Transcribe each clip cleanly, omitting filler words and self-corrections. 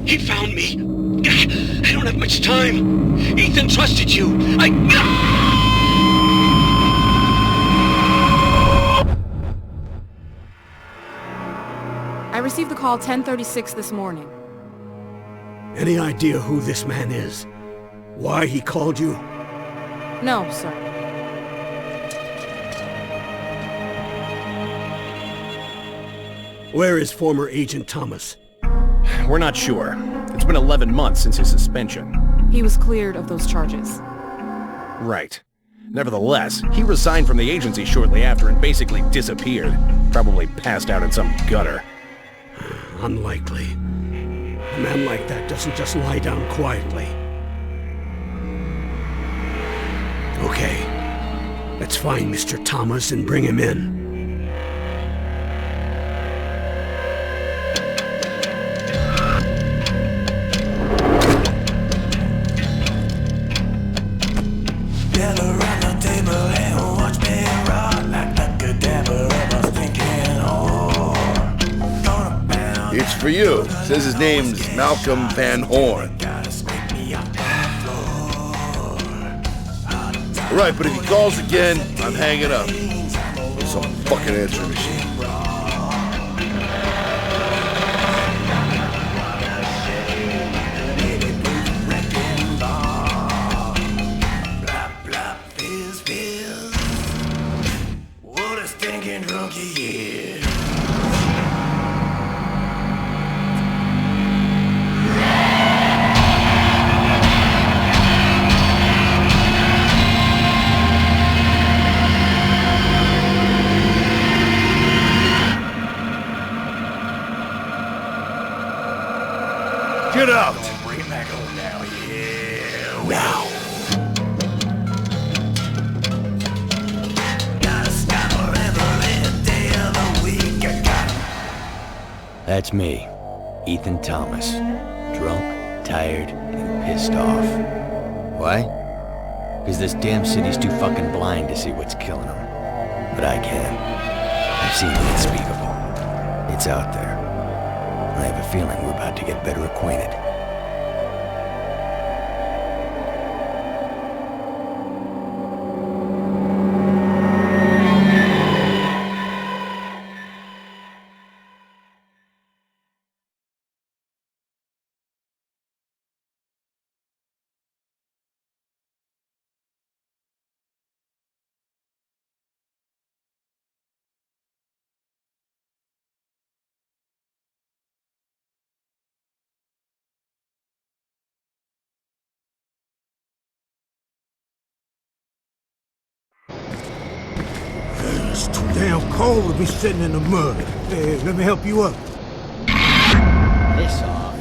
He found me. I don't have much time. Ethan trusted you. I received the call 10:36 this morning. Any idea who this man is? Why he called you? No, sir. Where is former Agent Thomas? We're not sure. It's been 11 months since his suspension. He was cleared of those charges. Right. Nevertheless, he resigned from the agency shortly after and basically disappeared. Probably passed out in some gutter. Unlikely. A man like that doesn't just lie down quietly. Okay. Let's find Mr. Thomas and bring him in. It's for you. Says his name's Malcolm Van Horn. Right, but if he calls again, I'm hanging up. Some fucking answering machine. What a stinking drunk he is. Get out! Bring it back on now, yeah. Now. Gotta stop every day of the week. I got it. That's me, Ethan Thomas. Drunk, tired, and pissed off. Why? Because this damn city's too fucking blind to see what's killing them. But I can. I've seen the unspeakable. It's out there. I have a feeling we're about to get better acquainted. It's too damn cold to be sitting in the mud. Hey, let me help you up. Piss off.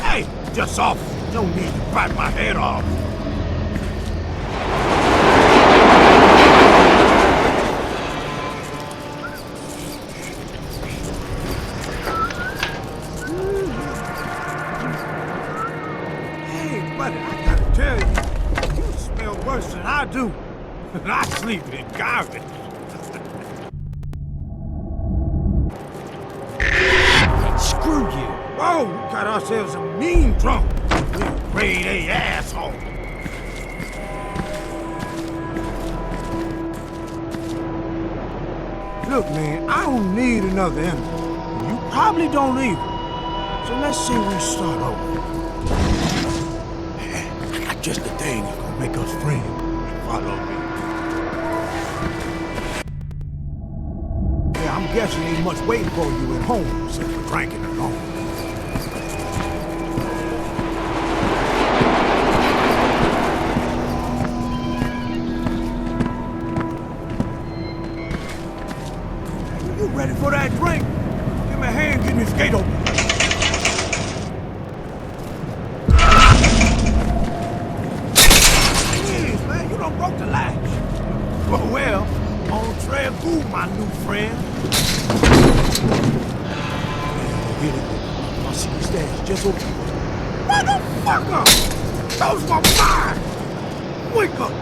Hey, just off. No need to bite my head off. Hey, buddy, I gotta tell you, you smell worse than I do. I sleep in garbage. Screw you! Whoa, we got ourselves a mean drunk. We grade A asshole. Look, man, I don't need another enemy. You probably don't either. So let's say we start over. I got just the thing that's gonna make us friends. Follow me. Yeah, I'm guessing ain't much waiting for you at home since we're drinking alone. You ready for that drink? Give me a hand getting this gate open. Jeez, man, you done broke the latch. Well, rendezvous, my new friend. Get it. My secret stash just open. Motherfucker! Those were mine! Wake up!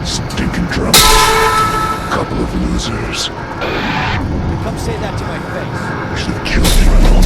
Stinking drunk. Couple of losers. Come say that to my face. Should have killed you.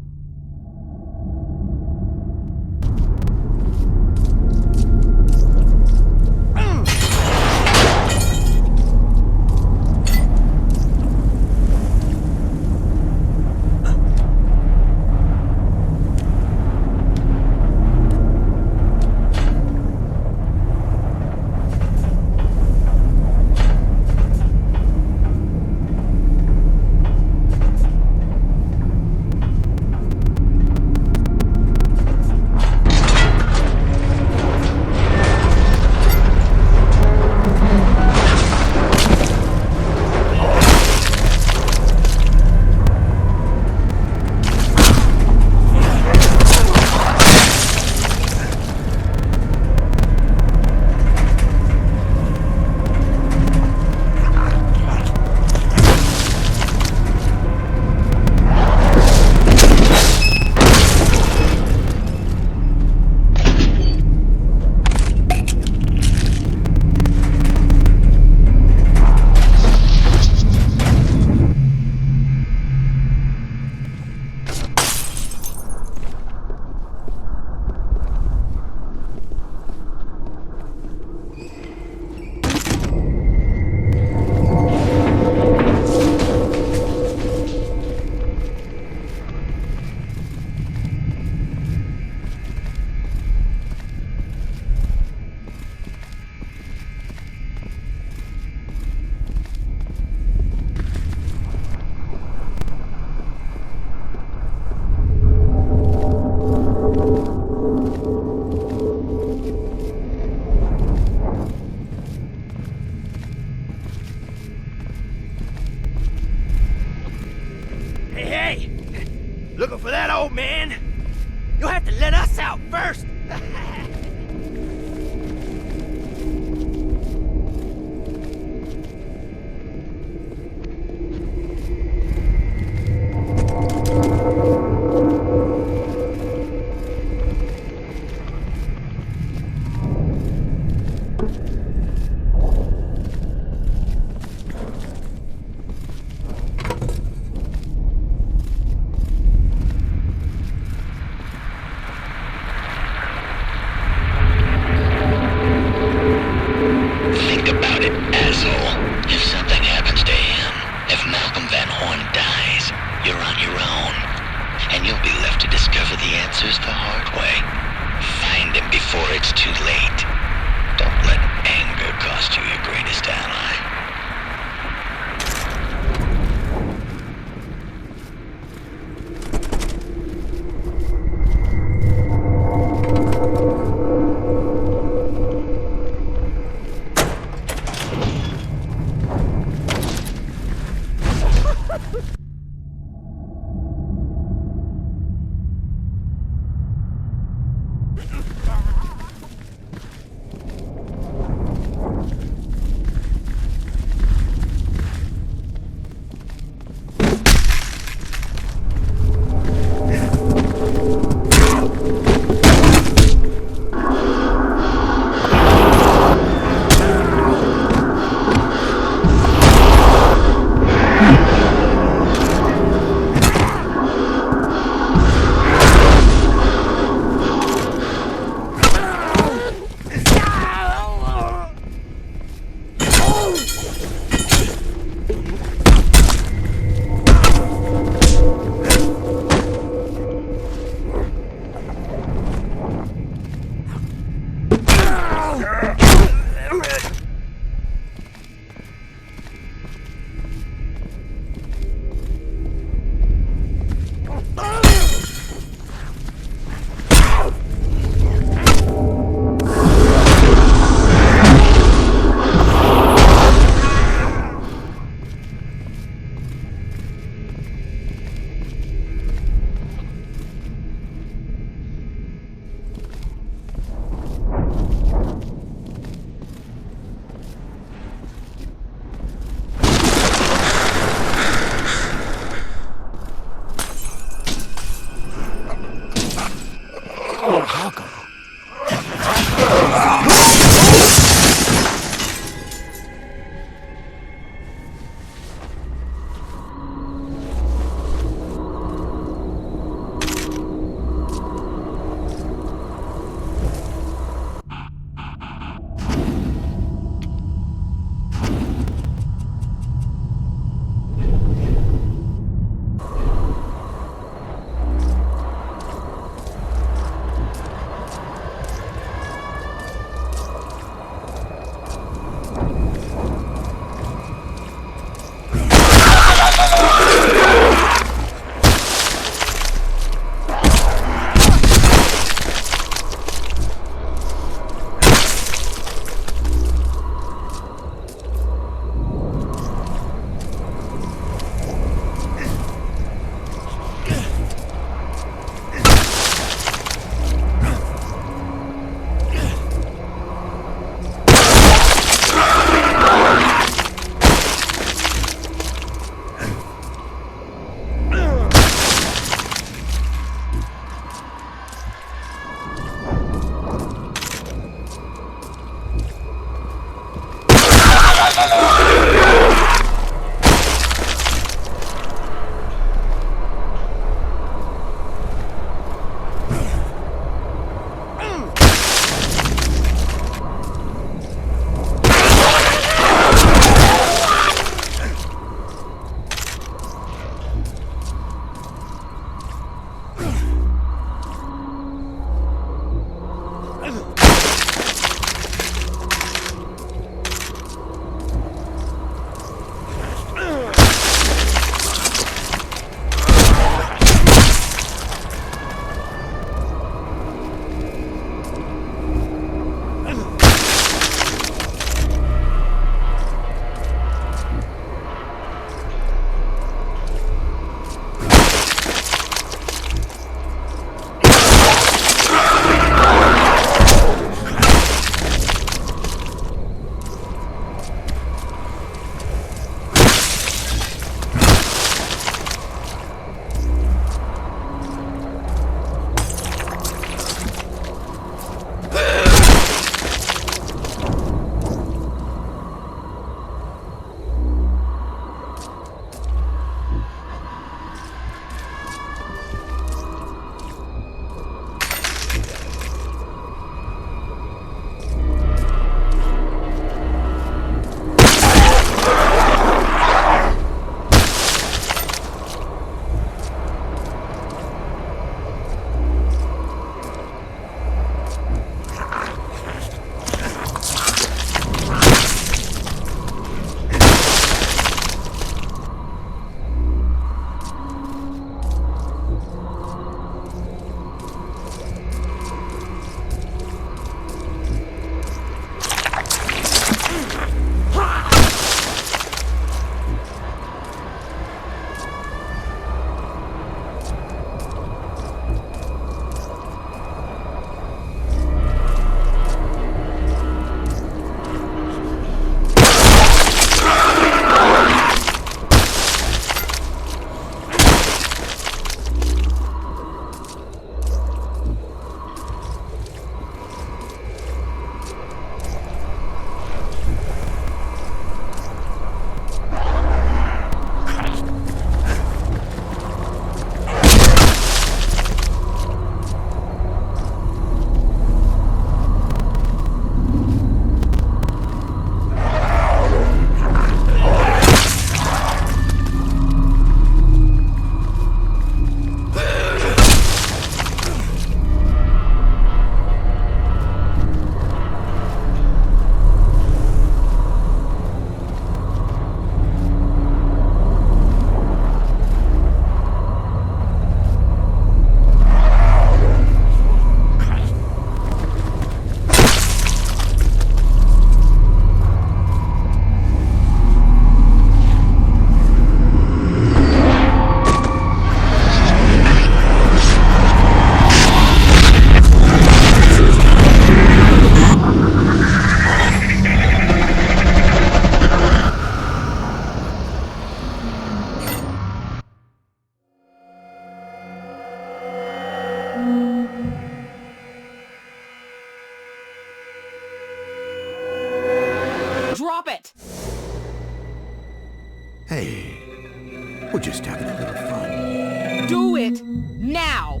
We're just having a little fun. Do it now!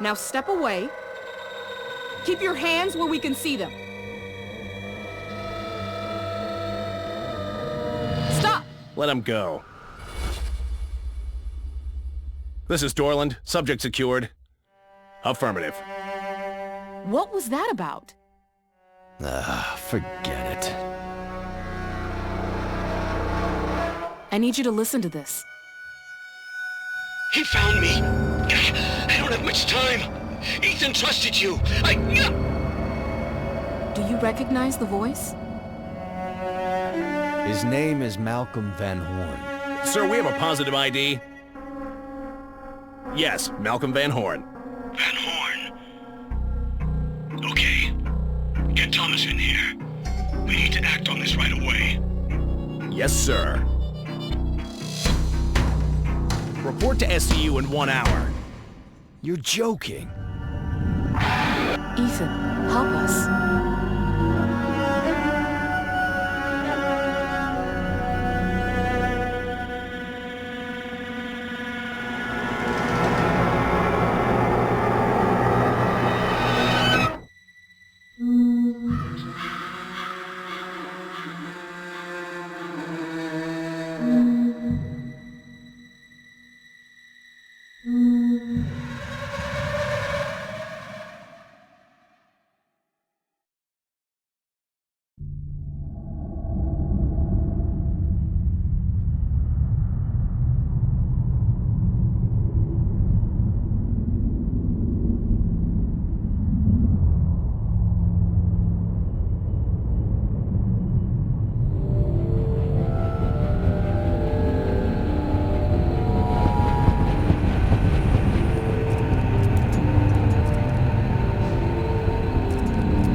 Now step away. Keep your hands where we can see them. Stop! Let him go. This is Dorland. Subject secured. Affirmative. What was that about? Forget it. I need you to listen to this. He found me. I don't have much time. Ethan trusted you. Do you recognize the voice? His name is Malcolm Van Horn. Sir, we have a positive ID. Yes, Malcolm Van Horn. Van Horn. Okay. Get Thomas in here. We need to act on this right away. Yes, sir. Report to SCU in 1 hour. You're joking. Ethan, help us.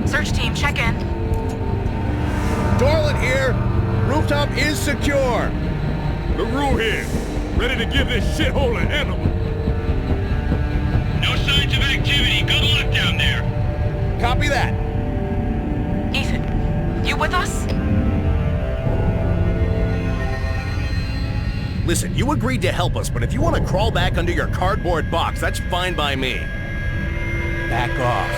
Search team, check in. Dorland here. Rooftop is secure. LaRue here. Ready to give this shithole an animal. No signs of activity. Good luck down there. Copy that. Ethan, you with us? Listen, you agreed to help us, but if you want to crawl back under your cardboard box, that's fine by me. Back off.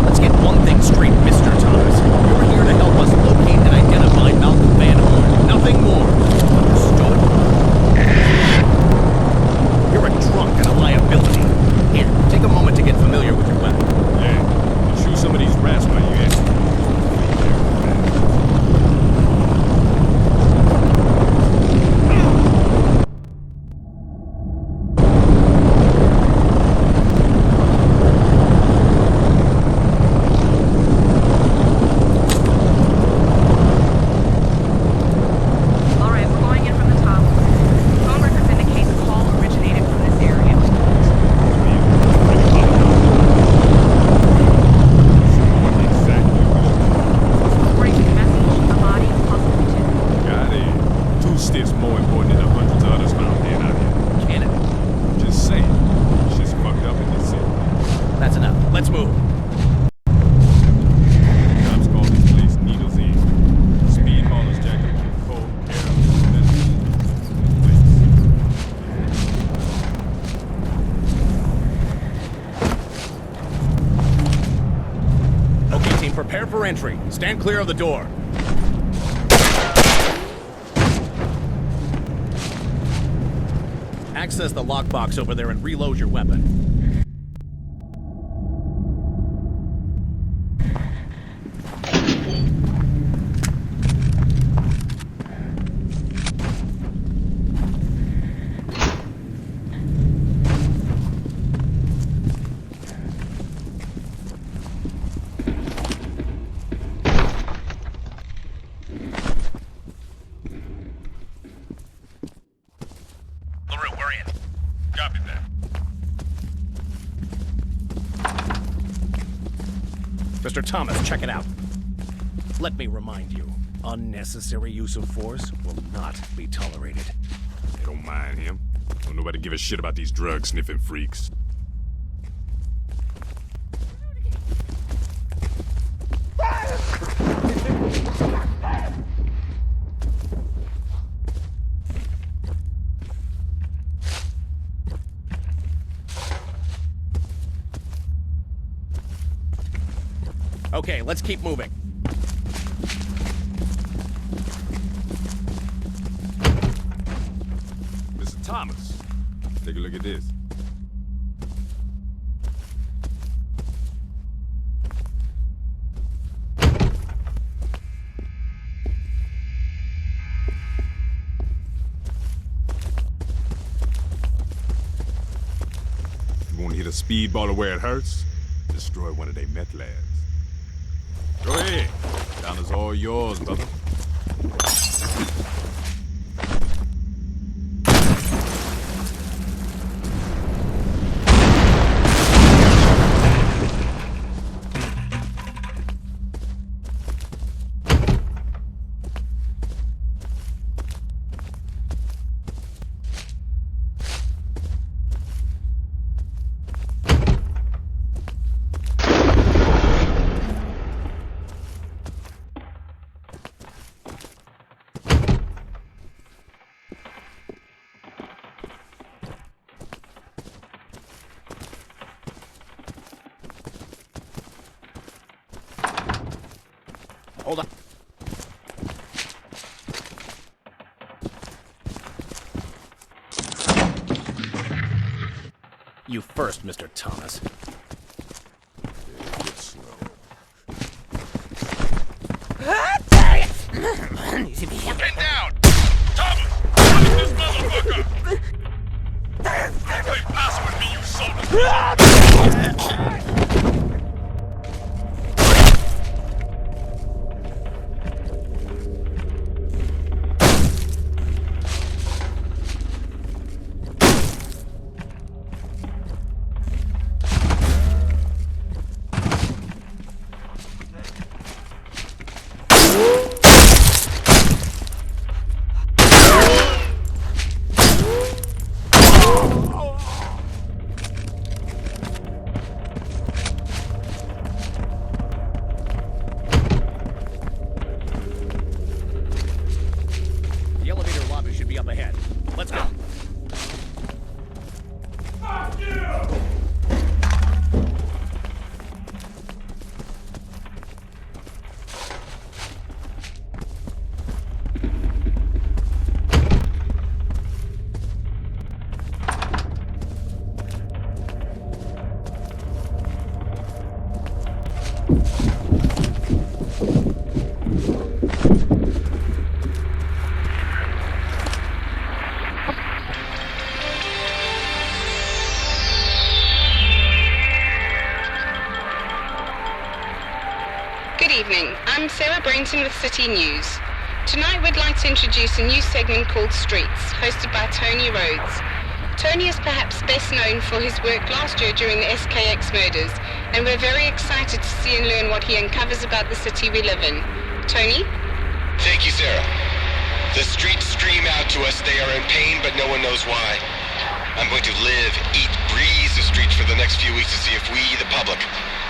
Let's get one thing straight, Mr. Thomas. You're here to help us locate and identify Malcolm Van Horn. Nothing more. Understood? You're a drunk and a liability. Here, take a moment to get familiar with your weapon. Yeah, shoot some of these rats while you at it. All right, we're going in from the top. Phone records indicate the call originated from this area. According to the message, a body is possibly two. Got it. 2 stiffs more important than the hundreds of others found dead out here. Can it? Just saying. Shit's fucked up in this city. That's enough. Let's move. Cops call this place Needles Inn. Speed haulers jack up your cold air. Okay, team, prepare for entry. Stand clear of the door. Access the lockbox over there and reload your weapon. Copy that. Mr. Thomas, check it out. Let me remind you, unnecessary use of force will not be tolerated. They don't mind him. Don't nobody give a shit about these drug-sniffing freaks. Okay, let's keep moving. Mr. Thomas, take a look at this. You want to hit a speedballer where it hurts? Destroy one of their meth labs. Go ahead. Town is all yours, brother. Hold on. You first, Mr. Thomas. Get slow. Get down! Thomas! What is this motherfucker? Play fast with me, you son of a... The elevator lobby should be up ahead. Let's go. Fuck you! Good evening. I'm Sarah Brainton with City News. Tonight we'd like to introduce a new segment called Streets, hosted by Tony Rhodes. Tony is perhaps best known for his work last year during the SKX murders, and we're very excited to see and learn what he uncovers about the city we live in. Tony? Thank you, Sarah. The streets scream out to us they are in pain, but no one knows why. I'm going to live, eat, breathe the streets for the next few weeks to see if we, the public,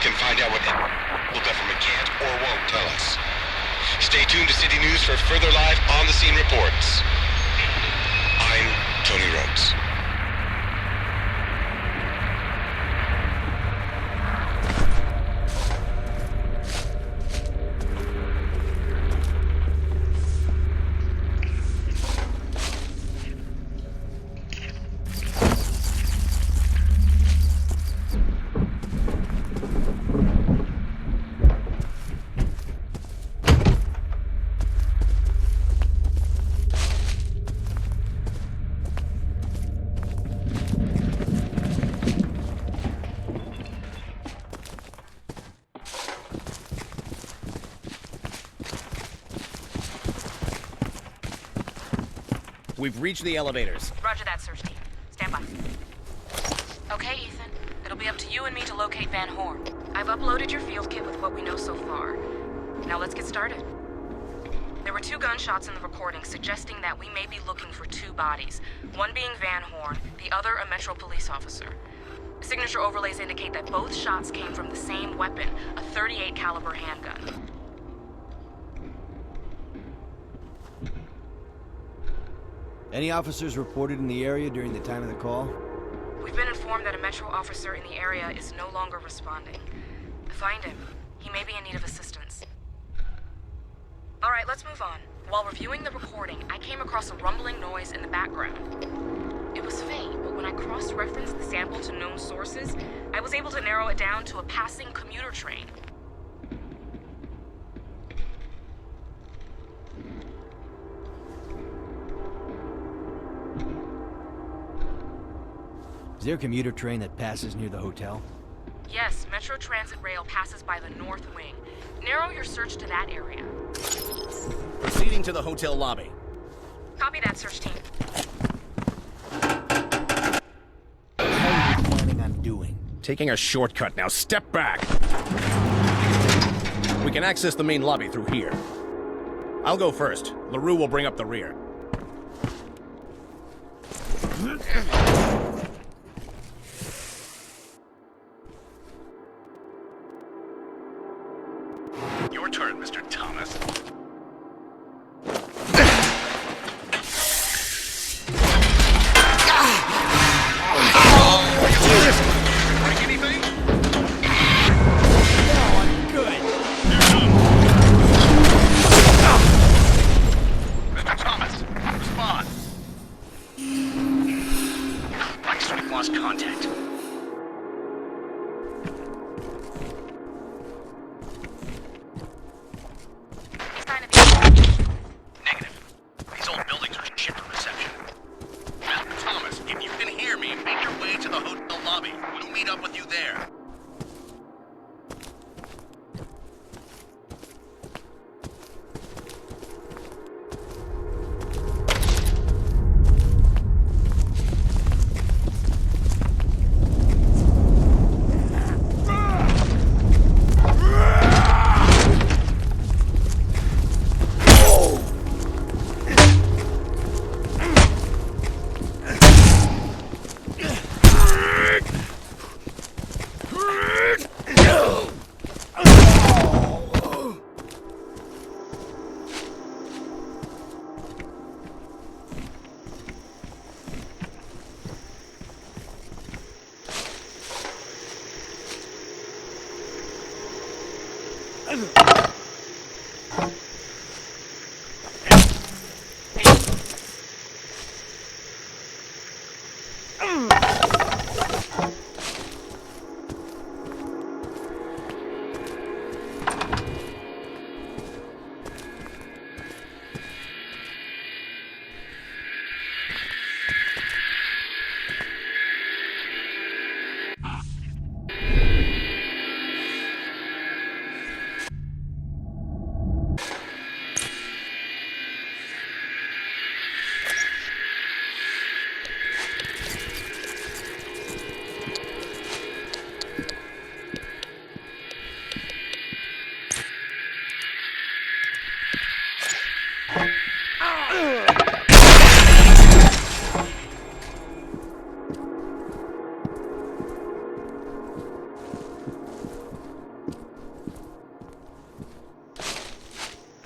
can find out what the government can't or won't tell us. Stay tuned to City News for further live on-the-scene reports. I'm Tony Rhodes. We've reached the elevators. Roger that, search team. Stand by. Okay, Ethan. It'll be up to you and me to locate Van Horn. I've uploaded your field kit with what we know so far. Now let's get started. There were 2 gunshots in the recording suggesting that we may be looking for 2 bodies, one being Van Horn, the other a Metro police officer. Signature overlays indicate that both shots came from the same weapon, a .38 caliber handgun. Any officers reported in the area during the time of the call? We've been informed that a Metro officer in the area is no longer responding. Find him. He may be in need of assistance. All right, let's move on. While reviewing the recording, I came across a rumbling noise in the background. It was faint, but when I cross-referenced the sample to known sources, I was able to narrow it down to a passing commuter train. Is there a commuter train that passes near the hotel? Yes, Metro Transit Rail passes by the north wing. Narrow your search to that area. Proceeding to the hotel lobby. Copy that, search team. What are you planning on doing? Taking a shortcut now. Step back! We can access the main lobby through here. I'll go first. LaRue will bring up the rear. Your turn, Mr. Thomas. Break anything? No, I'm good. Mr. Thomas, respond. Looks like we've lost contact. Negative. These old buildings are shit for reception. Now, Thomas, if you can hear me, make your way to the hotel lobby. We'll meet up with you there.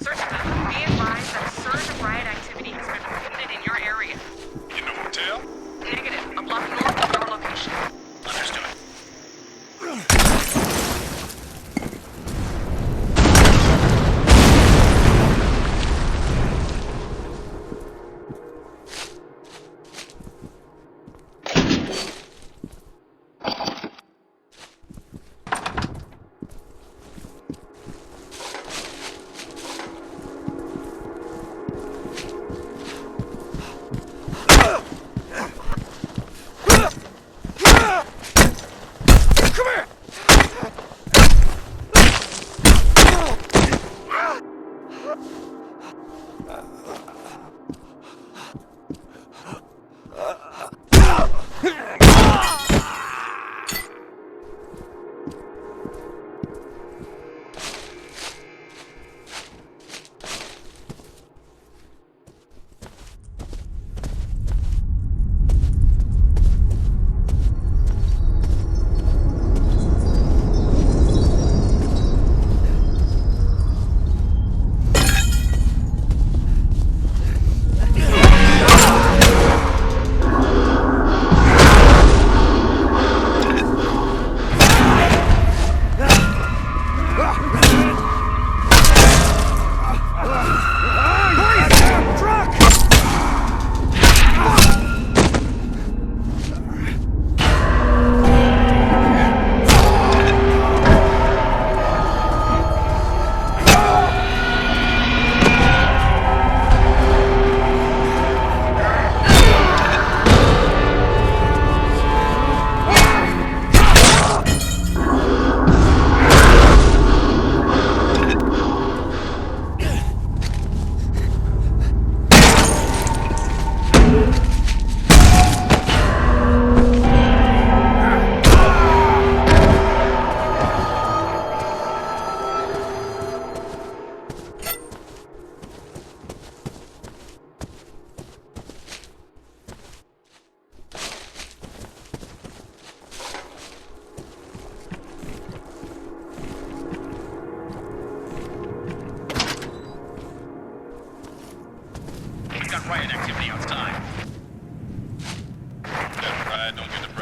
Search team, be advised that a surge of riot activity has been reported in your area. In the hotel? Negative. A block north of your location. Understood.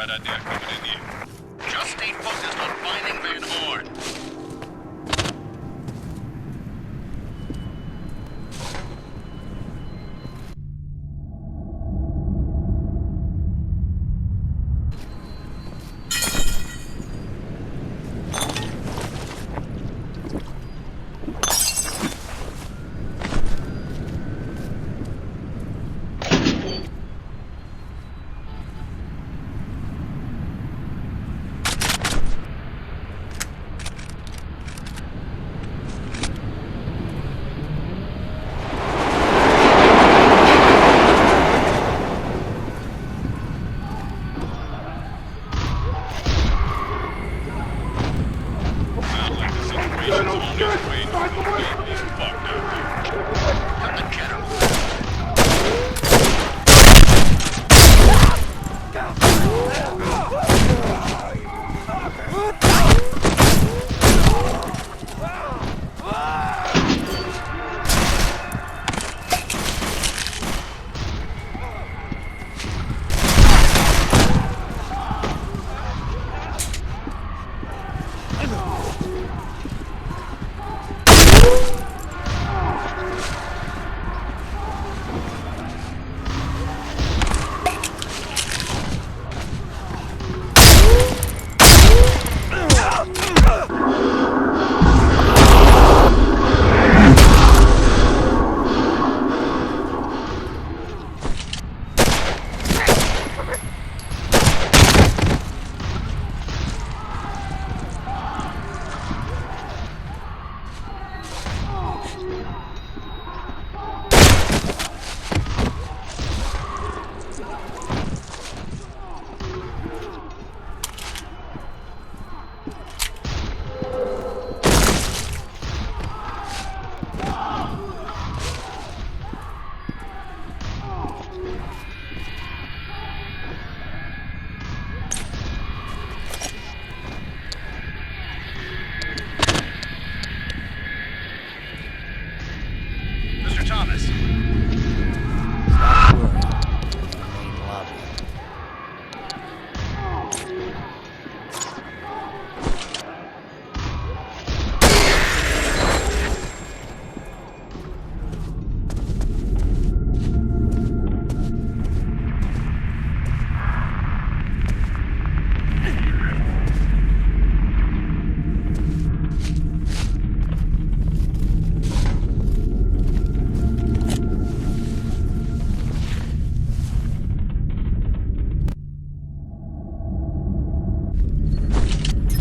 bright idea coming in here. Just stay focused on finding Van Horn.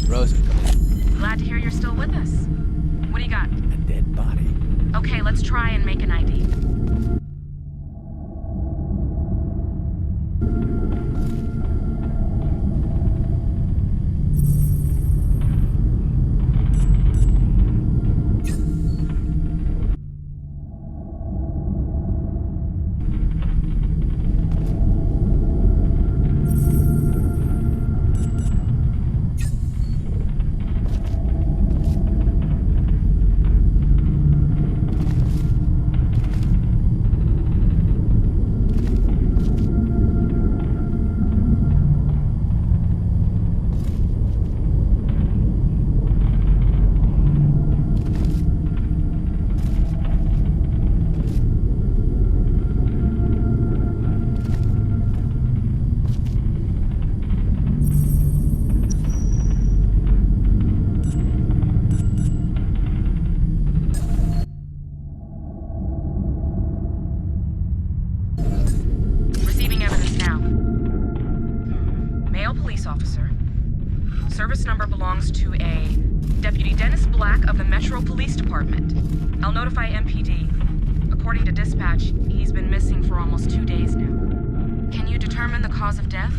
Rosa, come in. Glad to hear you're still with us. What do you got? A dead body. Okay, let's try and make an ID. Service number belongs to a Deputy Dennis Black of the Metro Police Department. I'll notify MPD. According to dispatch, he's been missing for almost 2 days now. Can you determine the cause of death?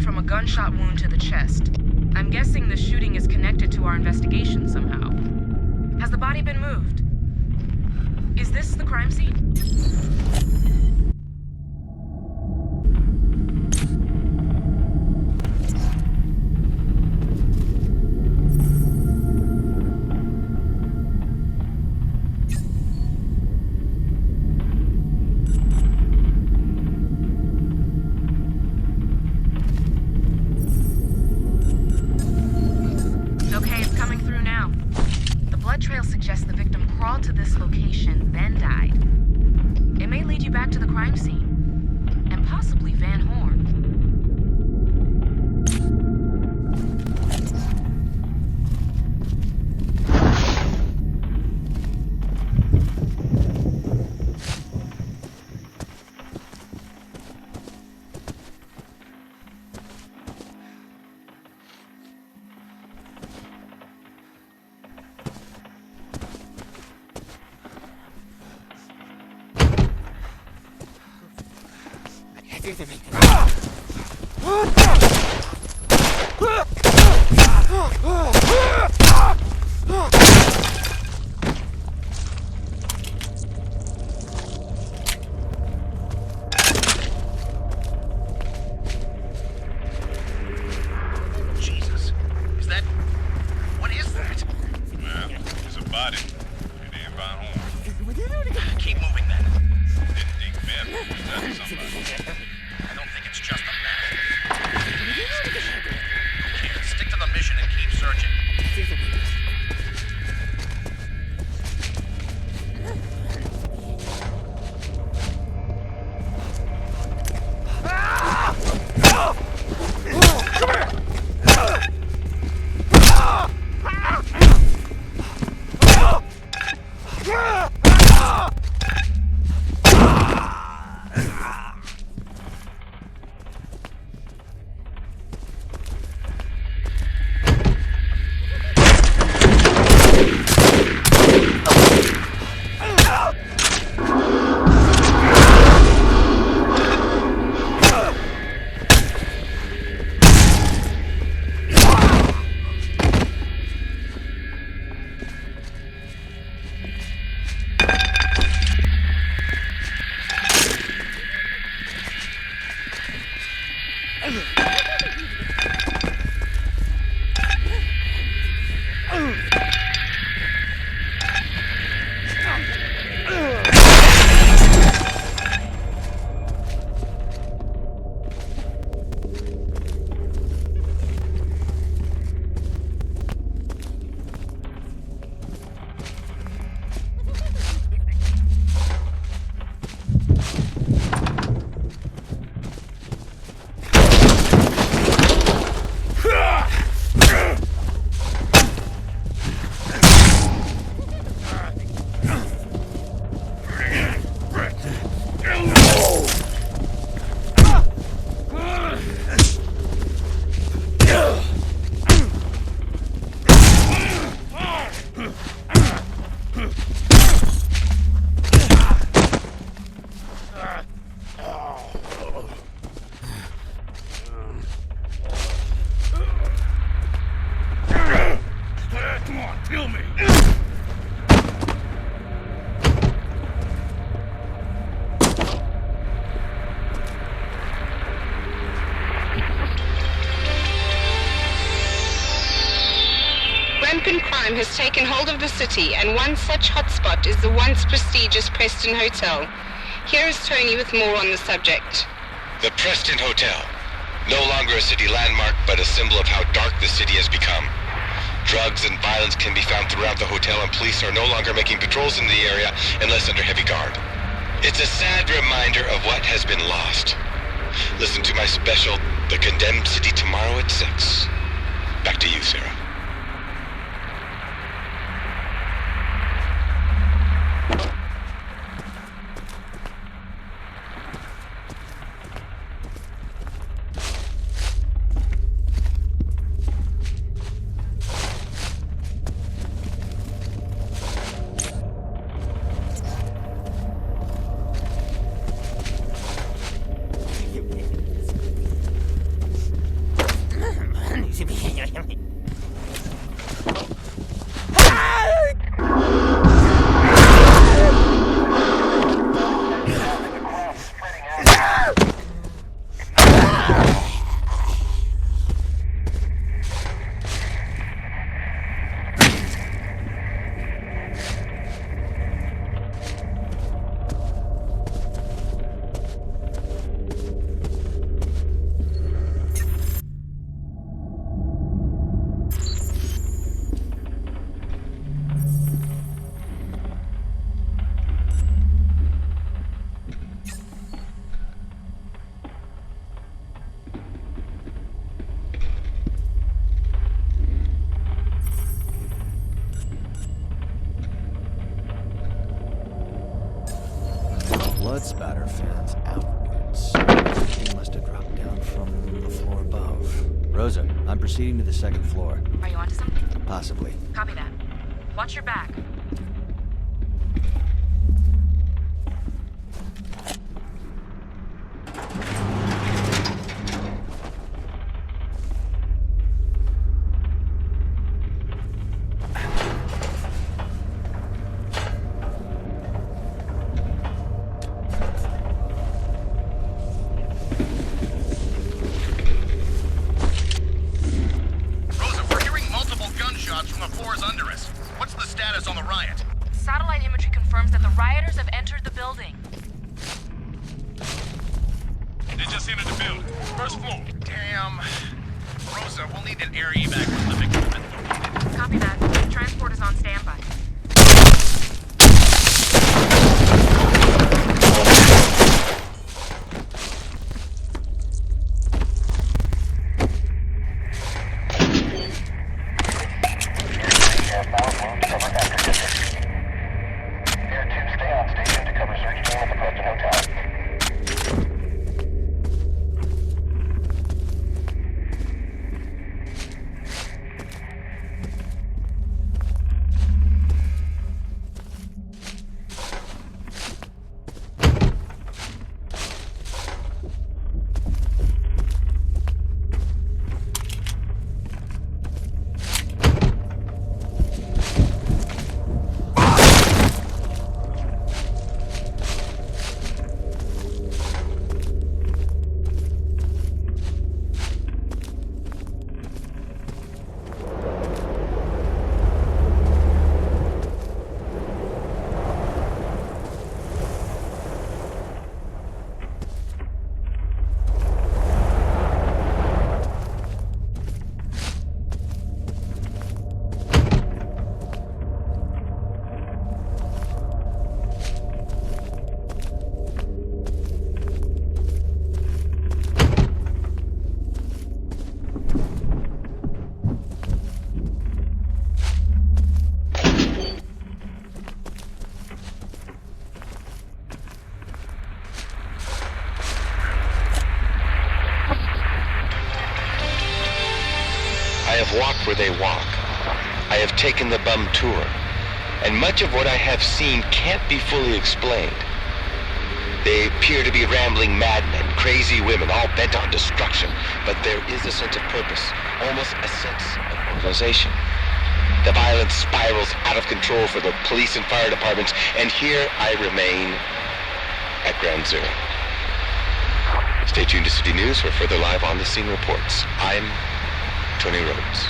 From a gunshot wound to the chest. I'm guessing the shooting is connected to our investigation somehow. Has the body been moved? Is this the crime scene? Okay, it's coming through now. The blood trail suggests the victim crawled to this location, then died. It may lead you back to the crime scene, and possibly Van Horn. Jesus. Is that... What is that? Well, it's a body. It ain't Van Horn. Keep moving then. Didn't dig Ben. That's somebody. I don't think it's just a man. Here, stick to the mission and keep searching. Rampant crime has taken hold of the city, and one such hotspot is the once prestigious Preston Hotel. Here is Tony with more on the subject. The Preston Hotel. No longer a city landmark, but a symbol of how dark the city has become. Drugs and violence can be found throughout the hotel, and police are no longer making patrols in the area unless under heavy guard. It's a sad reminder of what has been lost. Listen to my special, The Condemned City, tomorrow at 6. Back to you, Sarah. blood spatter fans outwards. He must have dropped down from the floor above. Rosa, I'm proceeding to the second floor. Are you onto something? Possibly. Copy that. Watch your back. From the floors under us. What's the status on the riot? Satellite imagery confirms that the rioters have entered the building. They just entered the building. First floor. Damn. Rosa, we'll need an air evac when the victim's been located. Copy that. Transport is on standby. I have walked where they walk. I have taken the bum tour. And much of what I have seen can't be fully explained. They appear to be rambling madmen, crazy women, all bent on destruction. But there is a sense of purpose, almost a sense of organization. The violence spirals out of control for the police and fire departments, and here I remain at Ground Zero. Stay tuned to City News for further live on-the-scene reports. I'm Tony Rhodes.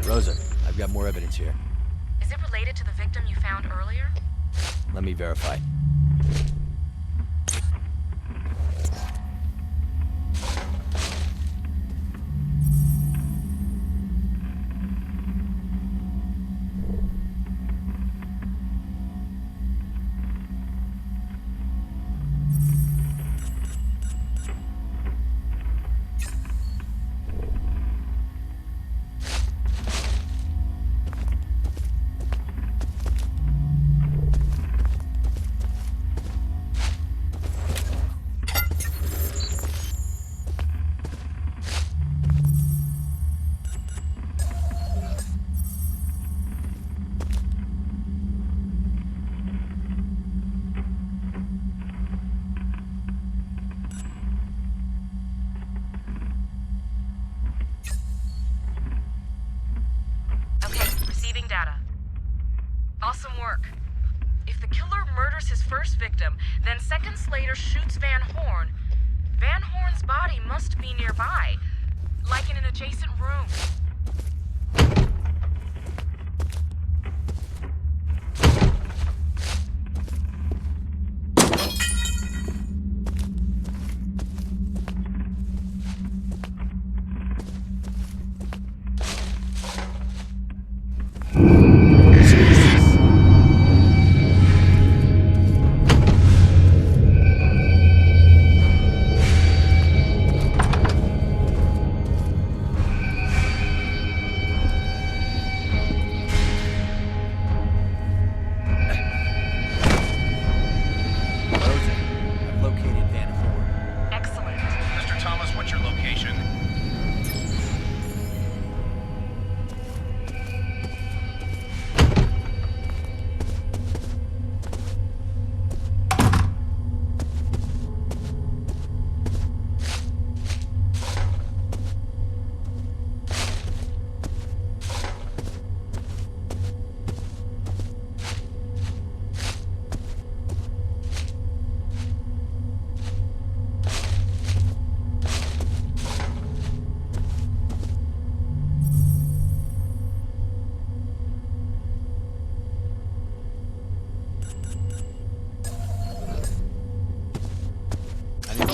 Rosa, I've got more evidence here. Is it related to the victim you found earlier? Let me verify. data. Awesome work. If the killer murders his first victim, then seconds later shoots Van Horn, Van Horn's body must be nearby, like in an adjacent room.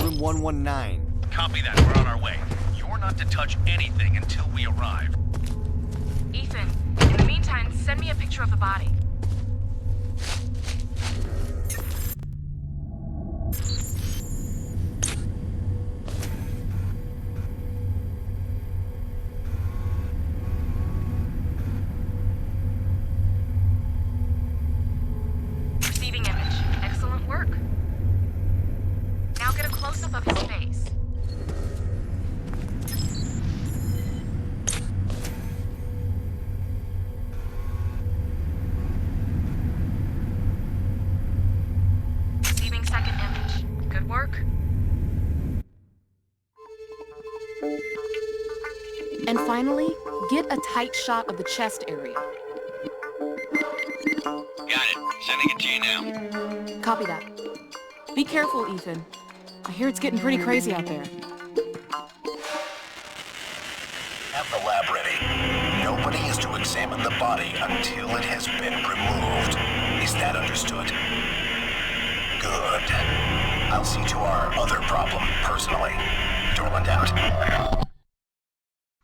Room 119. Copy that, we're on our way. You're not to touch anything until we arrive. Ethan, in the meantime, send me a picture of the body. Receiving image. Excellent work. Now get a close-up of his face. Receiving second image. Good work. And finally, get a tight shot of the chest area. Got it. Sending it to you now. Copy that. Be careful, Ethan. I hear it's getting pretty crazy out there. Have the lab ready. Nobody is to examine the body until it has been removed. Is that understood? Good. I'll see to our other problem personally. Dorland out. I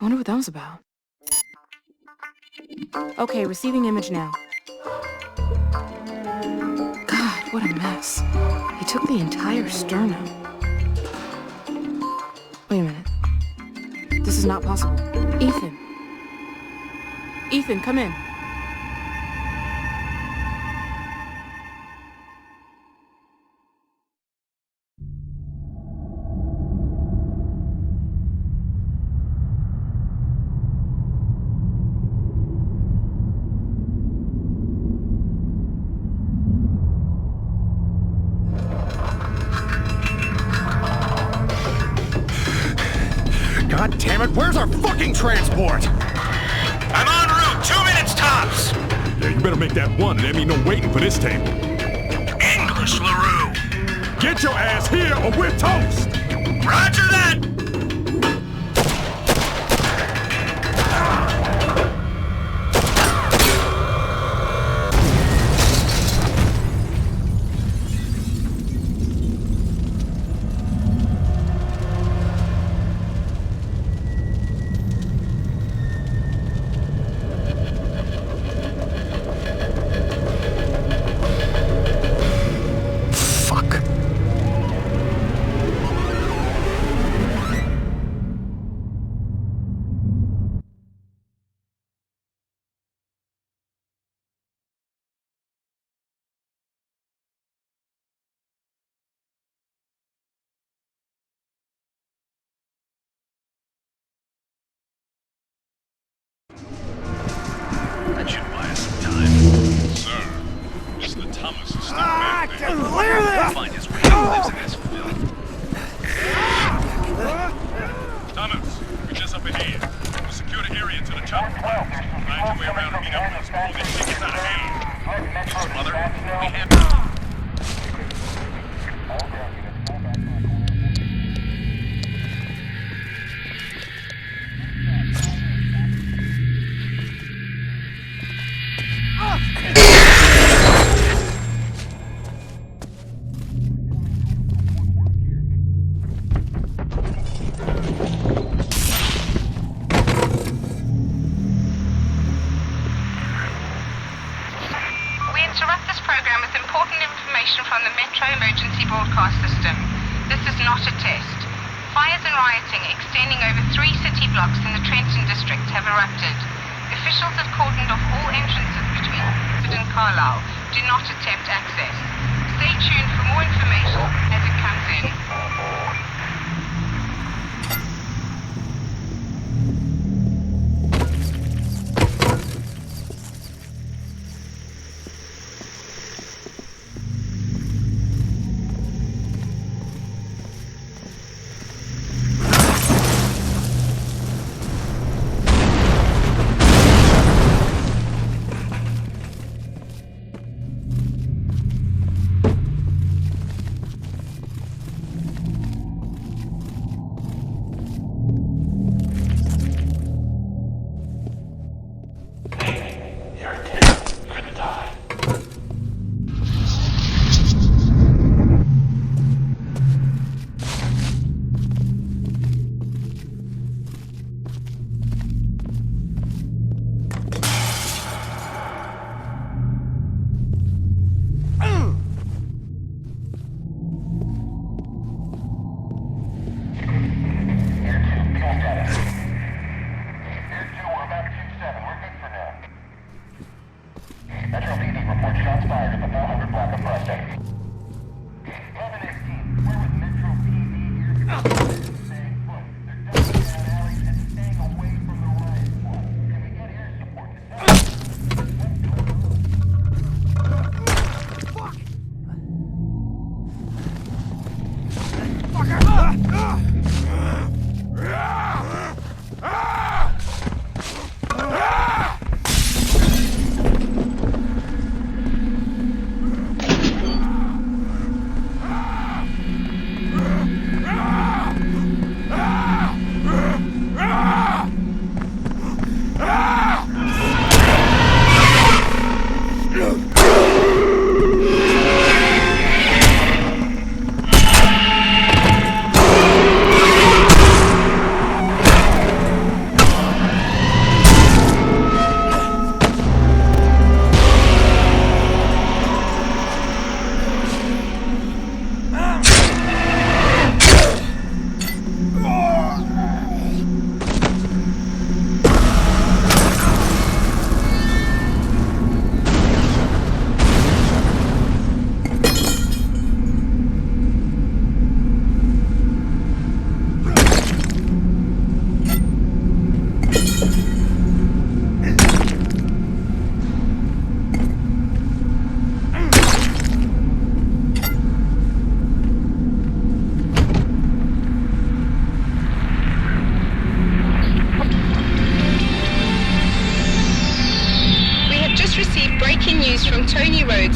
wonder what that was about. Okay, receiving image now. God, what a mess. He took the entire sternum. Wait a minute. This is not possible. Ethan. Ethan, come in. God damn it, where's our fucking transport? I'm en route, 2 minutes tops! Yeah, you better make that one, and there ain't no waiting for this table. English, LaRue! Get your ass here or we're toast! Roger that! That should buy us some time. Sir, Mr. Thomas is still I back can there. clear this! Find his way lives in this filth. Thomas, we're just up ahead. We'll secure the area to the top. Find your way around and meet up with us. From the Metro Emergency Broadcast System. This is not a test. Fires and rioting extending over 3 city blocks in the Trenton district have erupted. Officials have cordoned off all entrances between Bedford and Carlisle. Do not attempt access. Stay tuned for more information as it comes in.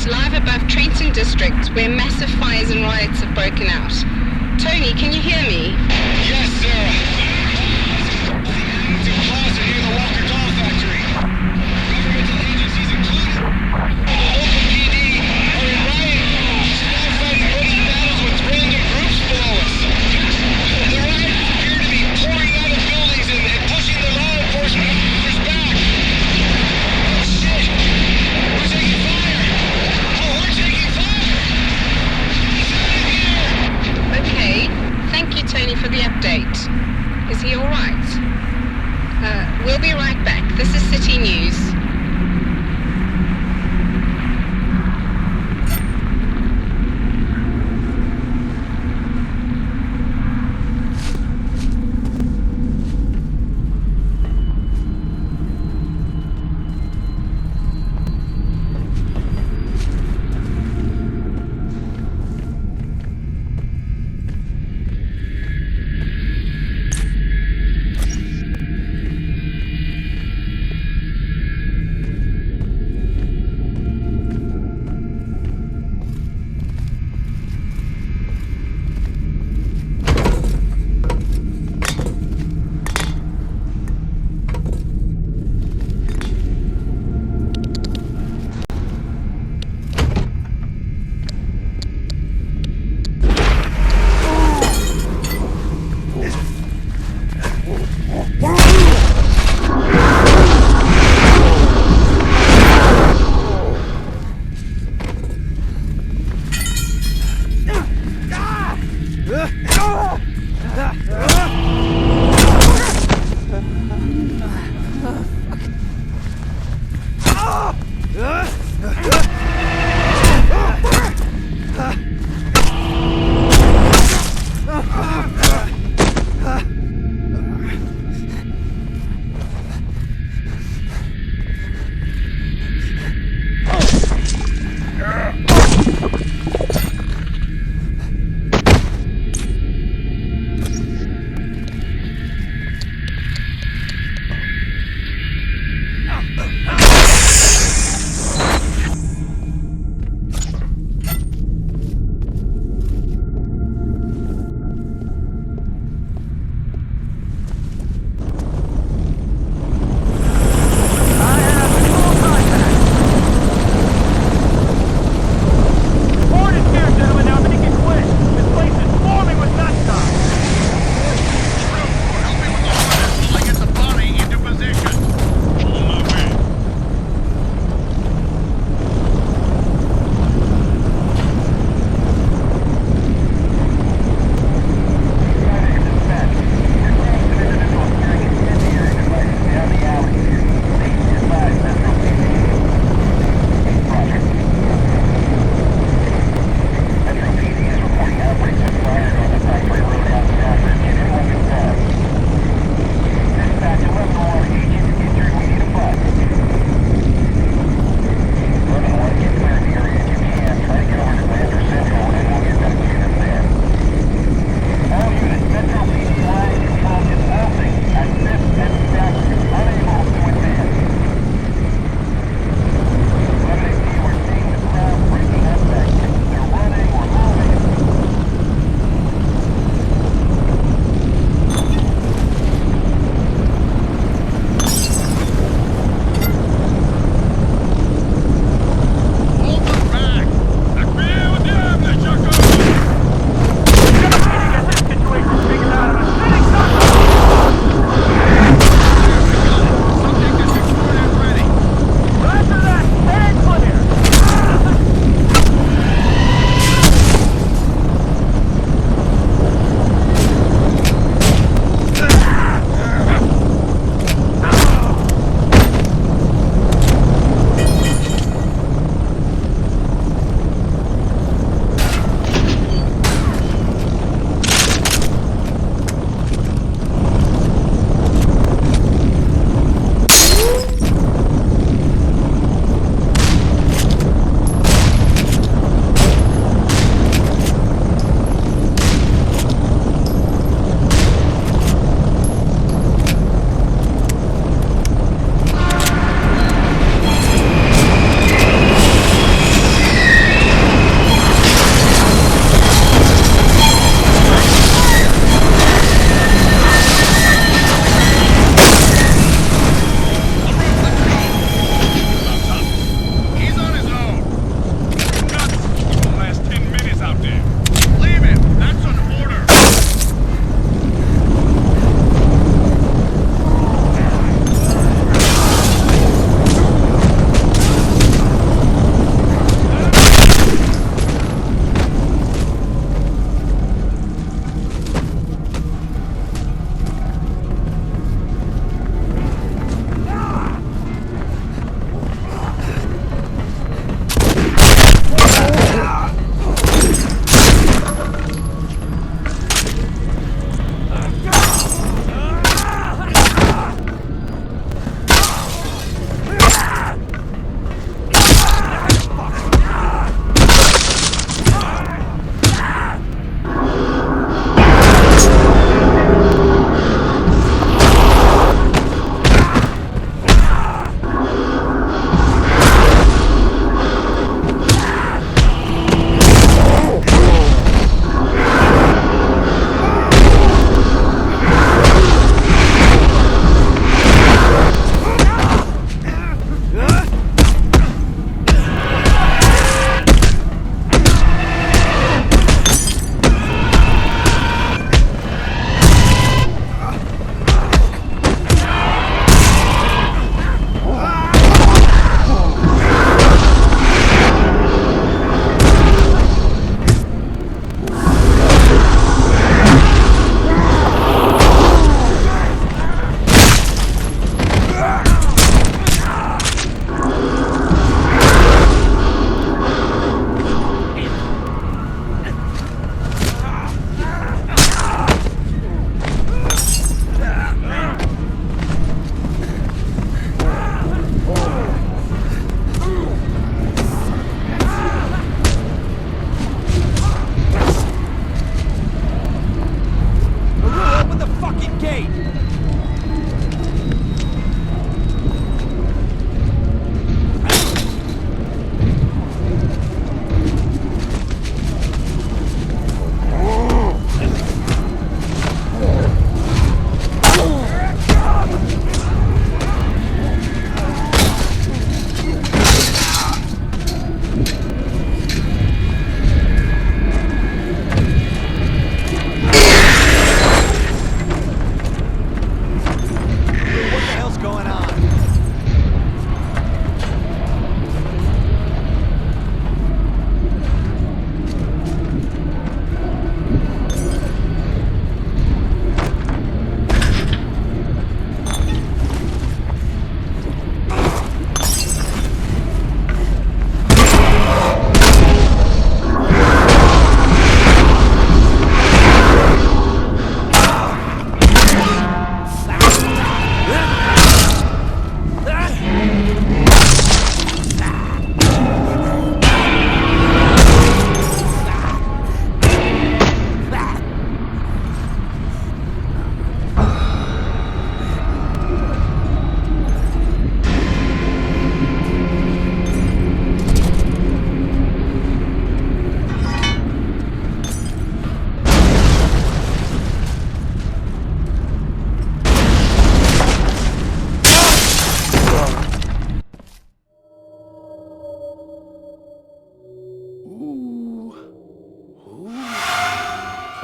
Live above Trenton district, where massive fires and riots have broken out. Tony, can you hear me? Yes, Sarah. Active plaza near the Walker Doll Factory. Governmental agencies, including the local PD, are in riot. Now fighting hooded battles with random groups below us. The riots appear to be pouring out of buildings and pushing the law enforcement officers back. Oh shit! We're taking fire! Okay, thank you, Tony, for the update.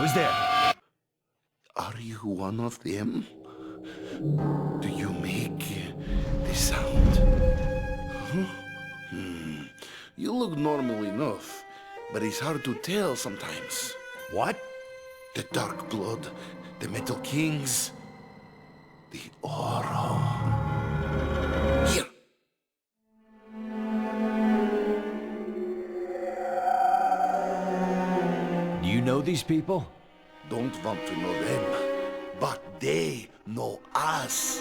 Who's there? Are you one of them? Do you make the sound? Huh? You look normal enough, but it's hard to tell sometimes. What? The dark blood, the metal kings, the oro. Here. Do you know these people? Don't want to know them, but they know us.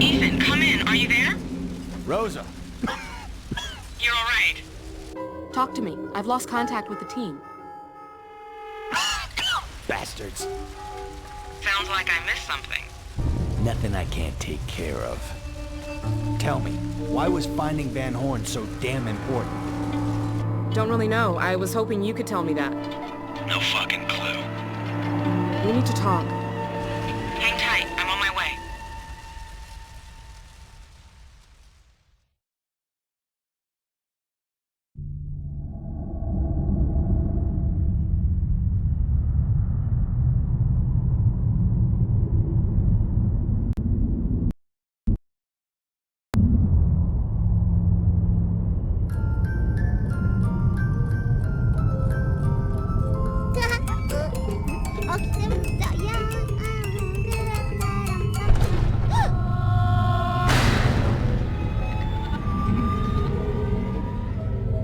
Ethan, come in. Are you there? Rosa. You're all right. Talk to me. I've lost contact with the team. Bastards. Sounds like I missed something. Nothing I can't take care of. Tell me, why was finding Van Horn so damn important? Don't really know. I was hoping you could tell me that. No fucking clue. We need to talk. Hang tight. I'm on my way.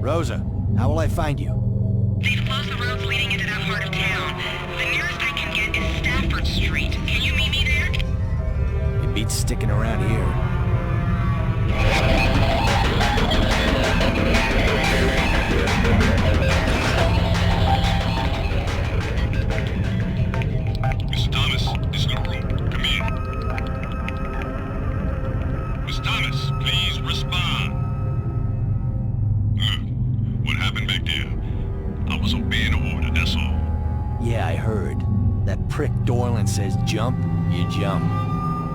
Rosa, how will I find you? They've closed the roads leading into that part of town. The nearest I can get is Stafford Street. Can you meet me there? It beats sticking around here. Mr. Thomas, this is the room. Come in. Mr. Thomas, please respond. Look, what happened back there? I was obeying an order, that's all. Yeah, I heard. That prick Dorland says jump, you jump.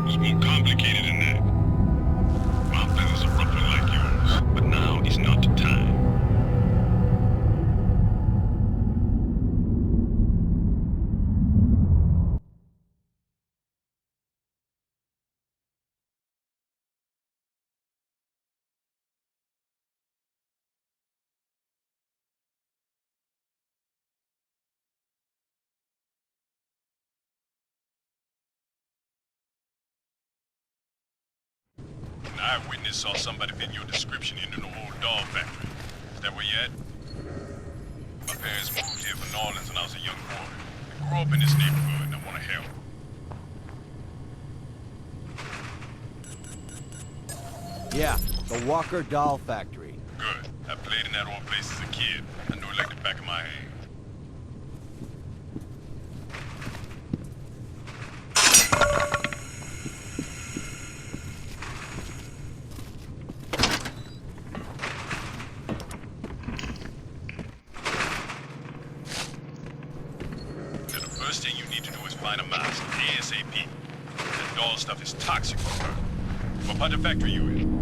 It's more complicated than that. My feathers are roughly like yours, but now is not the time. An eyewitness saw somebody fit your description in an old doll factory. Is that where you at? My parents moved here from New Orleans when I was a young boy. I grew up in this neighborhood and I want to help. Yeah, the Walker Doll Factory. Good. I played in that old place as a kid. I know it like the back of my hand. Now, the first thing you need to do is find a mask, ASAP. That doll stuff is toxic for her. What part of the factory you in?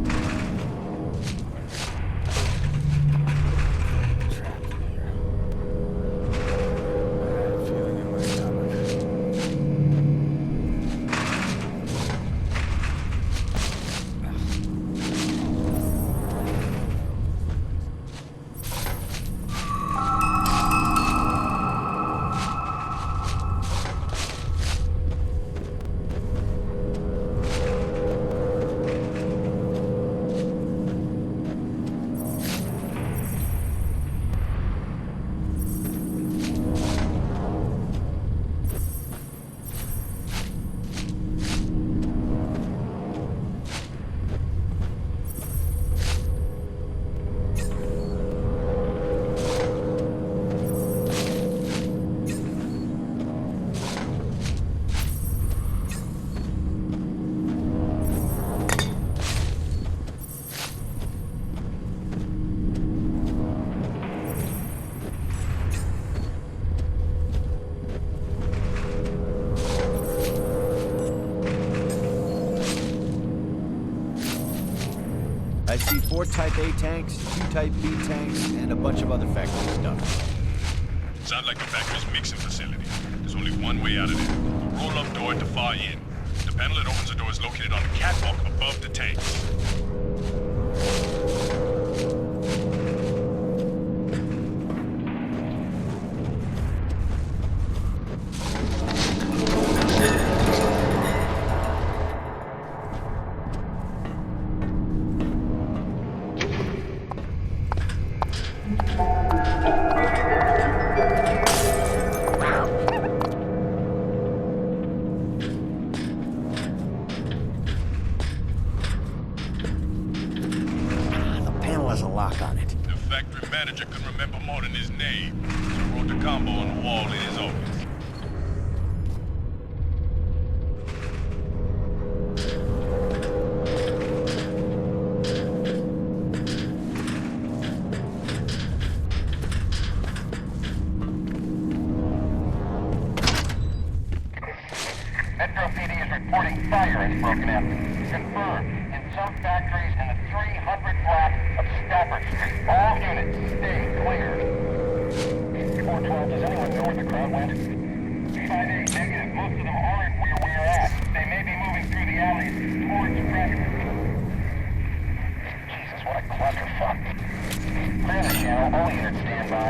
I see 4 Type A tanks, 2 Type B tanks, and a bunch of other factory stuff. Sounds like the factory's mixing facility. There's only one way out of there. A roll-up door at the far end. The panel that opens the door is located on the catwalk above the tanks. Manager couldn't remember more than his name, so wrote the combo on the wall in his office. Metro PD is reporting fire has broken out. Confirmed in some factories in the 300 block of Stafford Street. All units, stay clear. 412, does anyone know where the crowd went? 5-8 negative. Most of them aren't where we are at. They may be moving through the alleys towards Trenton. Jesus, what a clusterfuck. Clear the channel. All units stand by.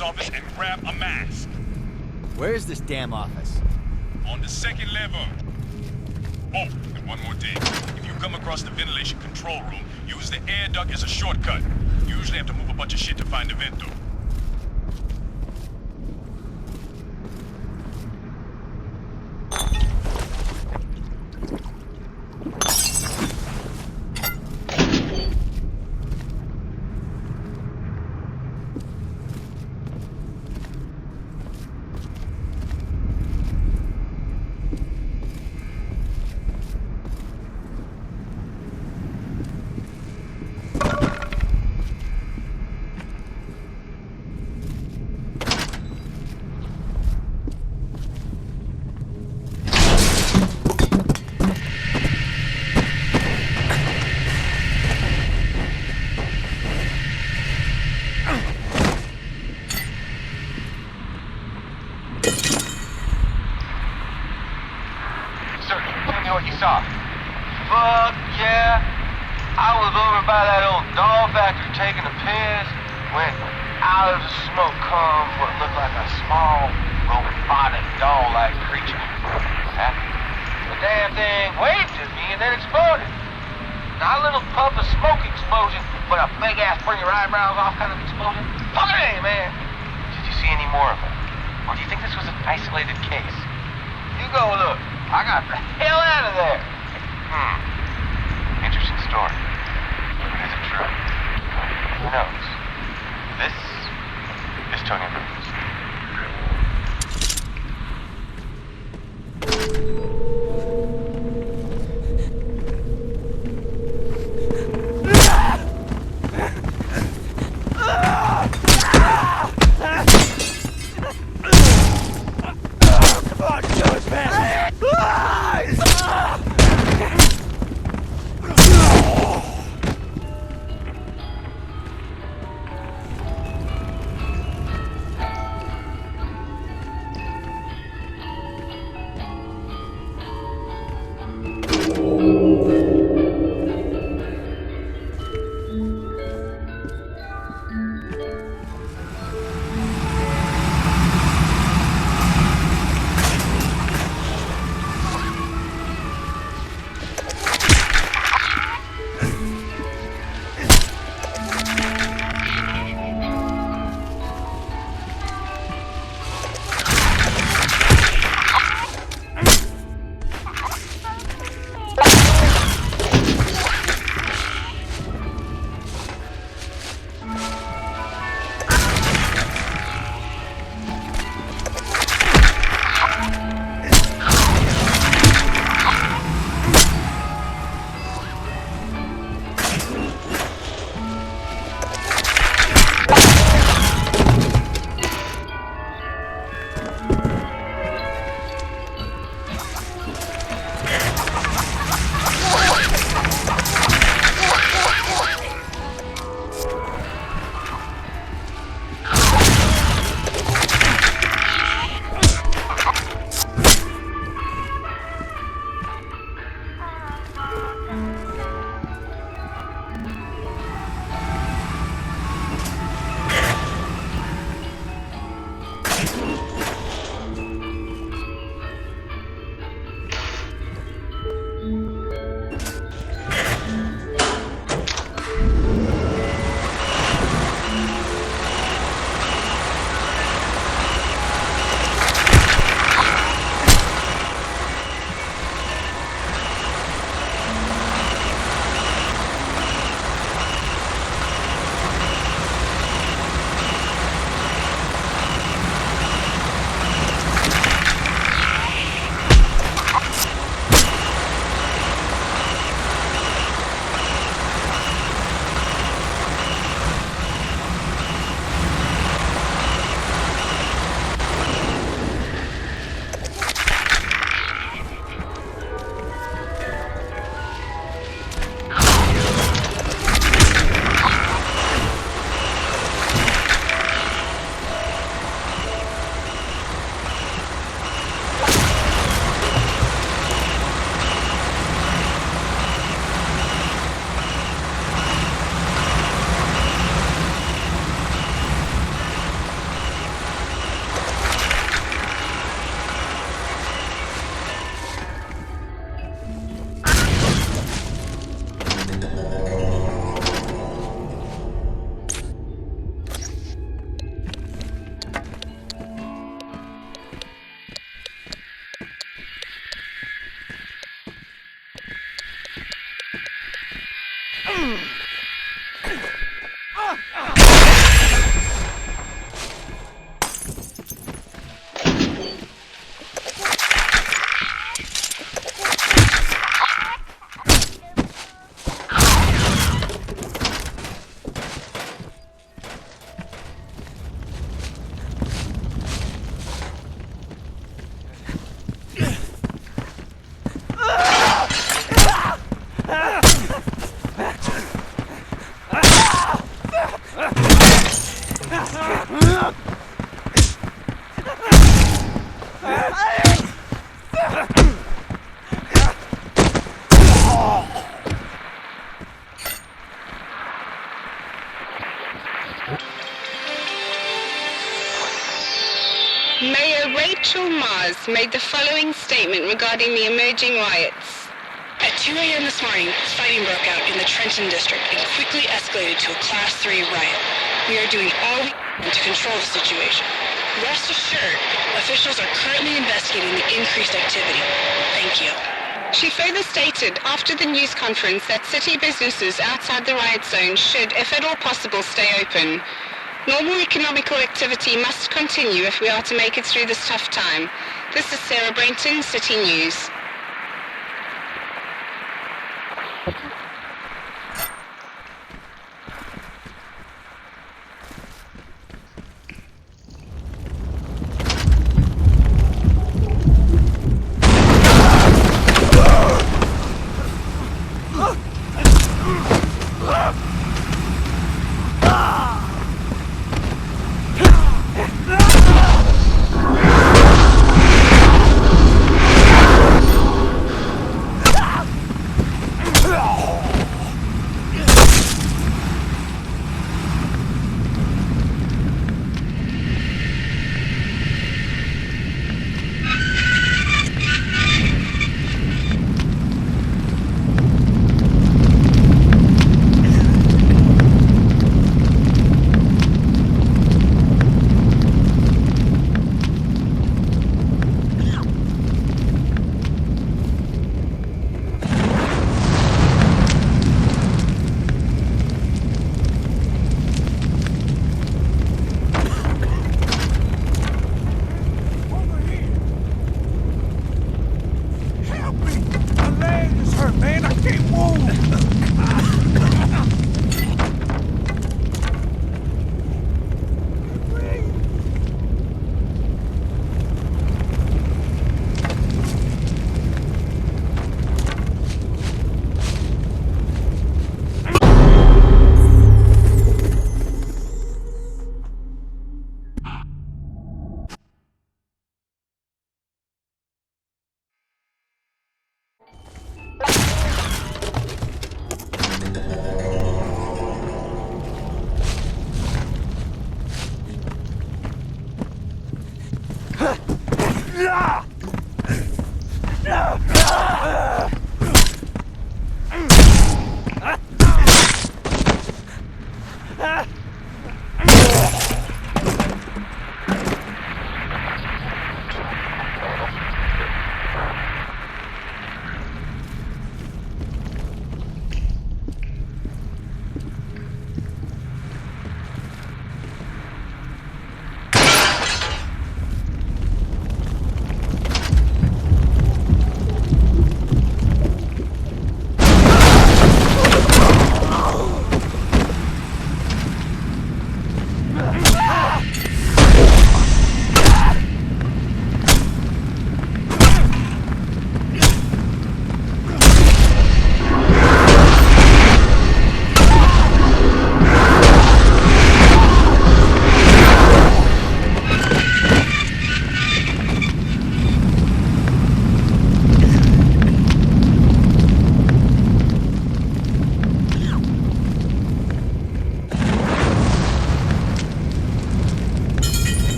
Office and grab a mask. Where's this damn office? On the second level. Oh, and one more thing. If you come across the ventilation control room, use the air duct as a shortcut. You usually have to move a bunch of shit to find the vent door. over by that old doll factory taking a piss when out of the smoke comes what looked like a small, robotic doll-like creature. The damn thing waved at me and then exploded. Not a little puff of smoke explosion, but a big-ass burn your eyebrows off kind of explosion. Fucking A, man! Did you see any more of it? Or do you think this was an isolated case? You go look. I got the hell out of there. Interesting story. But is it true? Who knows? This is Tony Rose. Mayor Rachel Mars made the following statement regarding the emerging riots. At 2 a.m. this morning, fighting broke out in the Trenton district and quickly escalated to a Class 3 riot. We are doing all we can to control the situation. Rest assured, officials are currently investigating the increased activity. Thank you. She further stated after the news conference that city businesses outside the riot zone should, if at all possible, stay open. Normal economical activity must continue if we are to make it through this tough time. This is Sarah Brenton, City News.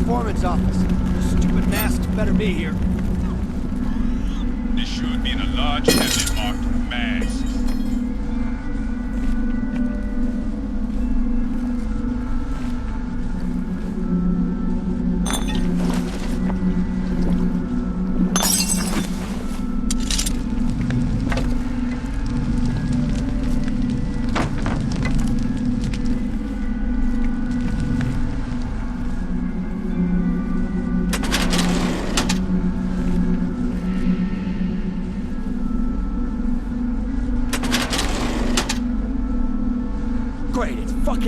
Foreman's office. Stupid masks better be here. This should be in a large cabinet marked masks.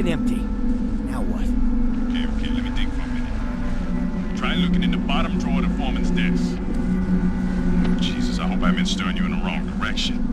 Empty. Now what? Okay, let me think for a minute. Try looking in the bottom drawer of the foreman's desk. Jesus, I hope I been steering you in the wrong direction.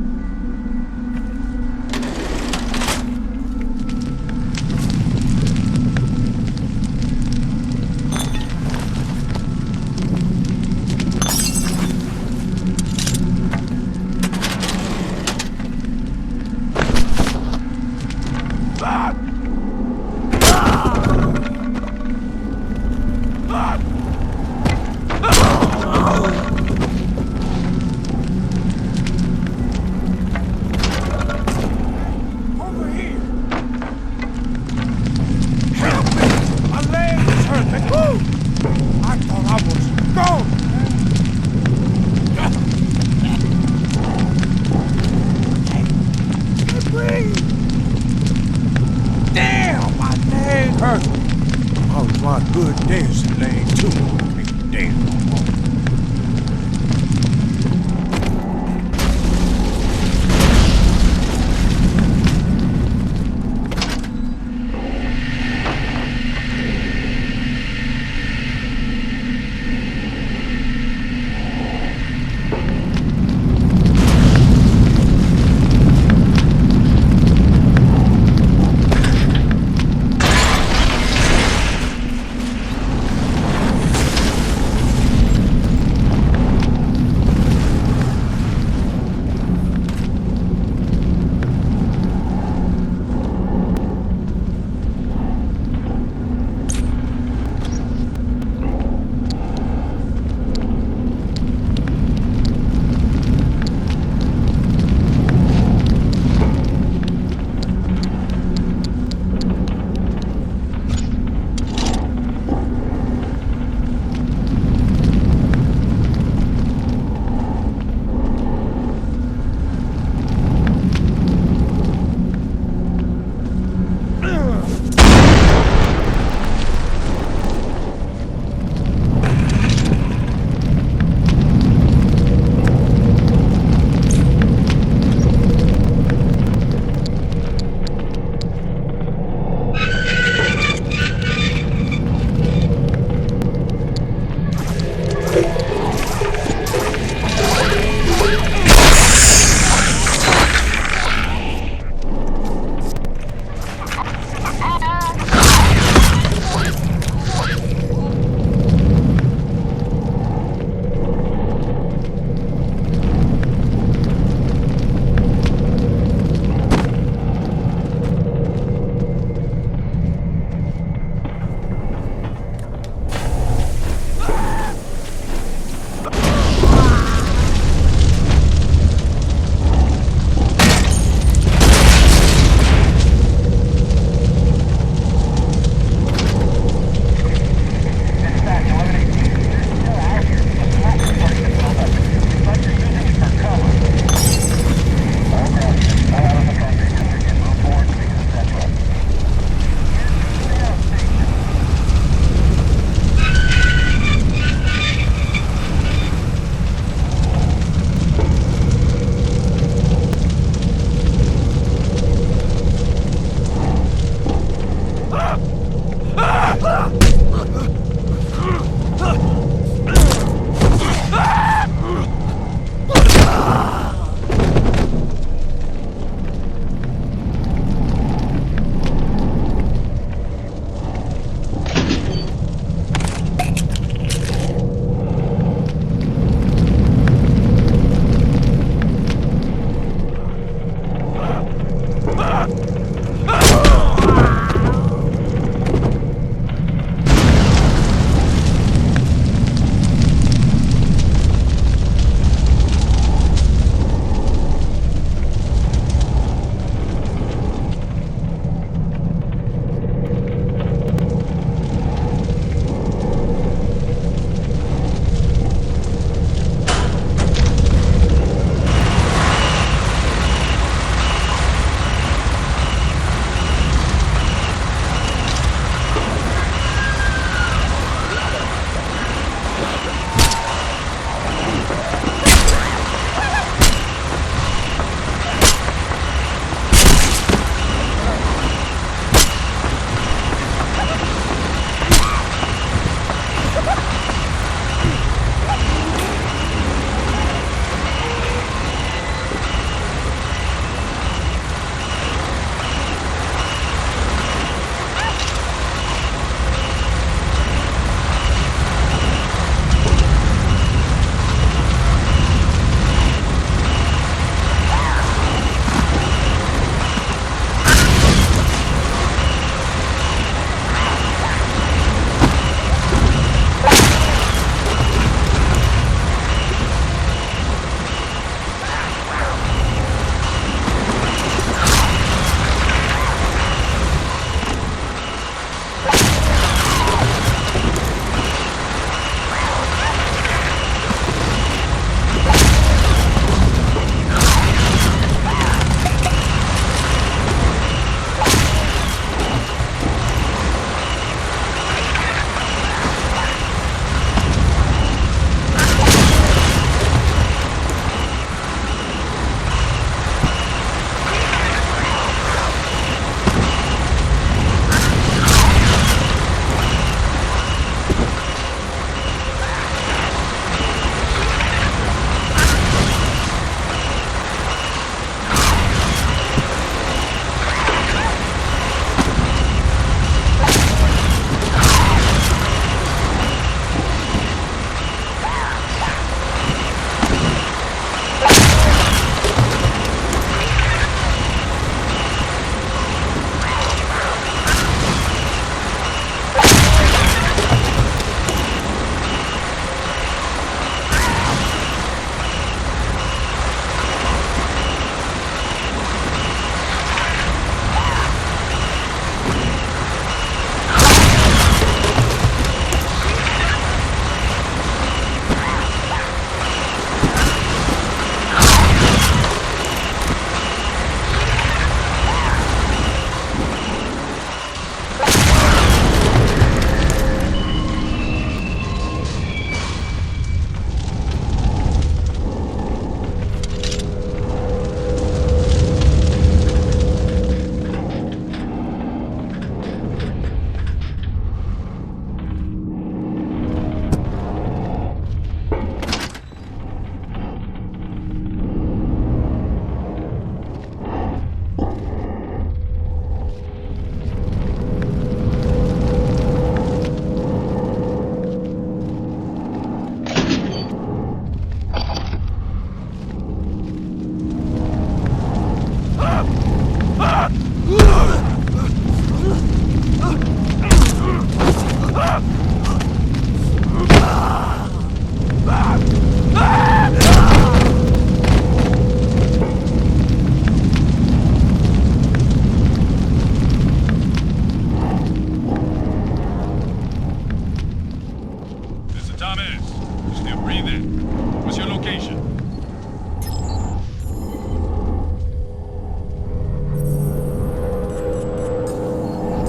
location.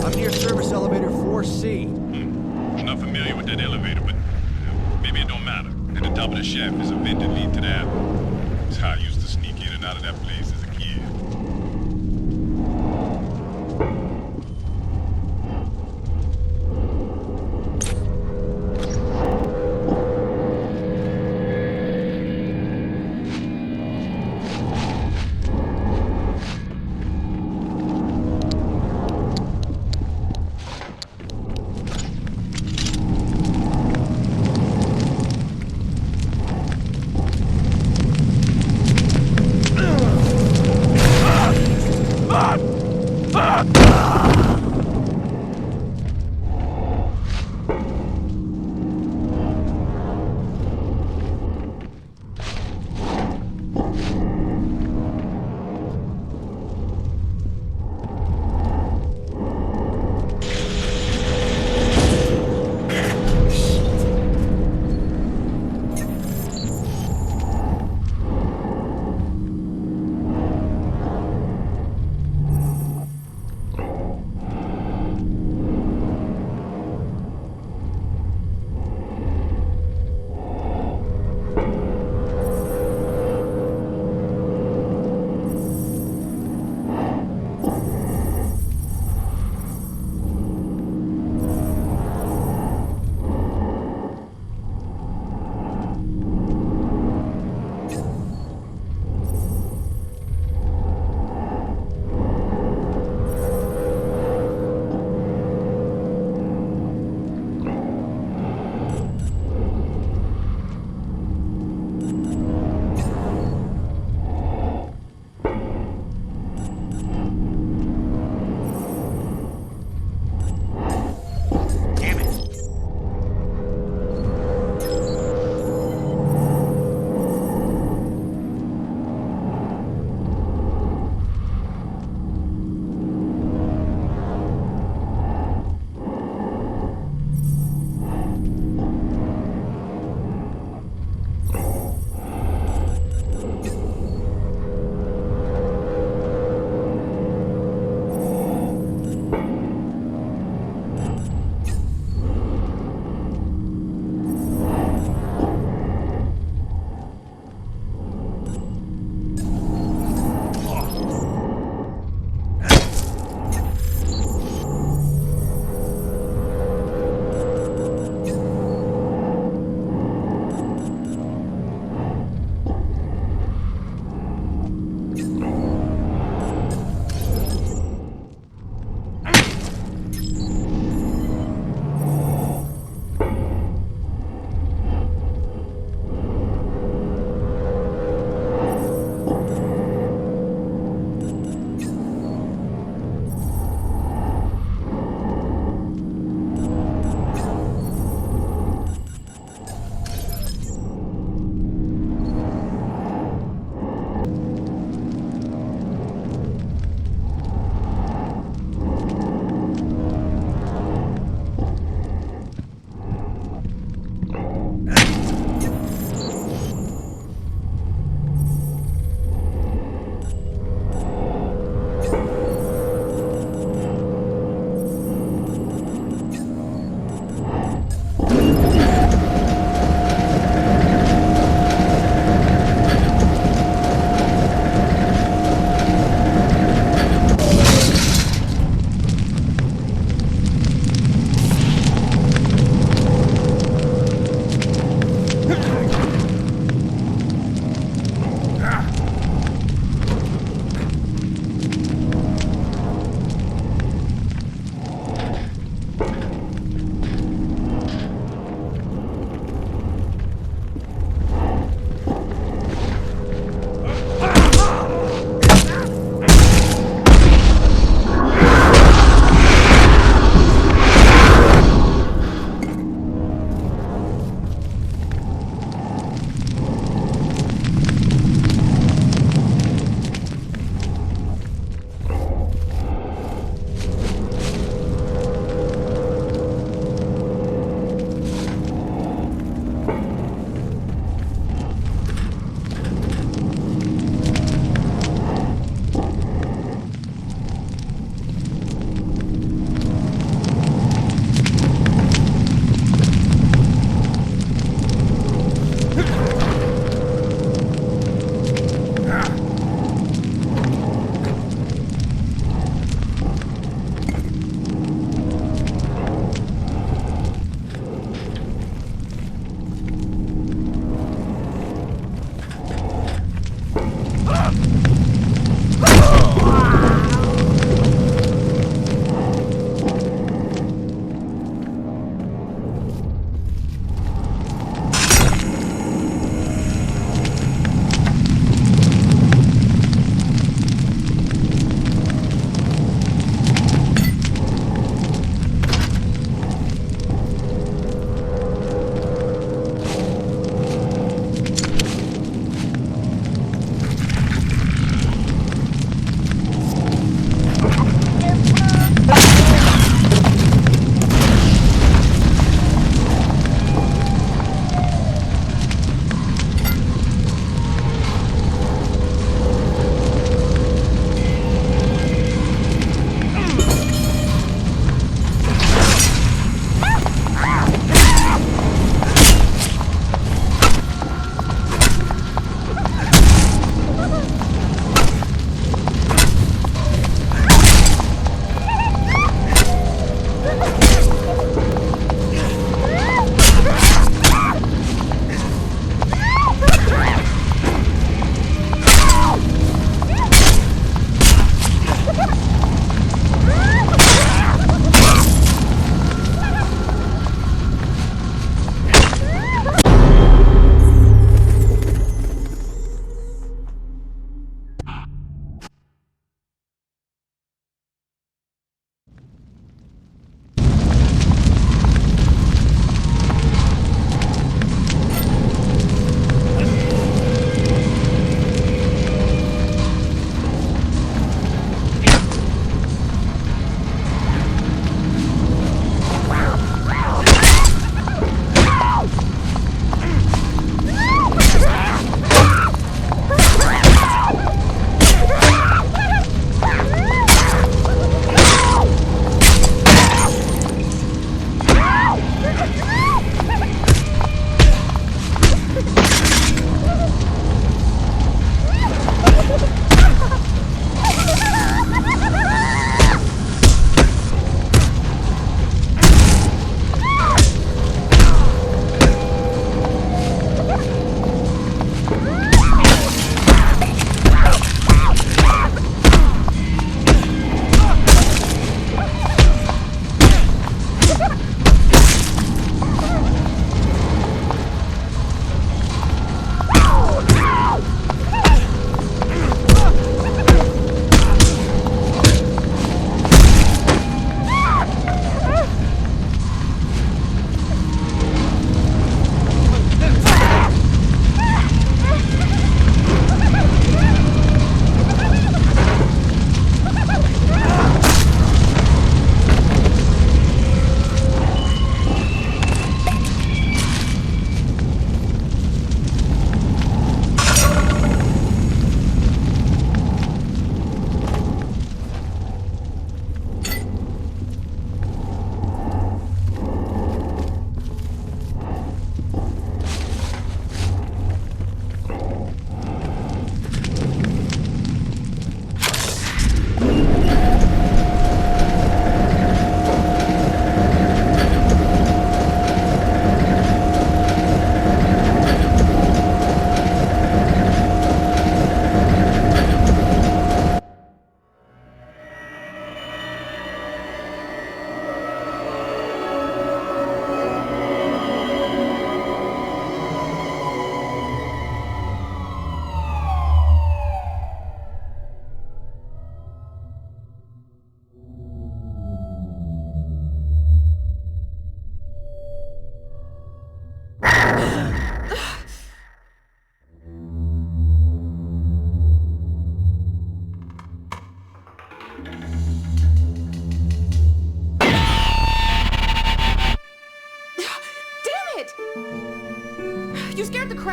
I'm near service elevator 4C. I'm not familiar with that elevator, but maybe it don't matter. At the top of the shaft is a vent that lead to the avenue. It's how I used to sneak in and out of that place as a kid.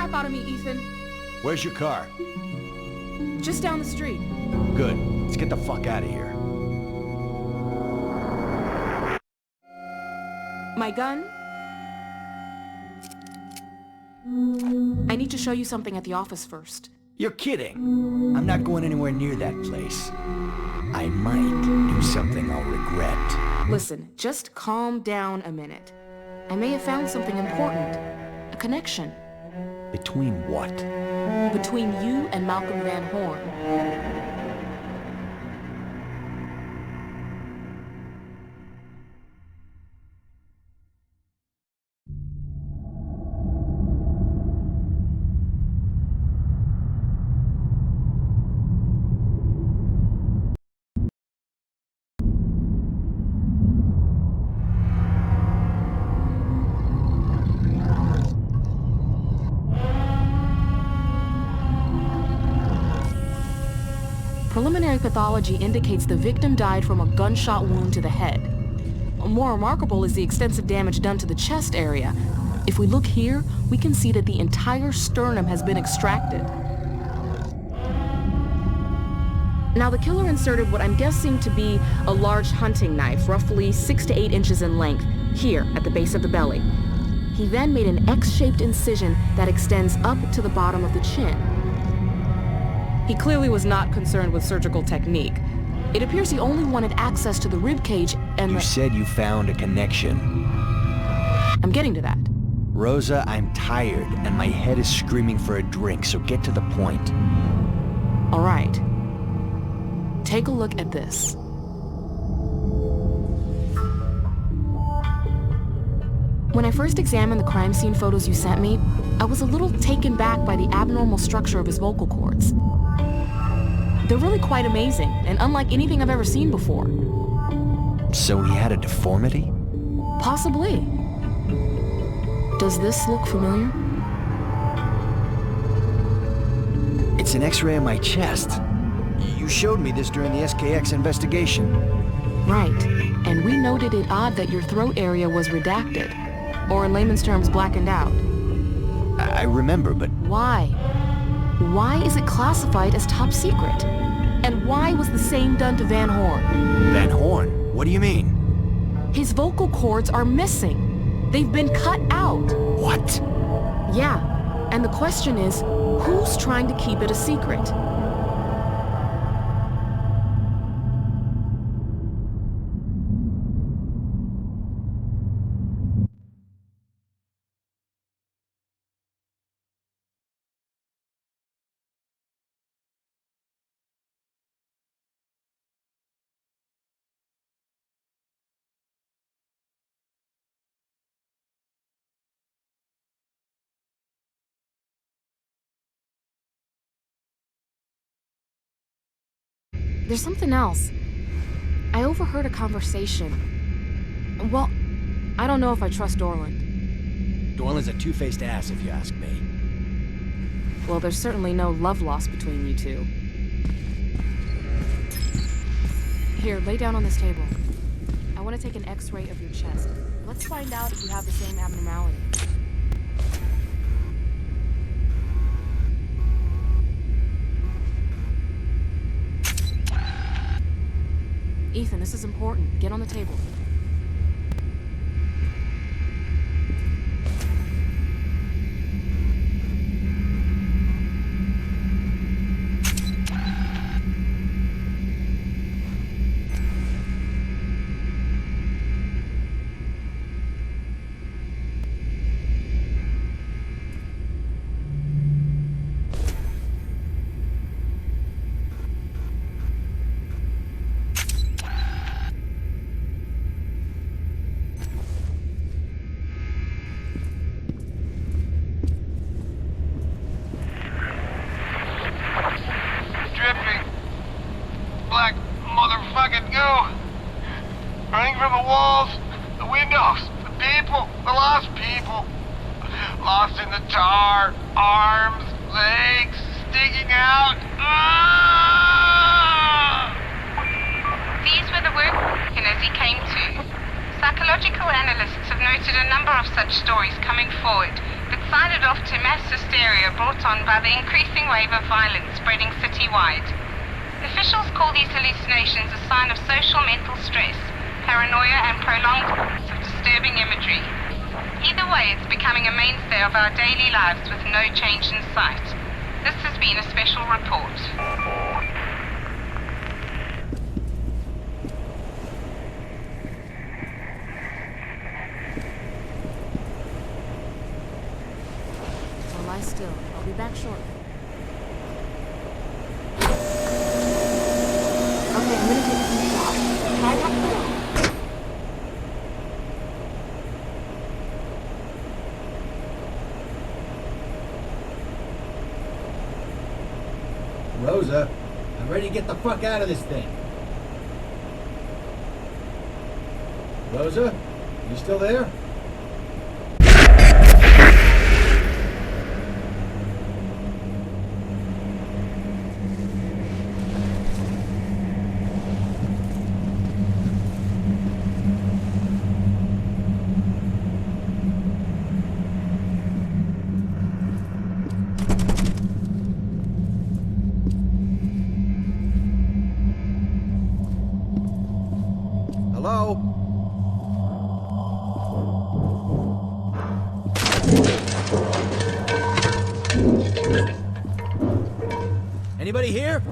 crap out of me, Ethan. Where's your car? Just down the street. Good. Let's get the fuck out of here. My gun? I need to show you something at the office first. You're kidding. I'm not going anywhere near that place. I might do something I'll regret. Listen, just calm down a minute. I may have found something important. A connection. Between what? Between you and Malcolm Van Horn. Preliminary pathology indicates the victim died from a gunshot wound to the head. More remarkable is the extensive damage done to the chest area. If we look here, we can see that the entire sternum has been extracted. Now, the killer inserted what I'm guessing to be a large hunting knife, roughly 6 to 8 inches in length, here at the base of the belly. He then made an X-shaped incision that extends up to the bottom of the chin. He clearly was not concerned with surgical technique. It appears he only wanted access to the ribcage and You said you found a connection. I'm getting to that. Rosa, I'm tired, and my head is screaming for a drink, so get to the point. All right. Take a look at this. When I first examined the crime scene photos you sent me, I was a little taken back by the abnormal structure of his vocal cords. They're really quite amazing, and unlike anything I've ever seen before. So he had a deformity? Possibly. Does this look familiar? It's an X-ray of my chest. You showed me this during the SKX investigation. Right, and we noted it odd that your throat area was redacted, or in layman's terms, blackened out. I remember, but... Why? Why is it classified as top secret? And why was the same done to Van Horn? Van Horn? What do you mean? His vocal cords are missing. They've been cut out. What? Yeah, and the question is, who's trying to keep it a secret? There's something else. I overheard a conversation. Well, I don't know if I trust Dorland. Dorland's a two-faced ass, if you ask me. Well, there's certainly no love lost between you two. Here, lay down on this table. I want to take an X-ray of your chest. Let's find out if you have the same abnormality. Ethan, this is important. Get on the table. Running from the walls, the windows, the people, the lost people. Lost in the tar, arms, legs, sticking out. These were the work Kinezy came to. Psychological analysts have noted a number of such stories coming forward that Signed off to mass hysteria brought on by the increasing wave of violence spreading citywide. Officials call these hallucinations a sign of social mental stress, paranoia, and prolonged use of disturbing imagery. Either way, it's becoming a mainstay of our daily lives with no change in sight. This has been a special report. Lie still. I'll be back shortly. Okay, I'm gonna take a few shots. Try not to go. Rosa, I'm ready to get the fuck out of this thing. Rosa, you still there? Hello? Anybody here?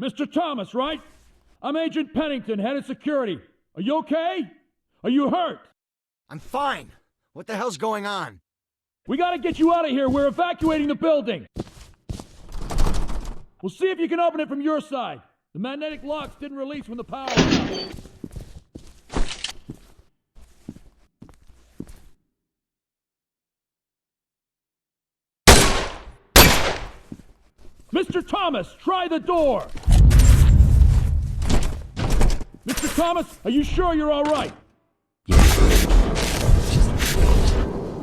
Mr. Thomas, right? I'm Agent Pennington, head of security. Are you okay? Are you hurt? I'm fine. What the hell's going on? We gotta get you out of here. We're evacuating the building. We'll see if you can open it from your side. The magnetic locks didn't release when the power went out. Mr. Thomas, try the door! Mr. Thomas, are you sure you're all right? Damn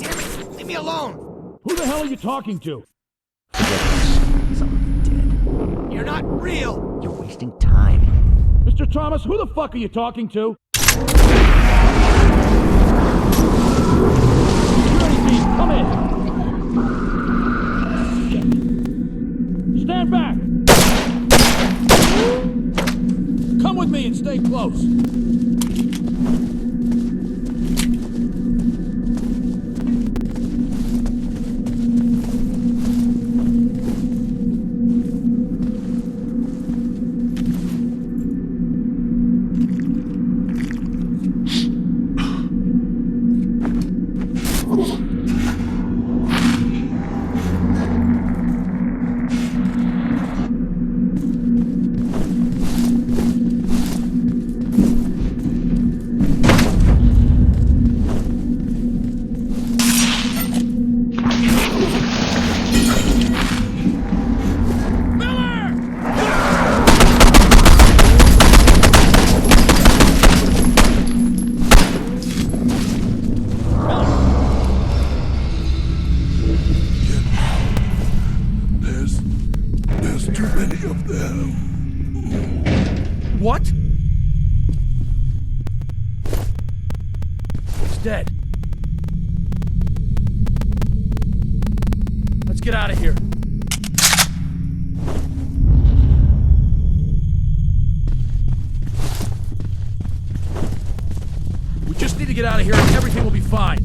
it! Leave me alone! Who the hell are you talking to? You're not real! You're wasting time. Mr. Thomas, who the fuck are you talking to? Security team, come in! Stand back! Come with me and stay close. What? He's dead. Let's get out of here. We just need to get out of here and everything will be fine.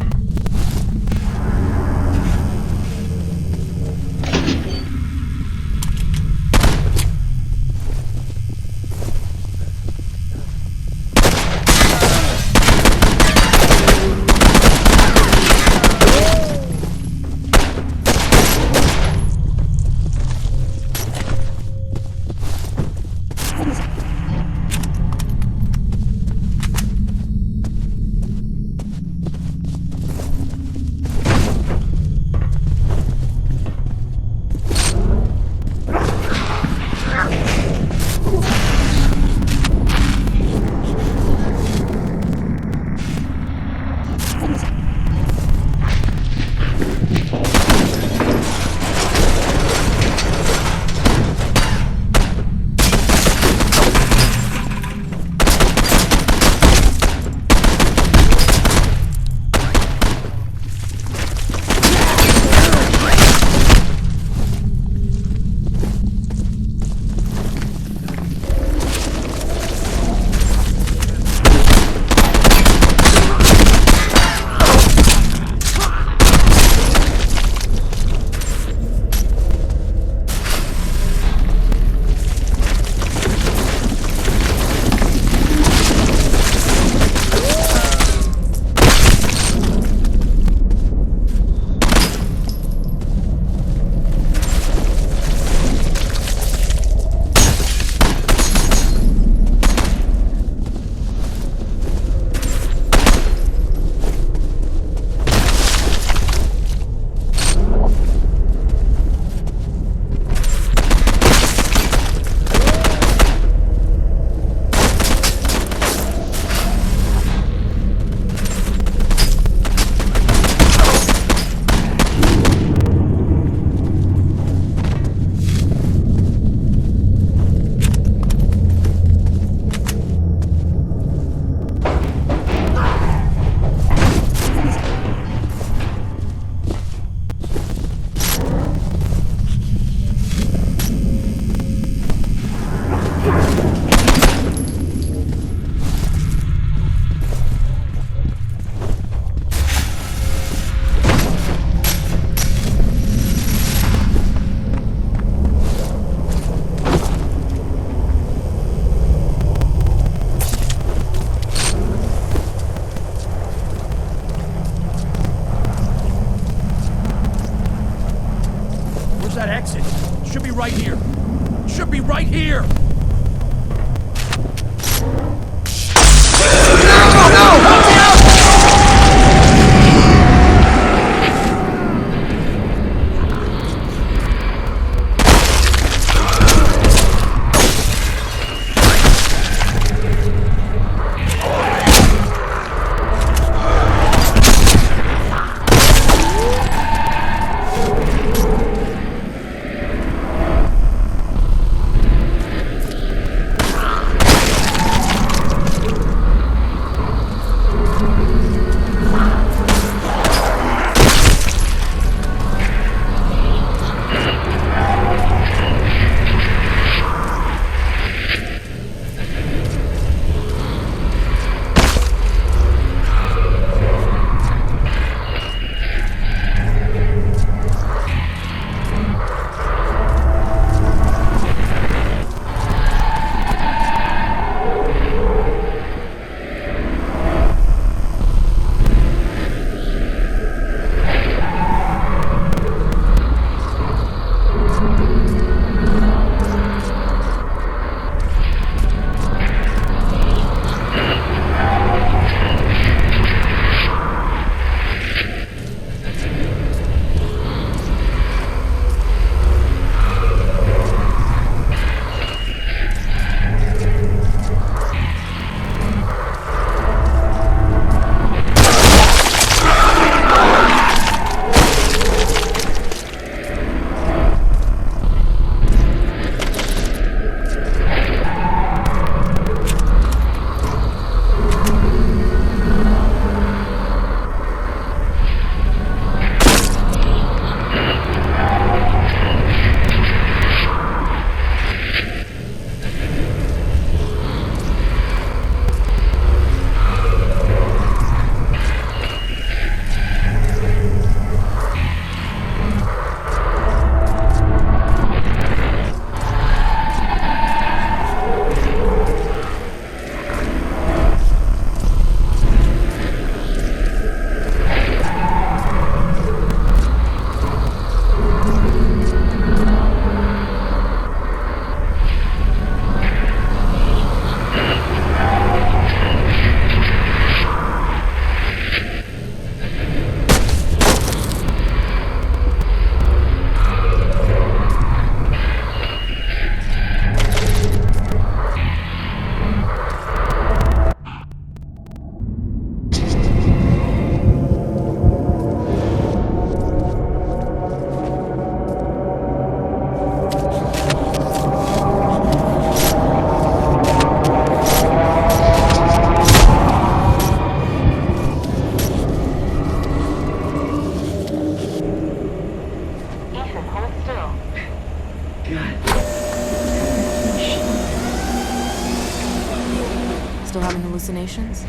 Still having hallucinations?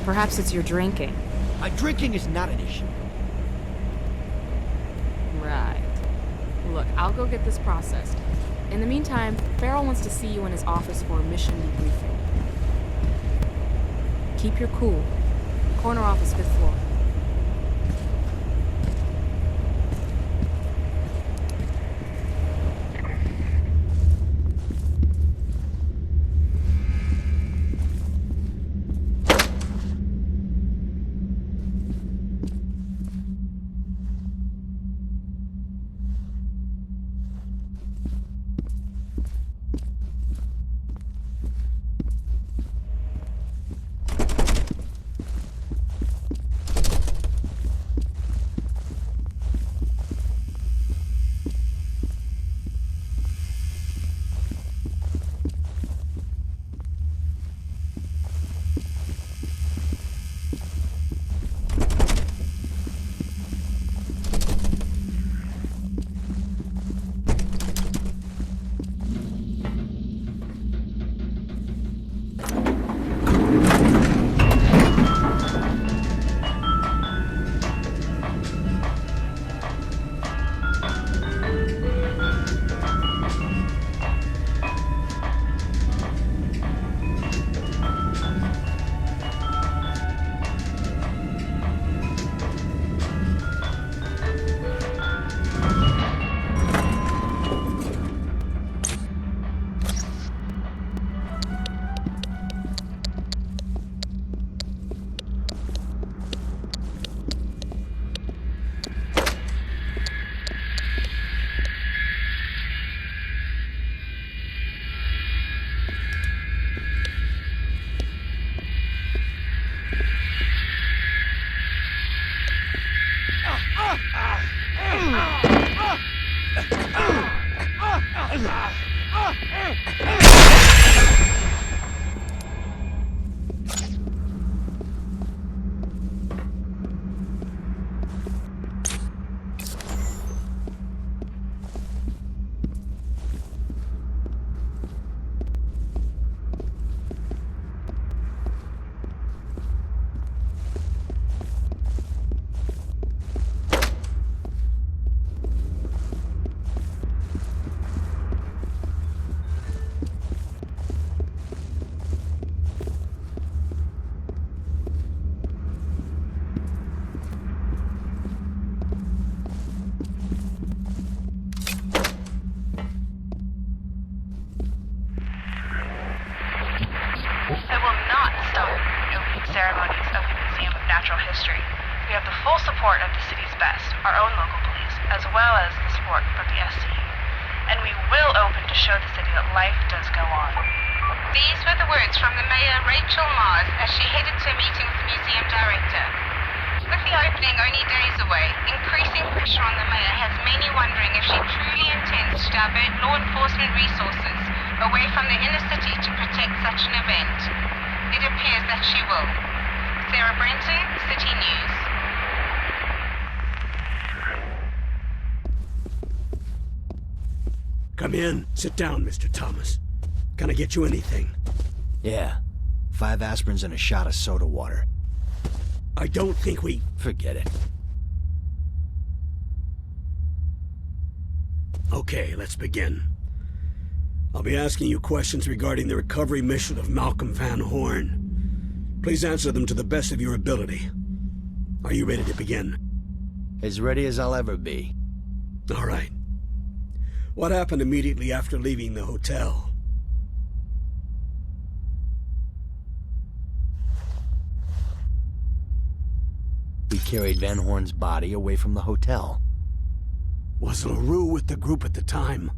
Perhaps it's your drinking. My drinking is not an issue. Right. Look, I'll go get this processed. In the meantime, Farrell wants to see you in his office for a mission debriefing. Keep your cool. Corner office, 5th floor. We have the full support of the city's best, our own local police, as well as the support from the SCU. And we will open to show the city that life does go on. These were the words from the Mayor, Rachel Mars, as she headed to a meeting with the museum director. With the opening only days away, increasing pressure on the Mayor has many wondering if she truly intends to divert law enforcement resources away from the inner city to protect such an event. It appears that she will. Sarah Brenton, City News. Come in. Sit down, Mr. Thomas. Can I get you anything? Yeah. 5 aspirins and a shot of soda water. I don't think we... Forget it. Okay, let's begin. I'll be asking you questions regarding the recovery mission of Malcolm Van Horn. Please answer them to the best of your ability. Are you ready to begin? As ready as I'll ever be. All right. What happened immediately after leaving the hotel? We carried Van Horn's body away from the hotel. Was LaRue with the group at the time?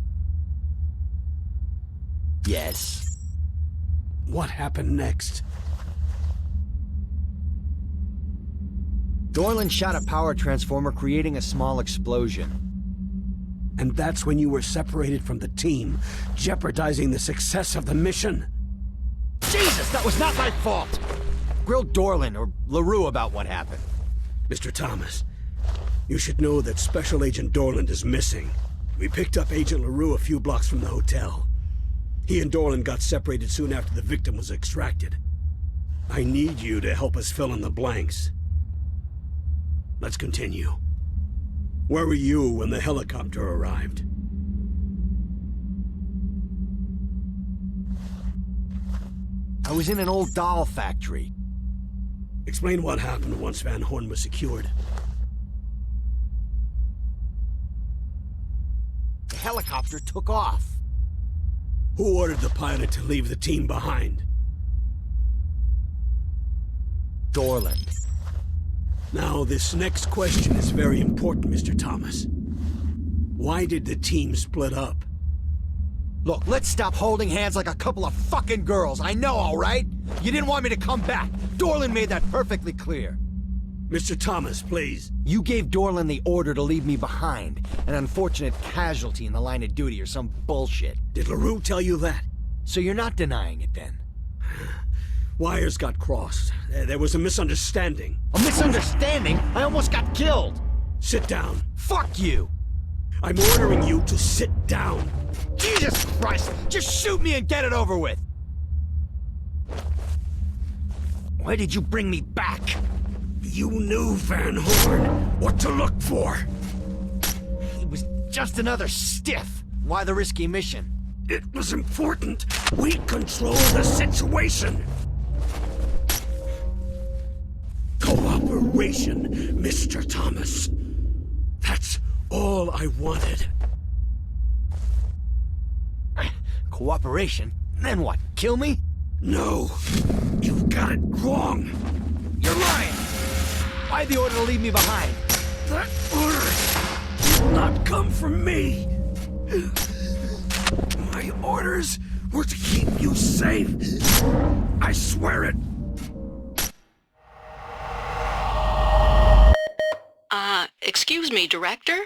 Yes. What happened next? Dorland shot a power transformer, creating a small explosion. And that's when you were separated from the team, jeopardizing the success of the mission? Jesus, that was not my fault! Grill Dorland or LaRue about what happened. Mr. Thomas, you should know that Special Agent Dorland is missing. We picked up Agent LaRue a few blocks from the hotel. He and Dorland got separated soon after the victim was extracted. I need you to help us fill in the blanks. Let's continue. Where were you when the helicopter arrived? I was in an old doll factory. Explain what happened once Van Horn was secured. The helicopter took off. Who ordered the pilot to leave the team behind? Dorland. Now, this next question is very important, Mr. Thomas. Why did the team split up? Look, let's stop holding hands like a couple of fucking girls. I know, all right? You didn't want me to come back. Dorland made that perfectly clear. Mr. Thomas, please. You gave Dorland the order to leave me behind. An unfortunate casualty in the line of duty or some bullshit. Did LaRue tell you that? So you're not denying it then? Wires got crossed. There was a misunderstanding. A misunderstanding? I almost got killed. Sit down. Fuck you! I'm ordering you to sit down. Jesus Christ! Just shoot me and get it over with! Why did you bring me back? You knew Van Horn what to look for. He was just another stiff. Why the risky mission? It was important. We control the situation. Cooperation, Mr. Thomas. That's all I wanted. Cooperation? Then what, kill me? No, you've got it wrong. You're lying! Why'd the order to leave me behind? That order did not come from me. My orders were to keep you safe. I swear it. Excuse me, Director?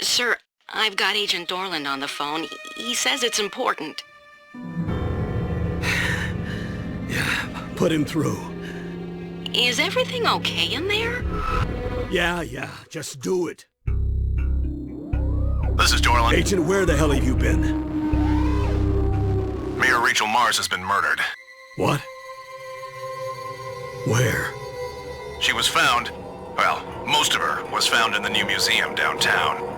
Sir, I've got Agent Dorland on the phone. He says it's important. Yeah, put him through. Is everything okay in there? Yeah, just do it. This is Dorland. Agent, where the hell have you been? Mayor Rachel Mars has been murdered. What? Where? She was found... Well, most of her was found in the new museum downtown.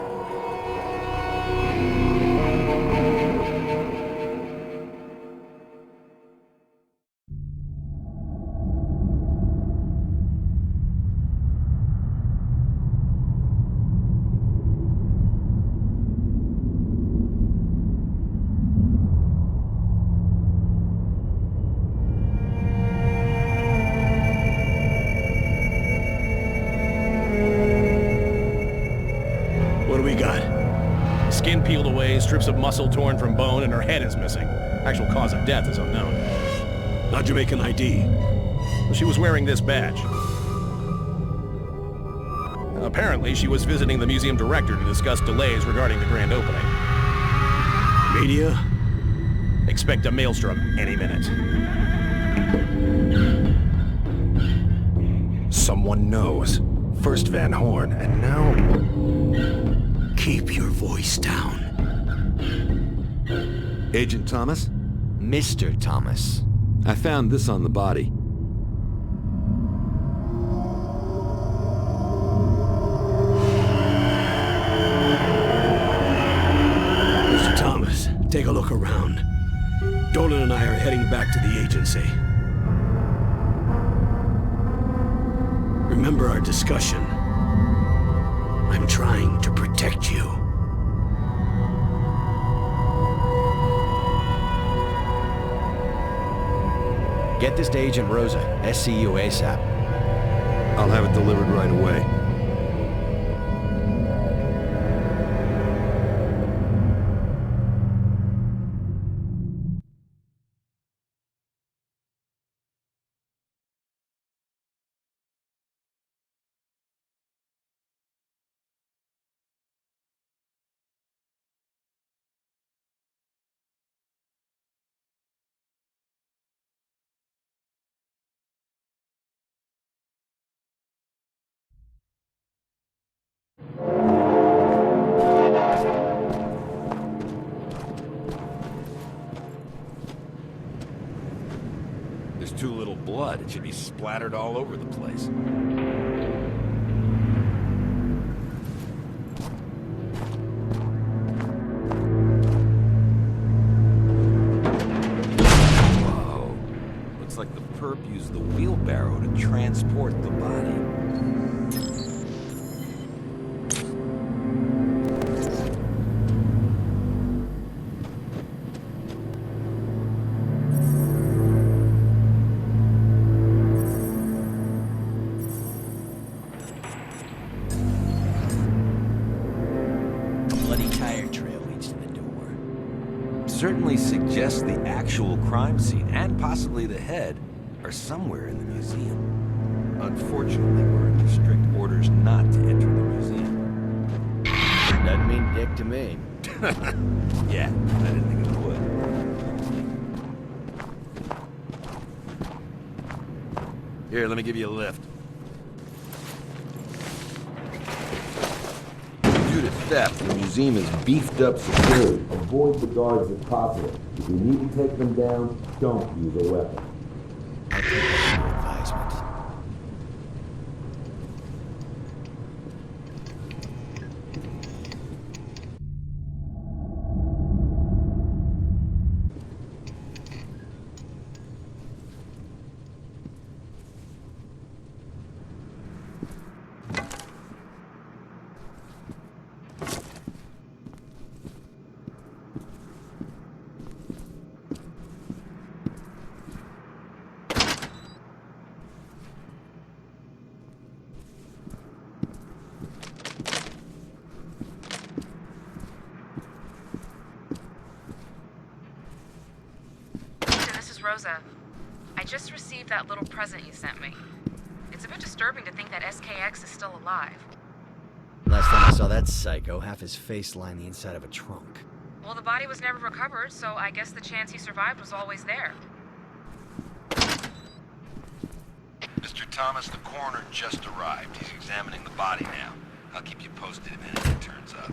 Skin peeled away, strips of muscle torn from bone, and her head is missing. Actual cause of death is unknown. How'd you make an ID? She was wearing this badge. Apparently, she was visiting the museum director to discuss delays regarding the grand opening. Media? Expect a maelstrom any minute. Someone knows. First Van Horn, and now... Keep your voice down. Agent Thomas? Mr. Thomas. I found this on the body. Mr. Thomas, take a look around. Dolan and I are heading back to the agency. Remember our discussion. I'm trying to protect you. Get this to Agent Rosa, SCU ASAP. I'll have it delivered right away. too little blood. It should be splattered all over the place. Whoa. Looks like the perp used the wheelbarrow to transport the body. Certainly suggests the actual crime scene and possibly the head are somewhere in the museum. Unfortunately, we're under strict orders not to enter the museum. Doesn't mean dick to me. Yeah, I didn't think it would. Here, let me give you a lift. Due to theft, the museum is beefed up security. Avoid the guards if possible. If you need to take them down, don't use a weapon. I'll take that under advisement. Rosa, I just received that little present you sent me. It's a bit disturbing to think that SKX is still alive. Last time I saw that psycho, half his face lined the inside of a trunk. Well, the body was never recovered, so I guess the chance he survived was always there. Mr. Thomas, the coroner just arrived. He's examining the body now. I'll keep you posted if anything turns up.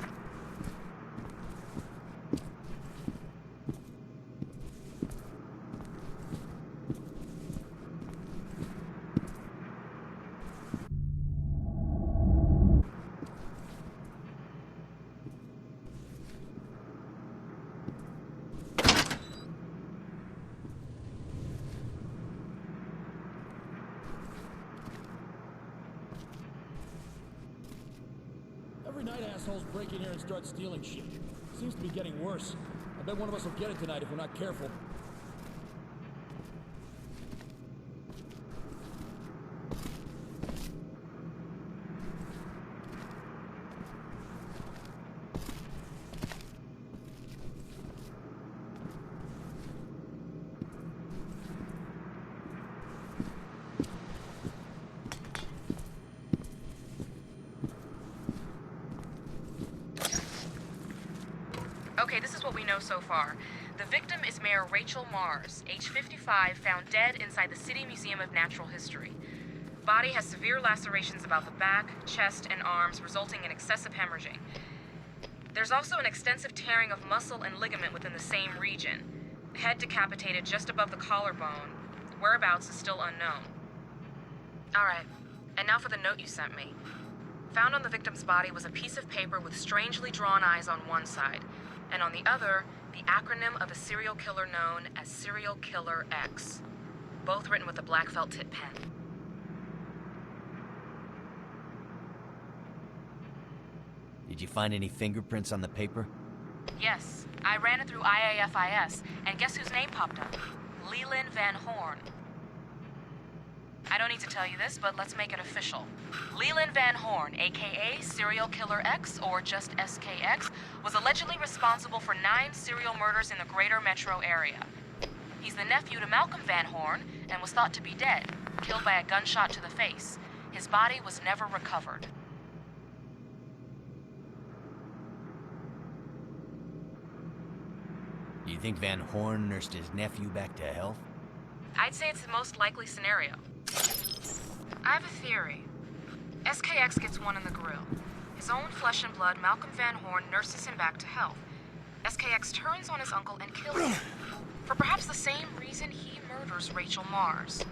Every night assholes break in here and start stealing shit. Seems to be getting worse. I bet one of us will get it tonight if we're not careful. Okay, this is what we know so far. The victim is Mayor Rachel Mars, age 55, found dead inside the City Museum of Natural History. Body has severe lacerations about the back, chest, and arms, resulting in excessive hemorrhaging. There's also an extensive tearing of muscle and ligament within the same region. Head decapitated just above the collarbone. Whereabouts is still unknown. Alright, and now for the note you sent me. Found on the victim's body was a piece of paper with strangely drawn eyes on one side, and on the other, the acronym of a serial killer known as Serial Killer X, both written with a black felt tip pen. Did you find any fingerprints on the paper? Yes, I ran it through IAFIS, and guess whose name popped up? Leland Van Horn. I don't need to tell you this, but let's make it official. Leland Van Horn, aka Serial Killer X, or just SKX, was allegedly responsible for 9 serial murders in the greater metro area. He's the nephew to Malcolm Van Horn, and was thought to be dead, killed by a gunshot to the face. His body was never recovered. Do you think Van Horn nursed his nephew back to health? I'd say it's the most likely scenario. I have a theory. SKX gets one in the grill. His own flesh and blood, Malcolm Van Horn nurses him back to health. SKX turns on his uncle and kills him. For perhaps the same reason reason he murders Rachel Mars.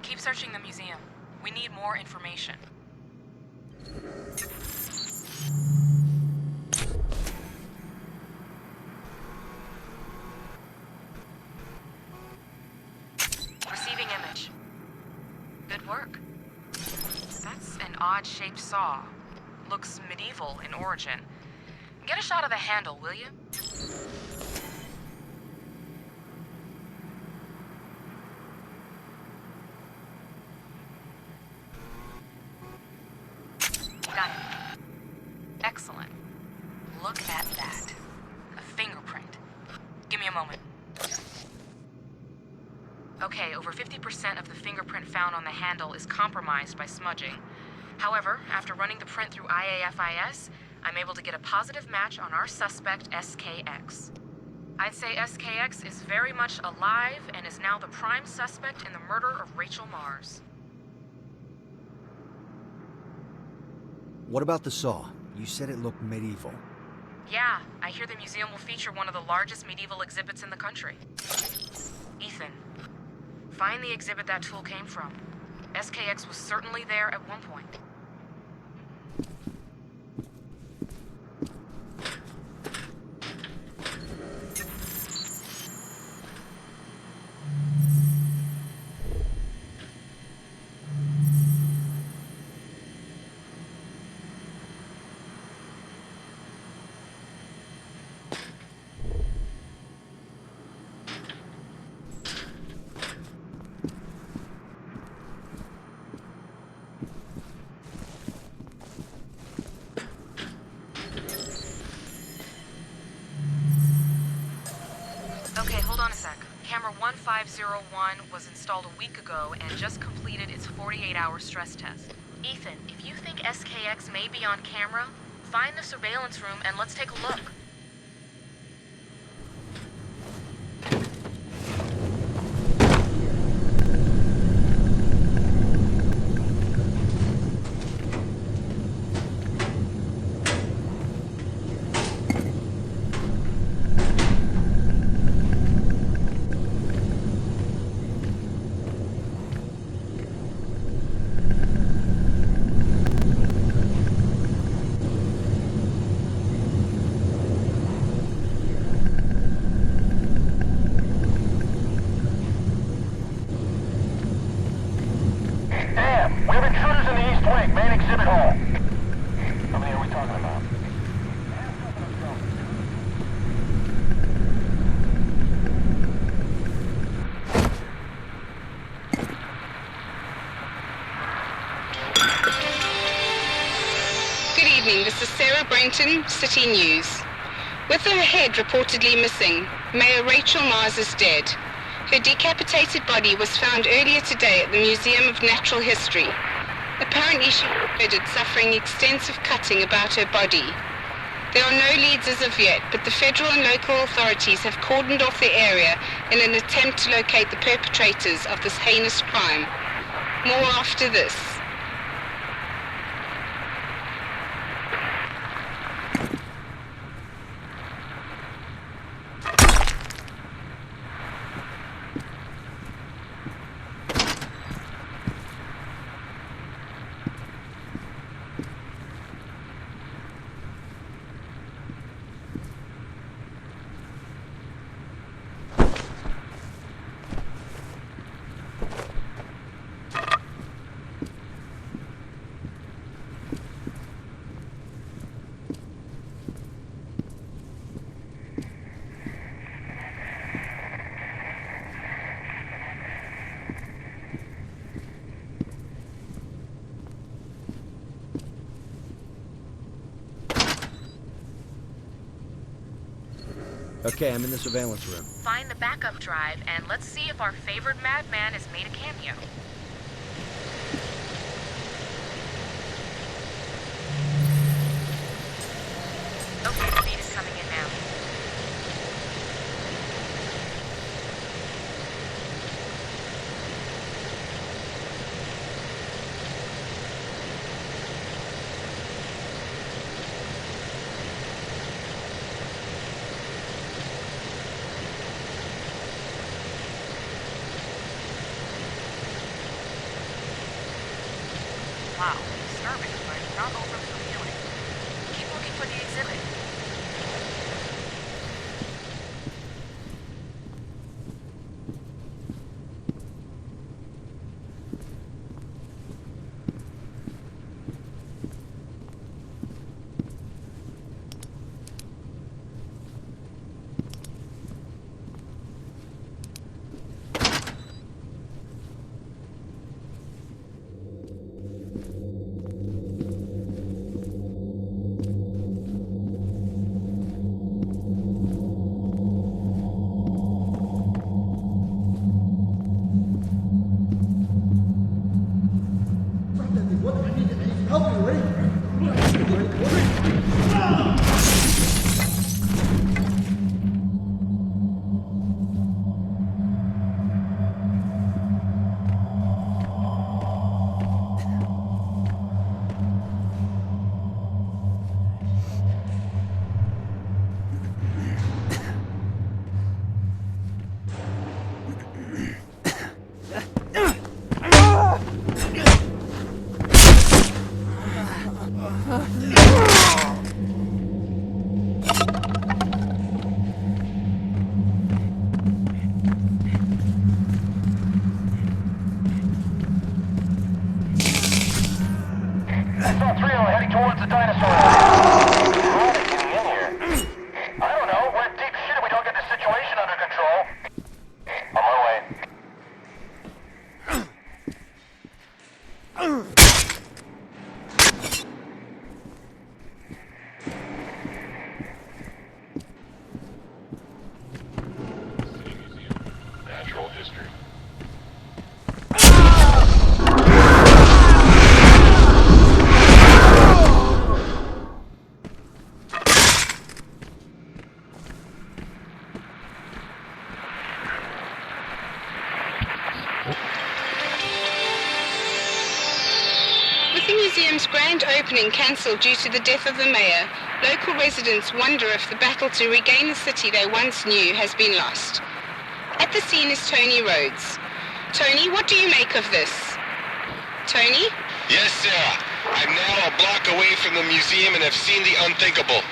Keep searching the museum. We need more information. Receiving image. Good work. That's an odd-shaped saw. Looks medieval in origin. Get a shot of the handle, will you? Got it. Excellent. Look at that. A fingerprint. Give me a moment. Okay, over 50% of the fingerprint found on the handle is compromised by smudging. However, after running the print through IAFIS, I'm able to get a positive match on our suspect, SKX. I'd say SKX is very much alive and is now the prime suspect in the murder of Rachel Mars. What about the saw? You said it looked medieval. Yeah, I hear the museum will feature one of the largest medieval exhibits in the country. Ethan, find the exhibit that tool came from. SKX was certainly there at one point. Okay, hold on a sec. Camera 1501 was installed a week ago and just completed its 48-hour stress test. Ethan, if you think SKX may be on camera, find the surveillance room and let's take a look. Trenton, City News. With her head reportedly missing, Mayor Rachel Mars is dead. Her decapitated body was found earlier today at the Museum of Natural History. Apparently she was murdered, suffering extensive cutting about her body. There are no leads as of yet, but the federal and local authorities have cordoned off the area in an attempt to locate the perpetrators of this heinous crime. More after this. Okay, I'm in the surveillance room. Find the backup drive, and let's see if our favored madman has made a cameo. Okay, the feed is coming in now. Wow, disturbing, but not overly revealing. Keep looking for the exhibit. Grand opening cancelled due to the death of the mayor, local residents wonder if the battle to regain the city they once knew has been lost. At the scene is Tony Rhodes. Tony, what do you make of this? Tony? Yes, Sarah. I'm now a block away from the museum and have seen the unthinkable.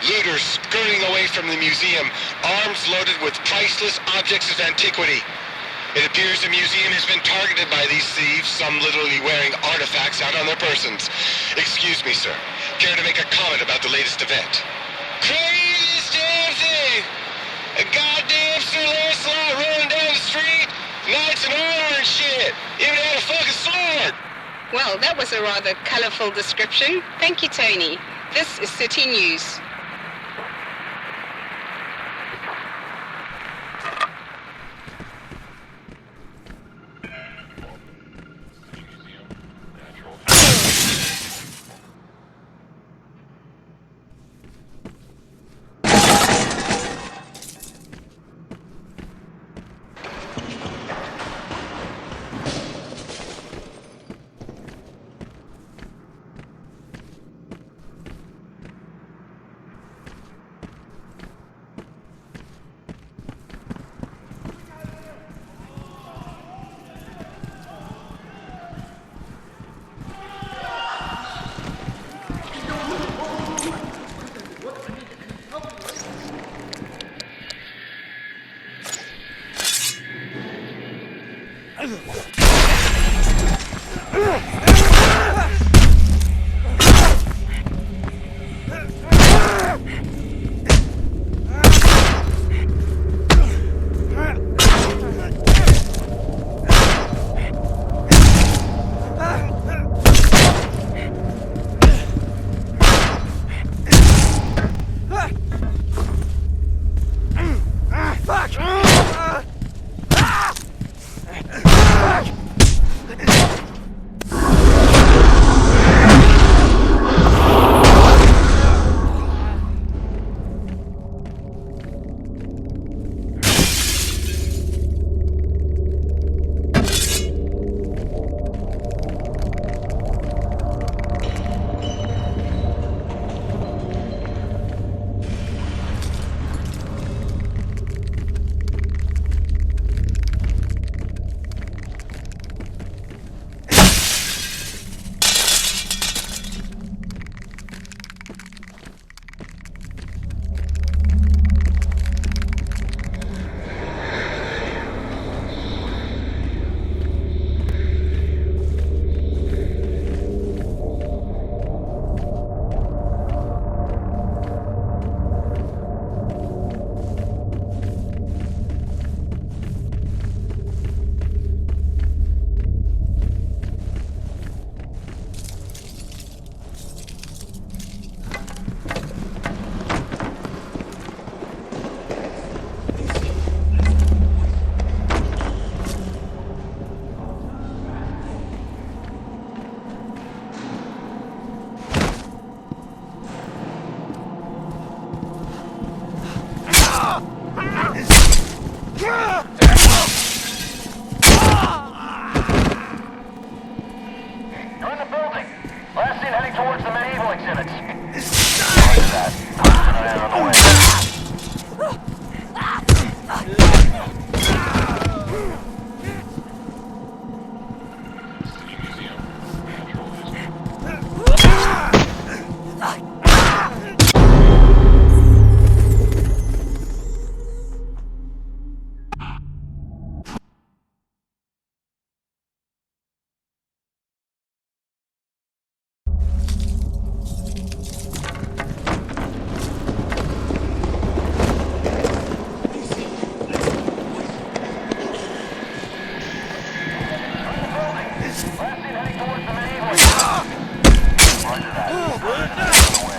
Looters skirting away from the museum, arms loaded with priceless objects of antiquity. It appears the museum has been targeted by these thieves, some literally wearing artifacts out on their persons. Excuse me, sir. Care to make a comment about the latest event? Craziest damn thing! A goddamn Sir Lancelot running down the street, knights in armor and shit! Even had a fucking sword! Well, that was a rather colourful description. Thank you, Tony. This is City News. Last seen heading towards the medieval. Roger that. On the way.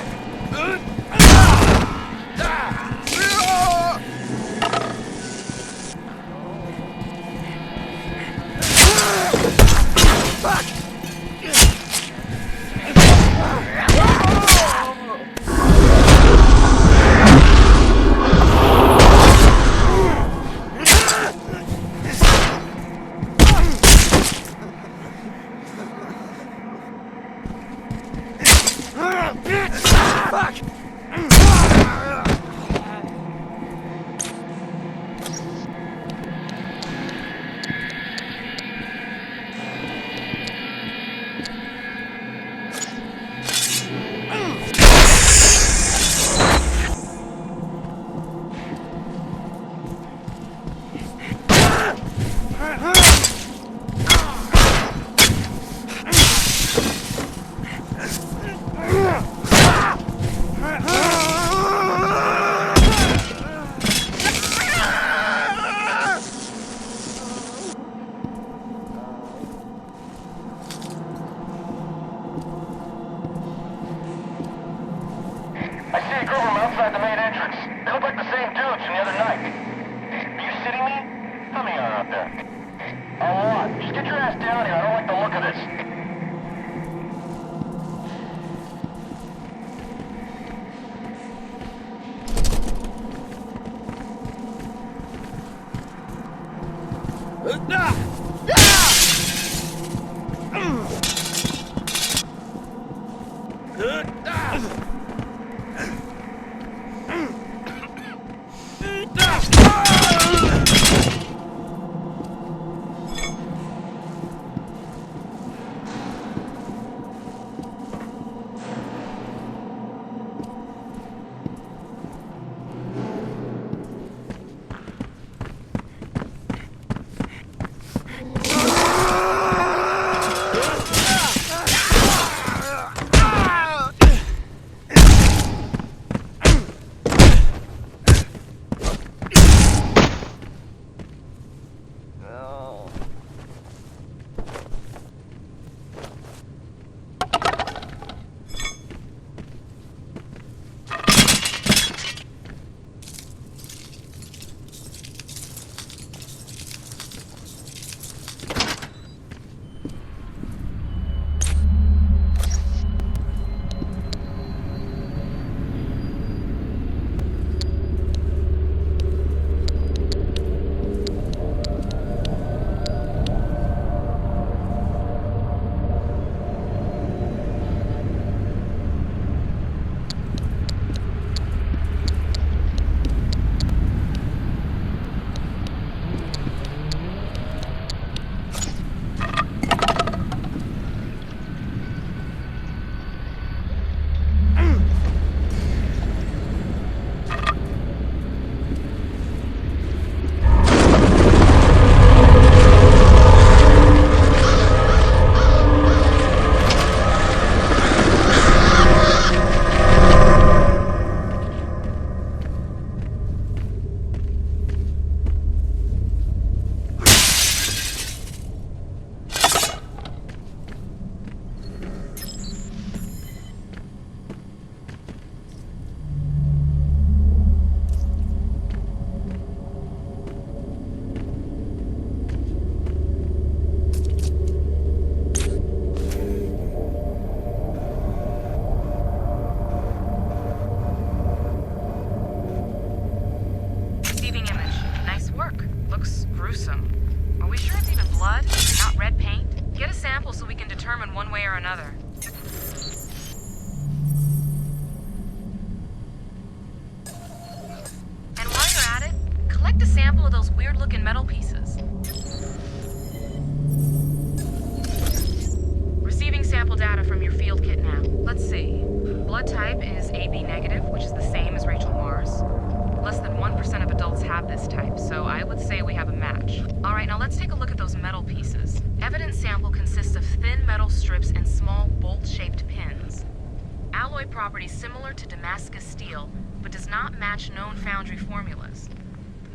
Properties similar to Damascus steel, but does not match known foundry formulas.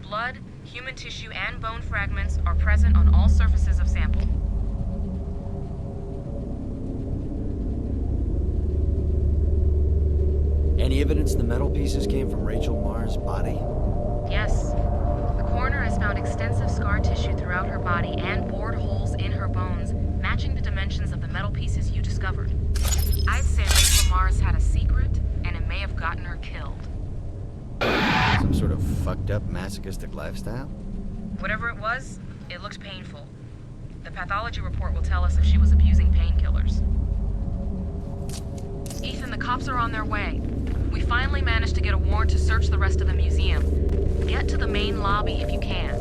Blood, human tissue, and bone fragments are present on all surfaces of sample. evidence the metal pieces came from Rachel Marr's body? Yes. The coroner has found extensive scar tissue throughout her body and bored holes in her bones, matching the dimensions of the metal pieces you discovered. I'd say Rachel Marr's had a secret, and it may have gotten her killed. Some sort of fucked up masochistic lifestyle? Whatever it was, it looked painful. The pathology report will tell us if she was abusing painkillers. Ethan, the cops are on their way. We finally managed to get a warrant to search the rest of the museum. Get to the main lobby if you can.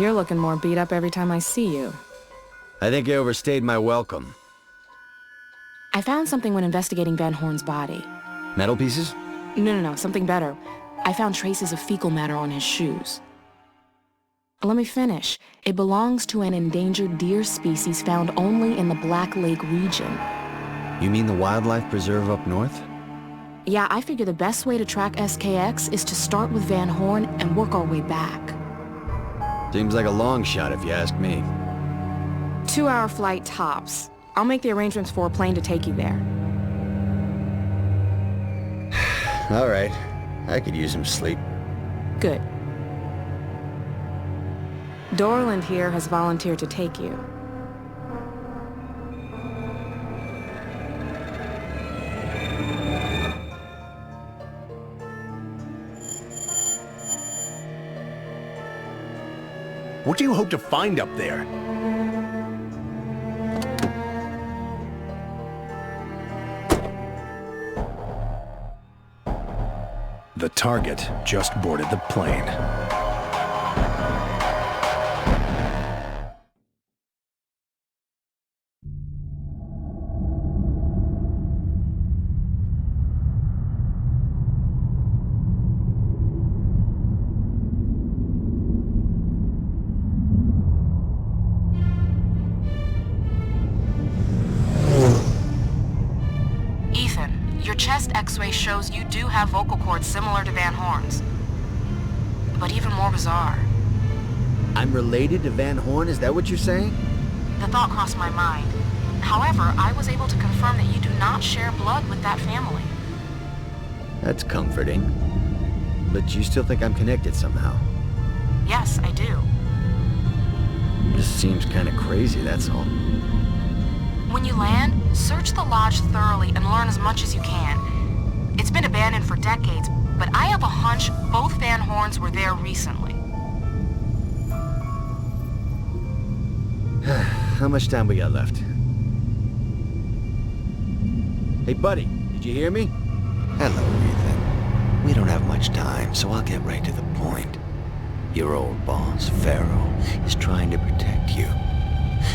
You're looking more beat up every time I see you. I think I overstayed my welcome. I found something when investigating Van Horn's body. Metal pieces? No, something better. I found traces of fecal matter on his shoes. Let me finish. It belongs to an endangered deer species found only in the Black Lake region. You mean the wildlife preserve up north? Yeah, I figure the best way to track SKX is to start with Van Horn and work our way back. Seems like a long shot if you ask me. 2-hour flight tops. I'll make the arrangements for a plane to take you there. All right. I could use some sleep. Good. Dorland here has volunteered to take you. What do you hope to find up there? The target just boarded the plane. Chest X-ray shows you do have vocal cords similar to Van Horn's. But even more bizarre. I'm related to Van Horn, is that what you're saying? The thought crossed my mind. However, I was able to confirm that you do not share blood with that family. That's comforting. But you still think I'm connected somehow? Yes, I do. This seems kind of crazy, that's all. When you land, search the lodge thoroughly and learn as much as you can. It's been abandoned for decades, but I have a hunch both Van Horns were there recently. How much time we got left? Hey, buddy, did you hear me? Hello, Ethan. We don't have much time, so I'll get right to the point. Your old boss, Farrell, is trying to protect you.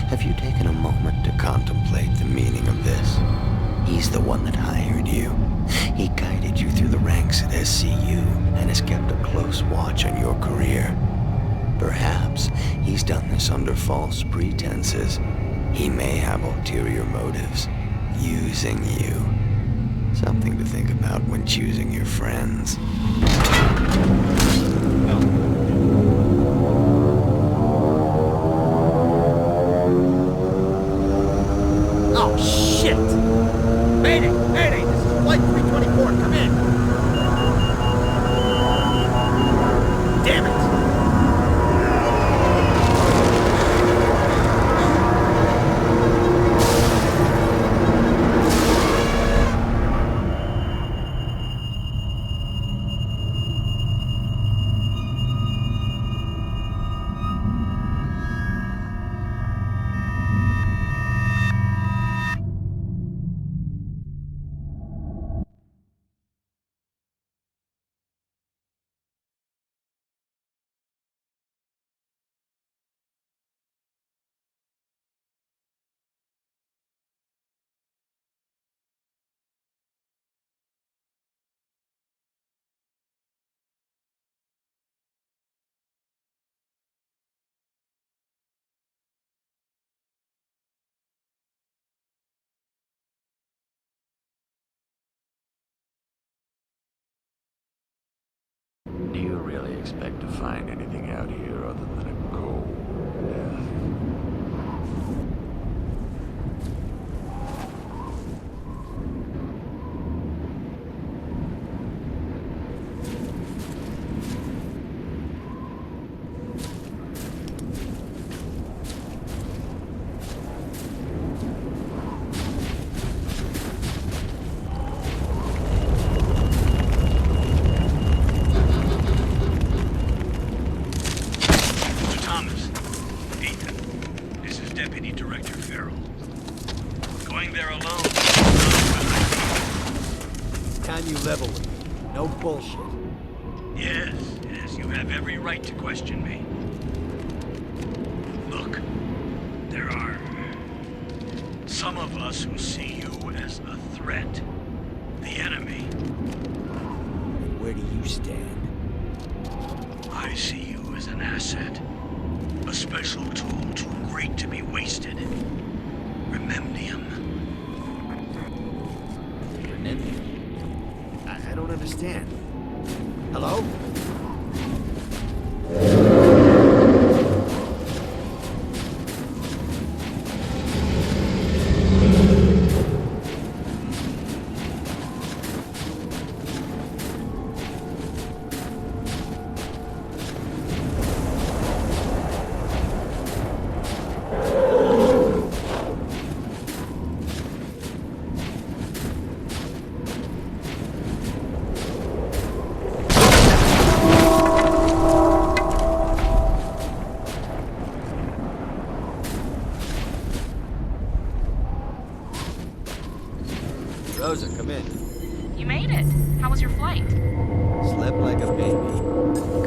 Have you taken a moment to contemplate the meaning of this? He's the one that hired you. He guided you through the ranks at SCU and has kept a close watch on your career. Perhaps he's done this under false pretenses. He may have ulterior motives, using you. Something to think about when choosing your friends. Oh, shit! Mayday! Mayday! This is Flight 324. Come in! Damn it! Do you really expect to find anything out here other than a cold death? Bullshit. Yes, you have every right to question me. Look, there are some of us who see you as a threat. The enemy. Where do you stand? I see you as an asset. A special tool too great to be wasted. Rememdium. Rememdium? I don't understand. Hello? Rosa, come in. You made it. How was your flight? Slept like a baby.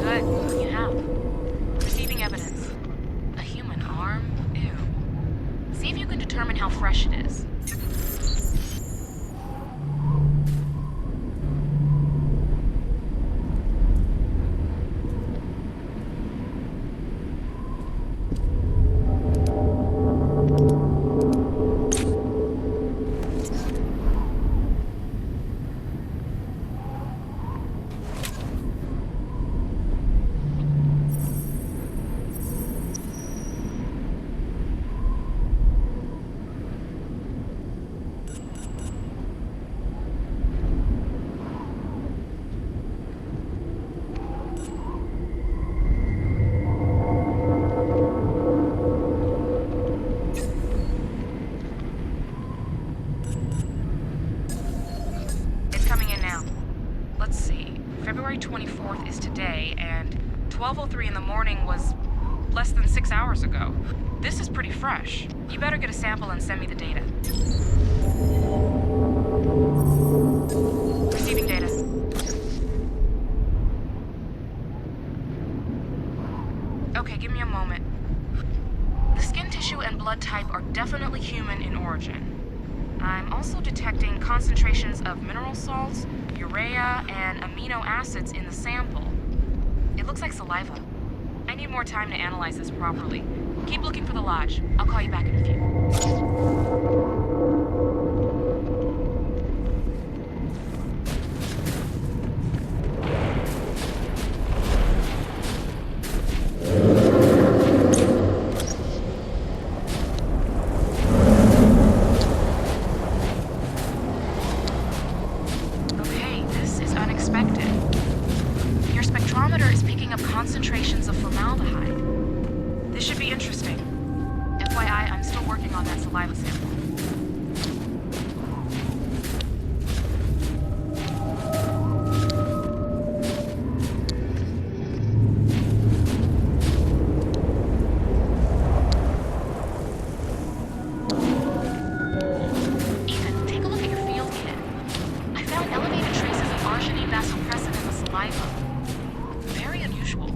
Good. You have. Receiving evidence. A human arm? Ew. See if you can determine how fresh it is. February 24th is today, and 12:03 in the morning was less than 6 hours ago. This is pretty fresh. You better get a sample and send me the data. Receiving data. Okay, give me a moment. The skin tissue and blood type are definitely human in origin. I'm also detecting concentrations of mineral salts, urea, and amino acids in the sample. It looks like saliva. I need more time to analyze this properly. Keep looking for the lodge. I'll call you back in a few. Concentrations of formaldehyde. This should be interesting. FYI, I'm still working on that saliva sample. Ethan, take a look at your field kit. I found elevated traces of arginine vasopressin in the saliva. Very unusual.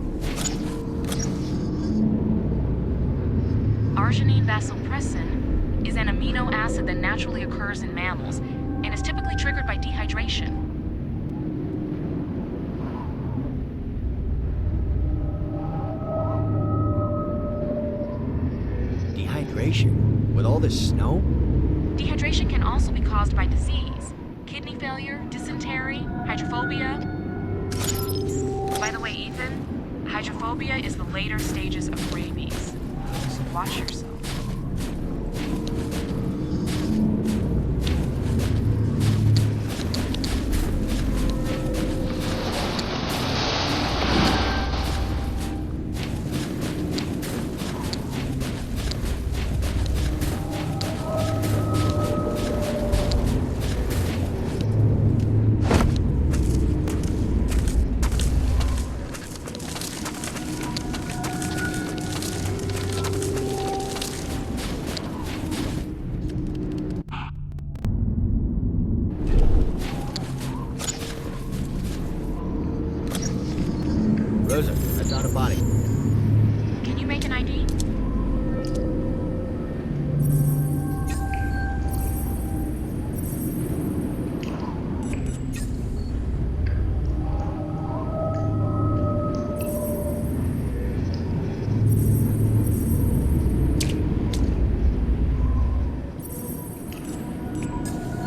Arginine vasopressin is an amino acid that naturally occurs in mammals and is typically triggered by dehydration. Dehydration? With all this snow? Dehydration can also be caused by disease. Kidney failure, dysentery, hydrophobia. By the way, Ethan, hydrophobia is the later stages of rabies. So watch yourself. Rosa, I found a body. Can you make an ID?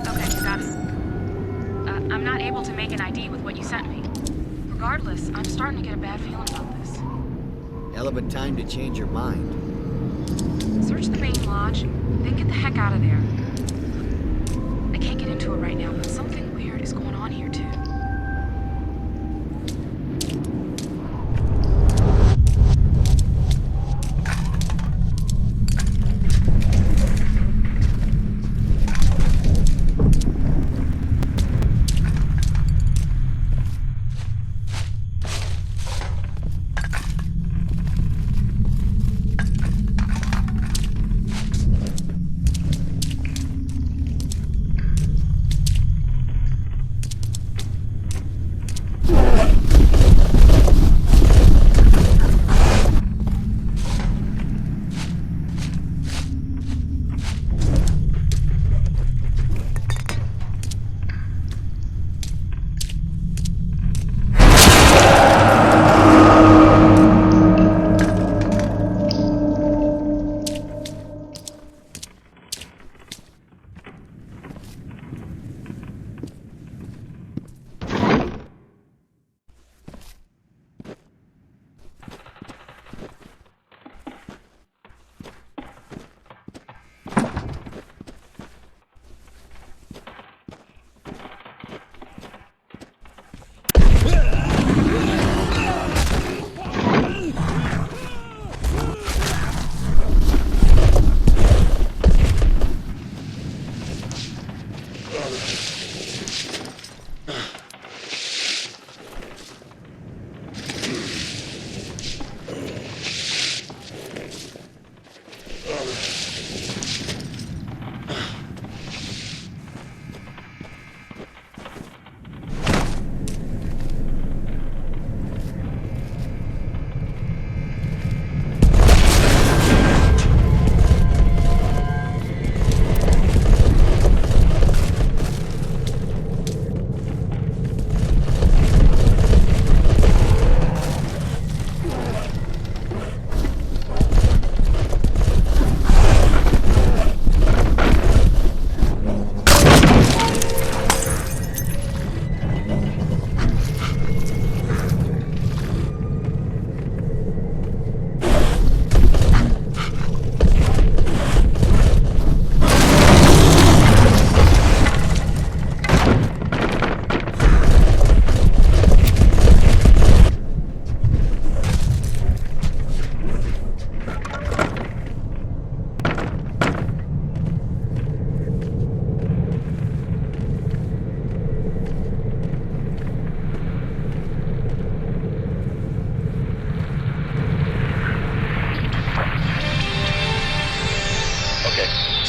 Okay, got it. I'm not able to make an ID with what you sent me. Regardless, I'm starting to get a bad feeling about this. Hell of a time to change your mind. Search the main lodge, then get the heck out of there. I can't get into it right now, but something weird is going on here too.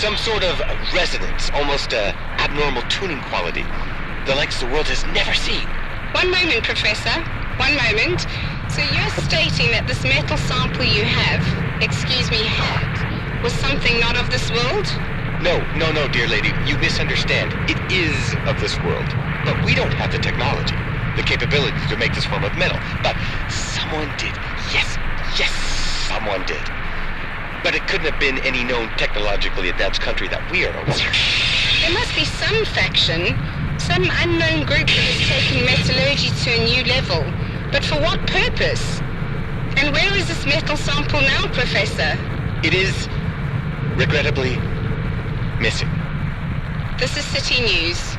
Some sort of resonance, almost a abnormal tuning quality. The likes the world has never seen. One moment, Professor. One moment. So you're stating that this metal sample you have, excuse me, had, was something not of this world? No, dear lady. You misunderstand. It is of this world. But we don't have the technology, the capability to make this form of metal. But someone did. Yes, someone did. But it couldn't have been any known technologically advanced country that we are aware of. There must be some faction, some unknown group that is taking metallurgy to a new level. But for what purpose? And where is this metal sample now, Professor? It is, regrettably, missing. This is City News.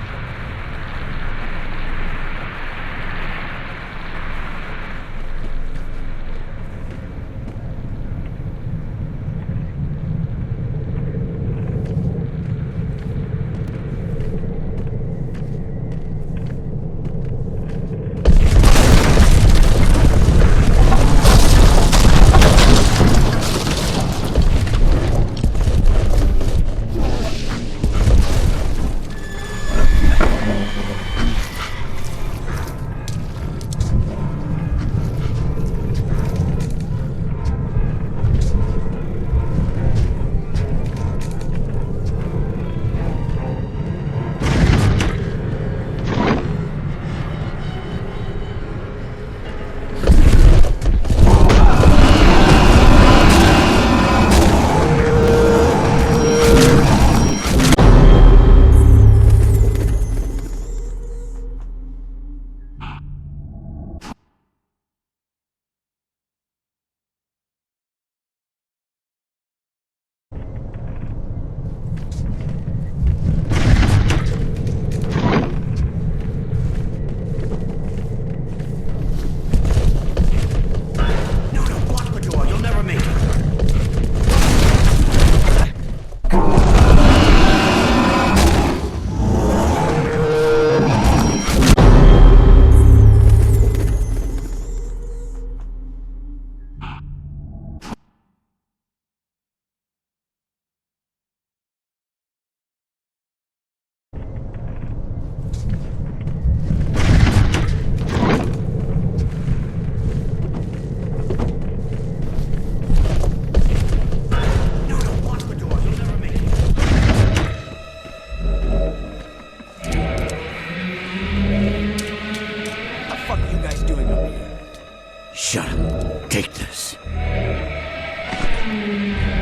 Shut up. Take this.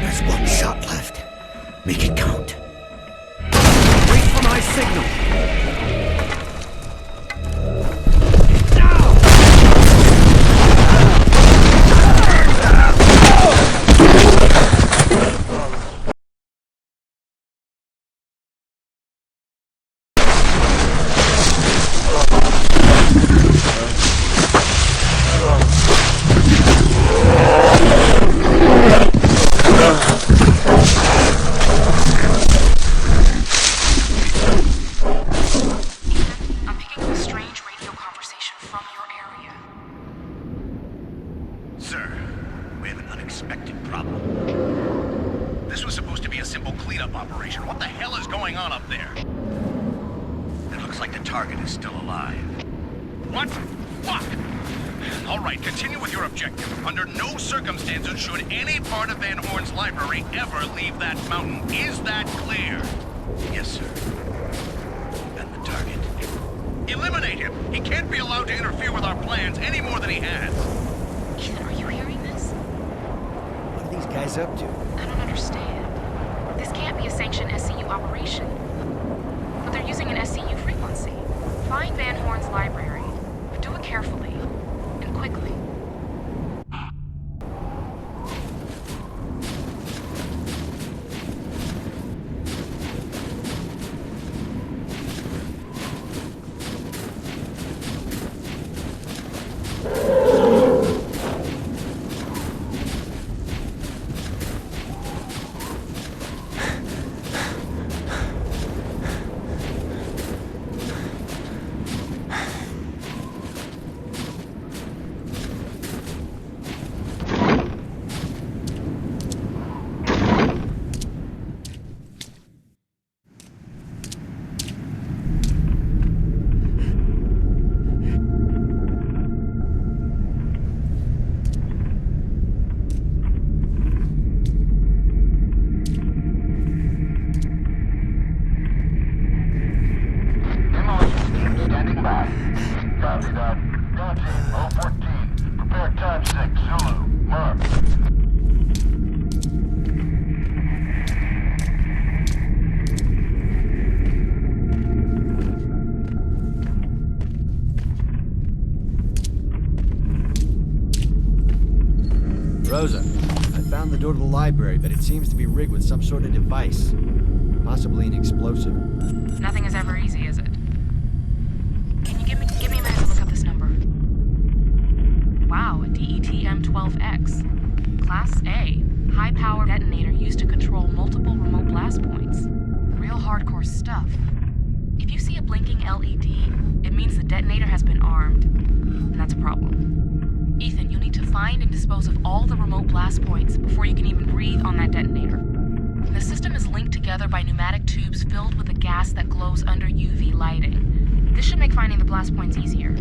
There's one shot left. Make it count. Wait for my signal. door to the library, but it seems to be rigged with some sort of device. Possibly an explosive. Nothing is ever easy, is it? Can you give me a minute to look up this number? Wow, a DETM-12X. Class A. High-power detonator used to control multiple remote blast points. Real hardcore stuff. If you see a blinking LED, it means the detonator has been armed. And that's a problem. Ethan, you'll need to find and dispose of all the remote blast points before you can even breathe on that detonator. The system is linked together by pneumatic tubes filled with a gas that glows under UV lighting. This should make finding the blast points easier.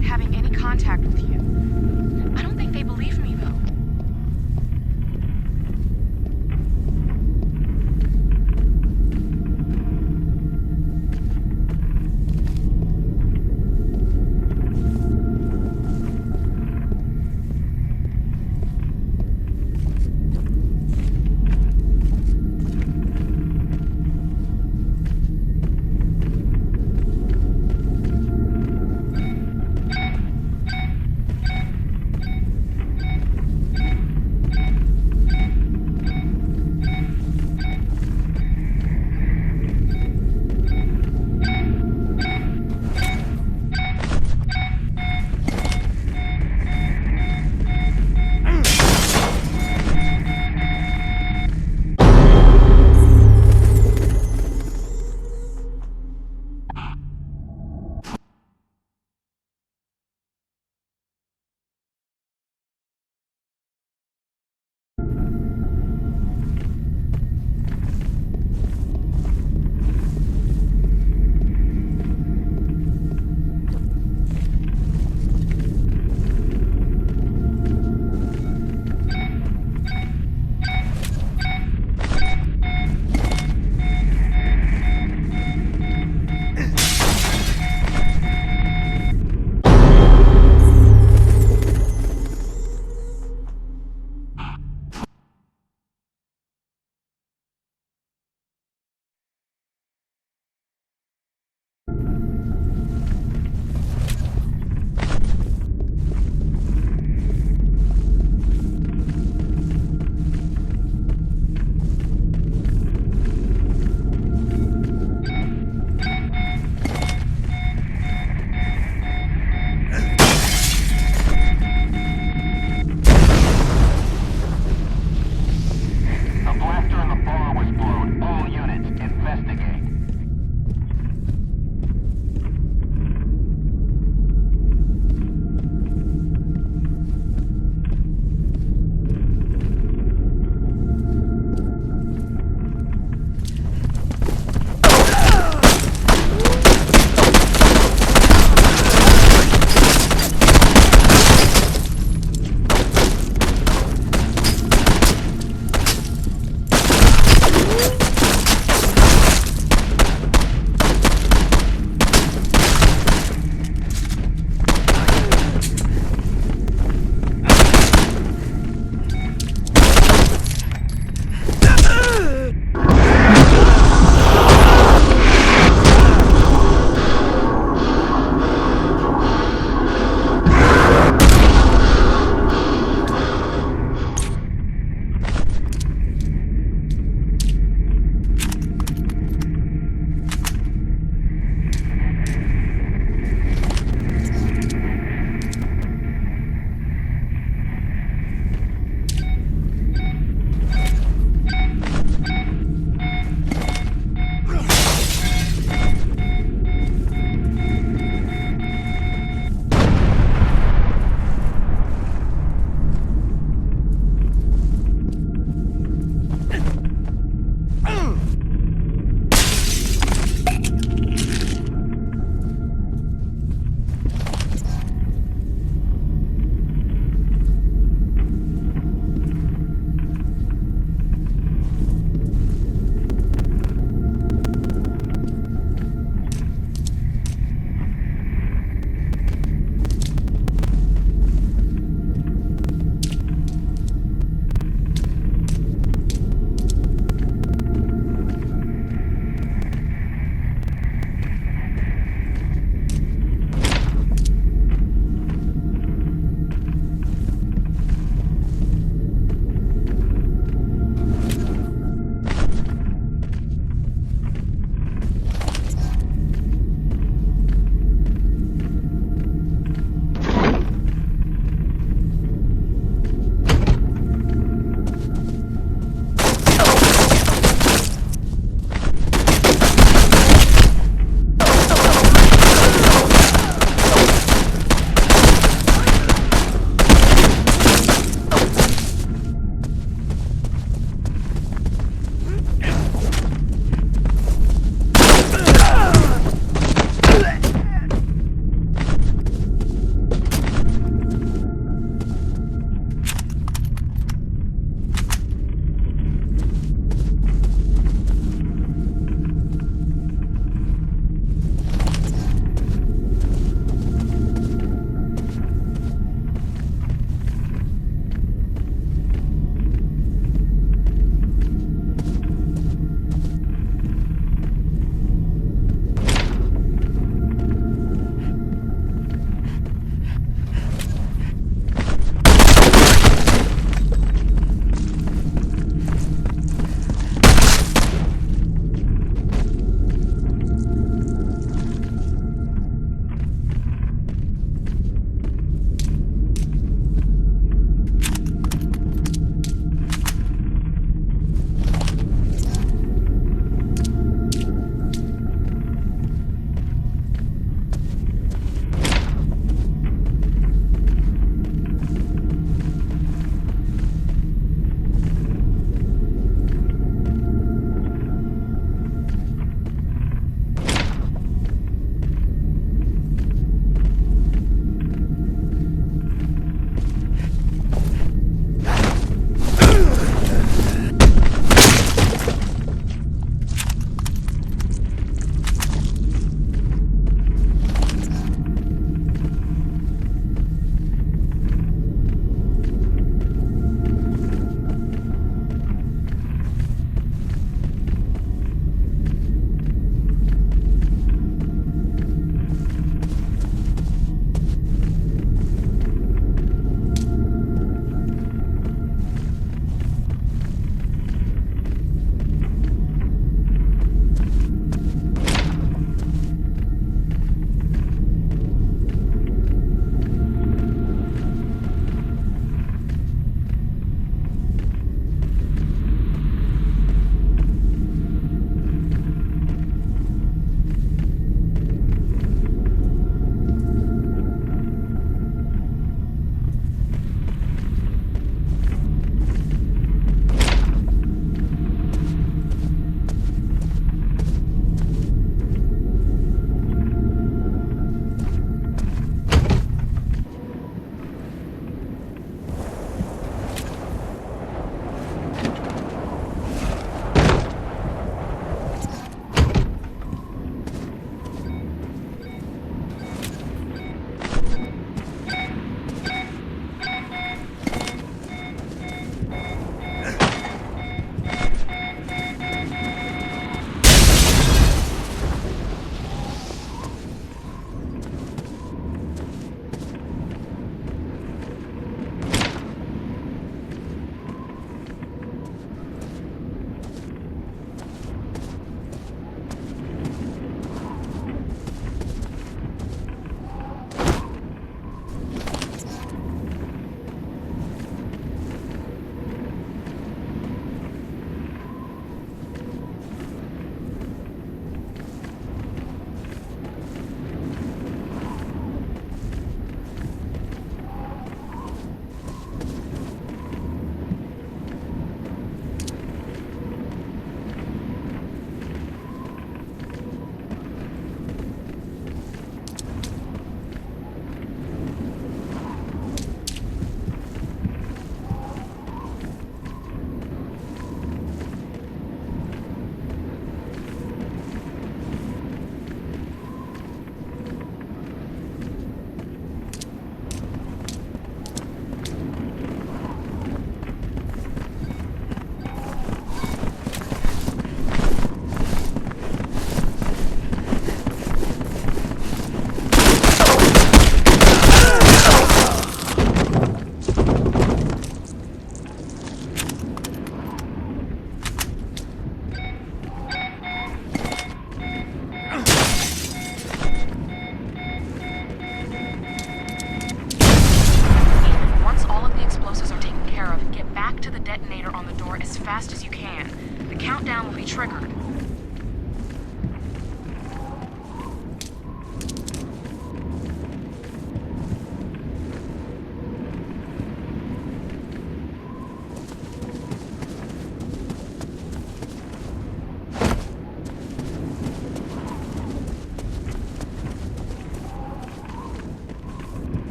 Riot having any contact with you. I don't think they believe me, though.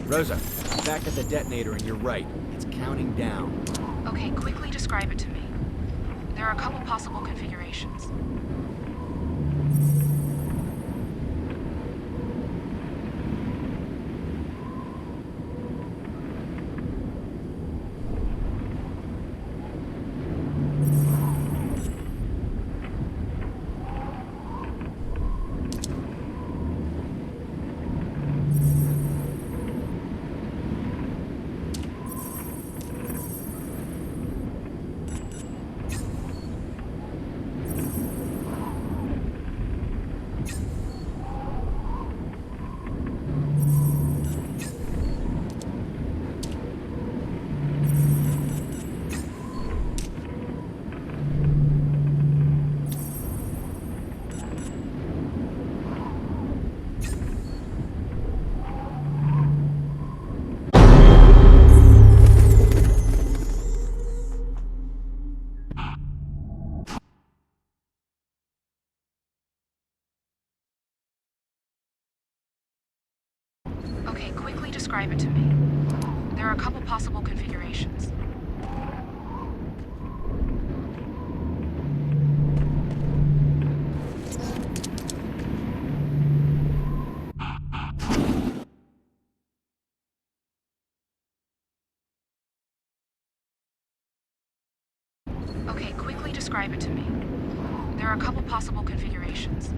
Rosa, back at the detonator and you're right. It's counting down. Okay, quickly describe it to me. There are a couple possible configurations. Okay, quickly describe it to me. There are a couple possible configurations. Okay, quickly describe it to me. There are a couple possible configurations.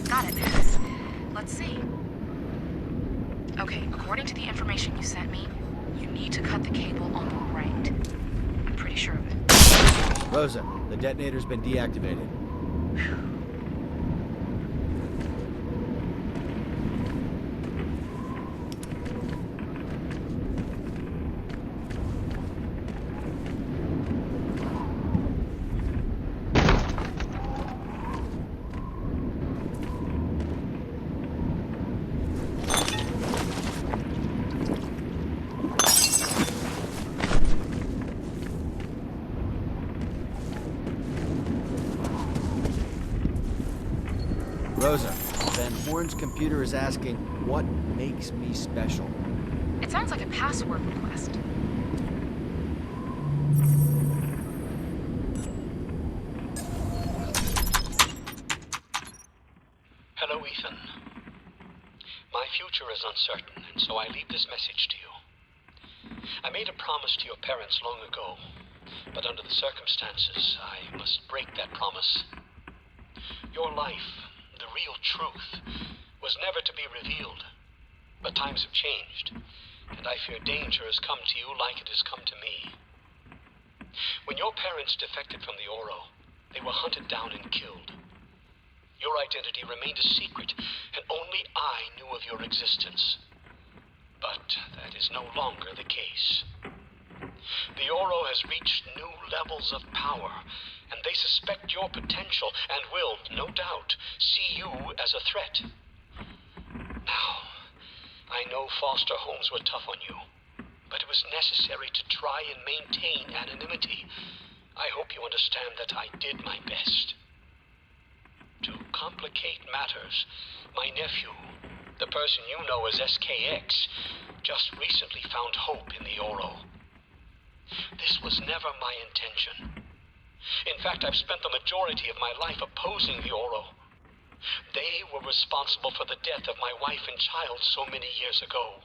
Got it. Let's see. Okay, according to the information you sent me, you need to cut the cable on the right. I'm pretty sure of it. Rosa, the detonator's been deactivated. Rosa, Van Horn's computer is asking, what makes me special? It sounds like a password request. Hello, Ethan. My future is uncertain, and so I leave this message to you. I made a promise to your parents long ago, but under the circumstances, I must break that promise. Your life, the real truth, was never to be revealed. But times have changed, and I fear danger has come to you like it has come to me. When your parents defected from the Oro, they were hunted down and killed. Your identity remained a secret, and only I knew of your existence. But that is no longer the case. The Oro has reached new levels of power, and they suspect your potential and will, no doubt, see you as a threat. Now, I know foster homes were tough on you, but it was necessary to try and maintain anonymity. I hope you understand that I did my best. To complicate matters, my nephew, the person you know as SKX, just recently found hope in the Oro. This was never my intention. In fact, I've spent the majority of my life opposing the Oro. They were responsible for the death of my wife and child so many years ago.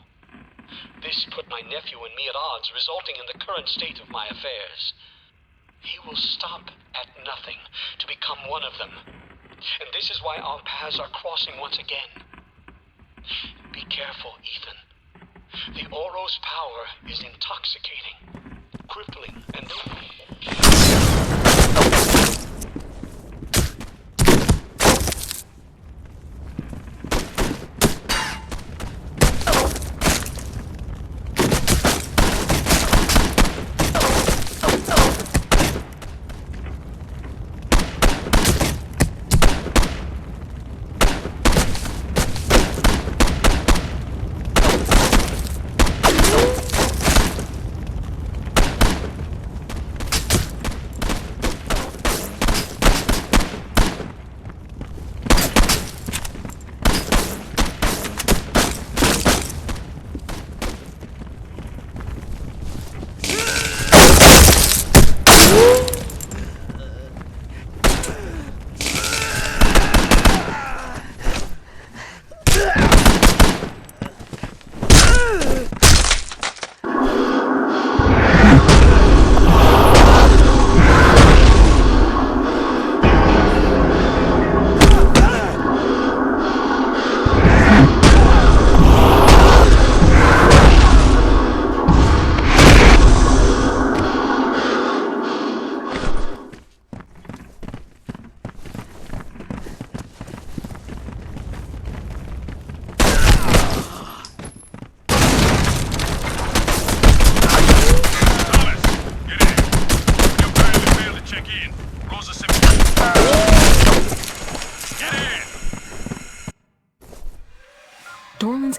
This put my nephew and me at odds, resulting in the current state of my affairs. He will stop at nothing to become one of them. And this is why our paths are crossing once again. Be careful, Ethan. The Oro's power is intoxicating, crippling, and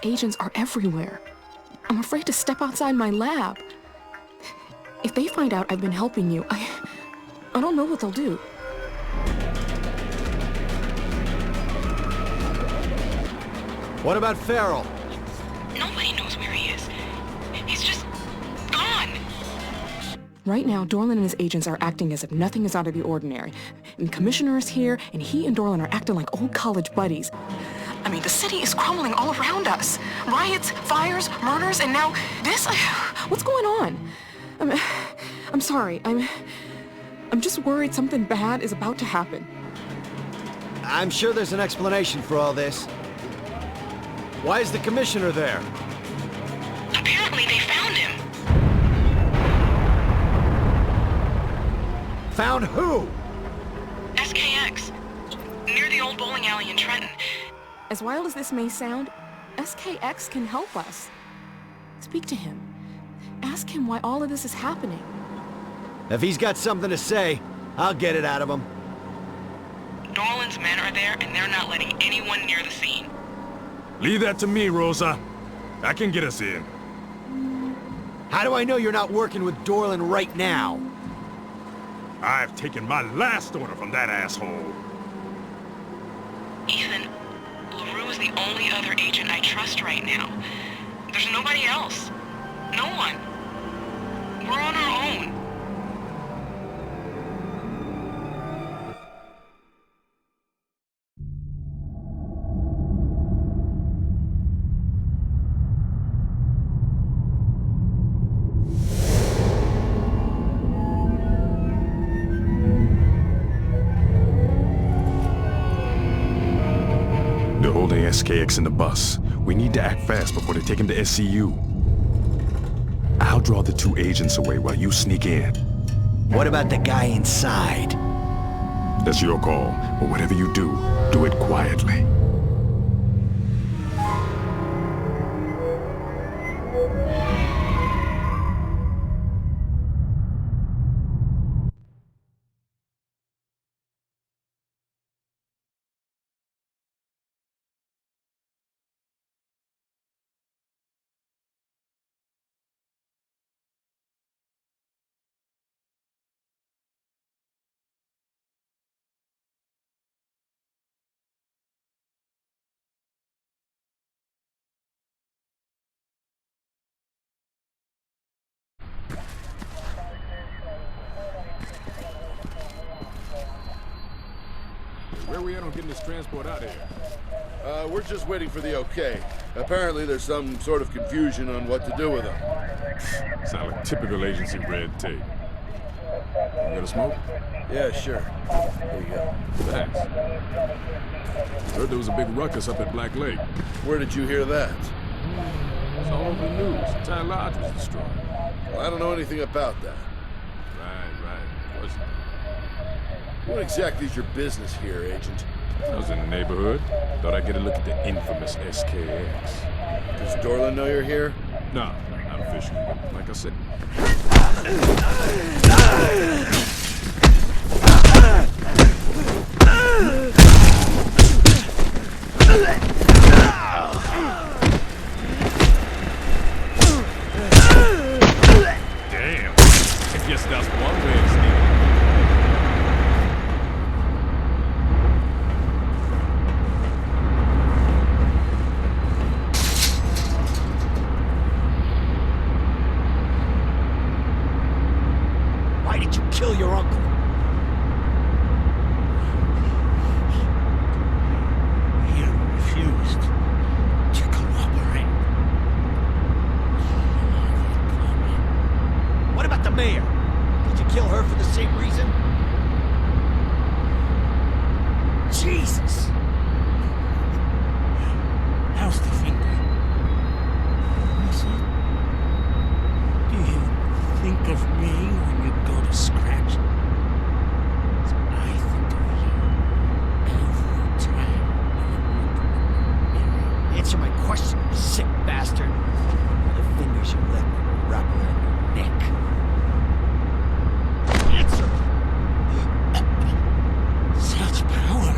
agents are everywhere. I'm afraid to step outside my lab. If they find out I've been helping you, I don't know what they'll do. What about Farrell? Nobody knows where he is. He's just gone. Right now, Dorlin and his agents are acting as if nothing is out of the ordinary. And the commissioner is here, and he and Dorlin are acting like old college buddies. I mean, the city is crumbling all around us. Riots, fires, murders, and now this? What's going on? I'm sorry. I'm just worried something bad is about to happen. I'm sure there's an explanation for all this. Why is the commissioner there? Apparently they found him. Found who? SKX. Near the old bowling alley in Trenton. As wild as this may sound, SKX can help us. Speak to him. Ask him why all of this is happening. If he's got something to say, I'll get it out of him. Dorlin's men are there, and they're not letting anyone near the scene. Leave that to me, Rosa. I can get us in. How do I know you're not working with Dorlin right now? I've taken my last order from that asshole. Ethan, LaRue is the only other agent I trust right now. There's nobody else. No one. We're on our own. They're holding SKX in the bus. We need to act fast before they take him to SCU. I'll draw the two agents away while you sneak in. What about the guy inside? That's your call, but whatever you do it quietly. Where are we at on getting this transport out of here? We're just waiting for the okay. Apparently there's some sort of confusion on what to do with them. Sound like typical agency red tape. You got a smoke? Yeah, sure. Here you go. Thanks. Heard there was a big ruckus up at Black Lake. Where did you hear that? It's all over the news. The entire lodge was destroyed. Well, I don't know anything about that. Right. Of course not. What exactly is your business here, Agent? I was in the neighborhood. Thought I'd get a look at the infamous SKX. Does Dorlin know you're here? No, not officially, but like I said. Damn. I guess that's one way of sneaking. Kill your uncle. He refused to cooperate. What about the mayor? Did you kill her for the same reason? Jesus! How's the finger? Is it? Do you think of me when you go to scratch? I think of you every time you look in the mirror. Answer my question, you sick bastard. The fingers you left me will wrap around your neck. Answer! Such power.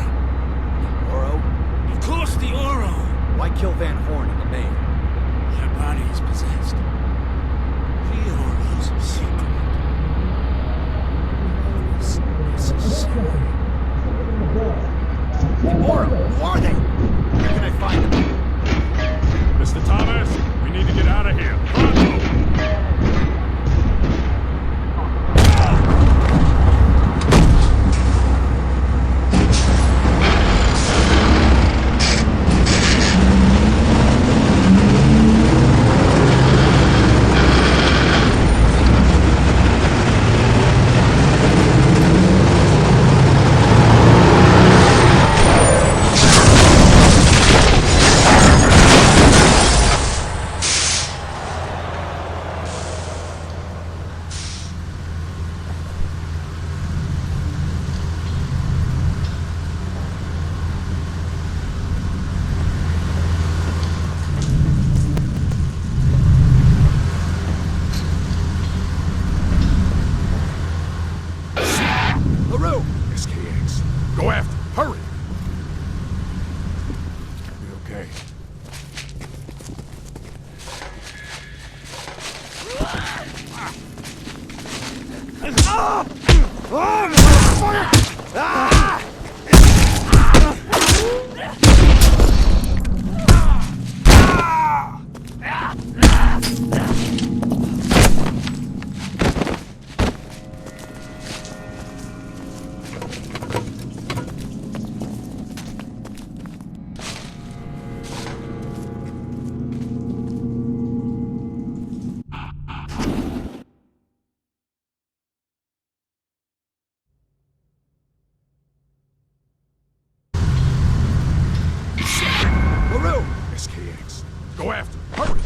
SKX. Go after him. Hurry!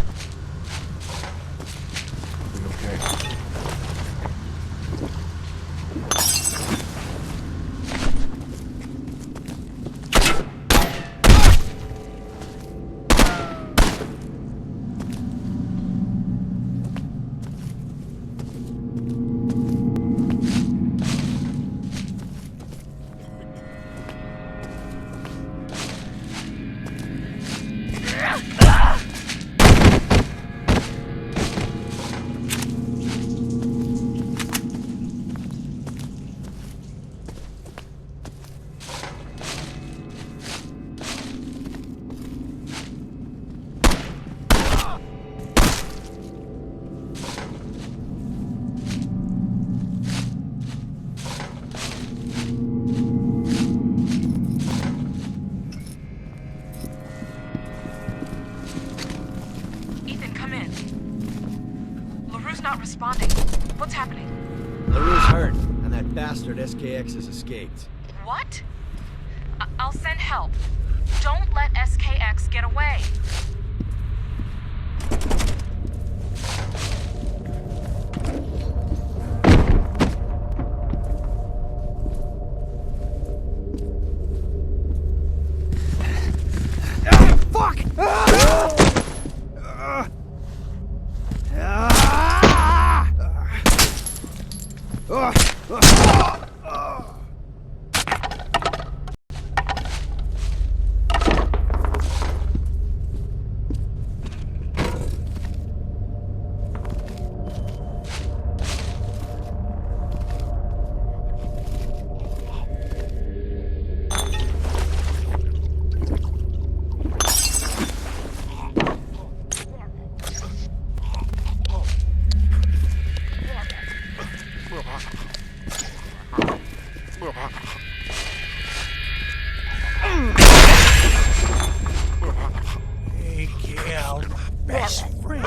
Are we okay? Responding. What's happening? LaRue's hurt, and that bastard SKX has escaped. What? I'll send help. Don't let SKX get away. He killed my best friend.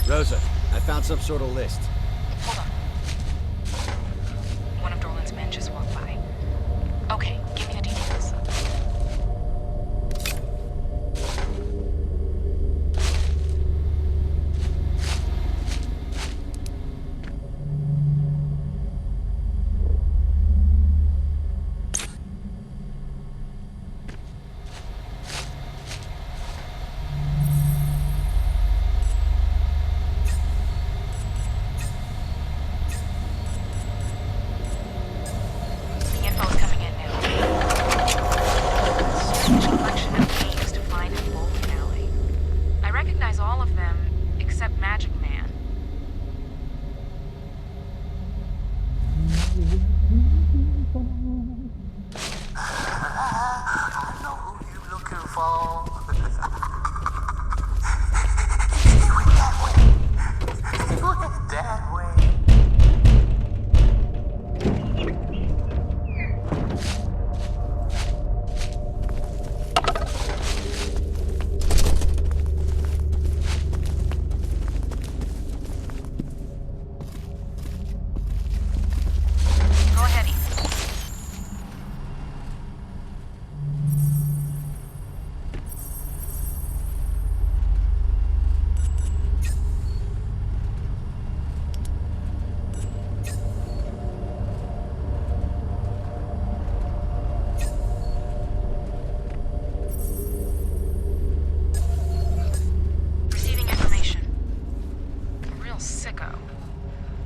Rosa, I found some sort of list. Hold on. One of Dorland's men just walked by. Okay, give me the details.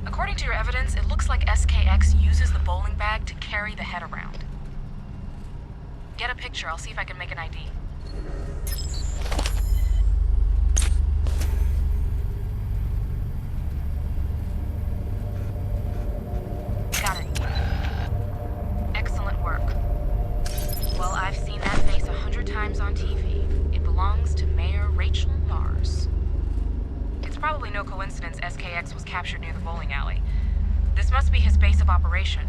According to your evidence, it looks like SKX uses the bowling bag to carry the head around. Get a picture, I'll see if I can make an ID. Got it. Excellent work. Well, I've seen that face 100 times on TV. It belongs to Mayor Rachel Mars. It's probably no coincidence SKX was captured near the bowling alley. This must be his base of operation.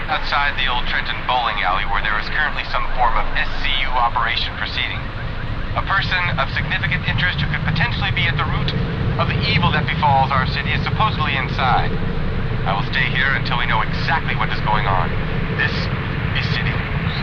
Outside the old Trenton bowling alley where there is currently some form of SCU operation proceeding. A person of significant interest who could potentially be at the root of the evil that befalls our city is supposedly inside. I will stay here until we know exactly what is going on. This is City News.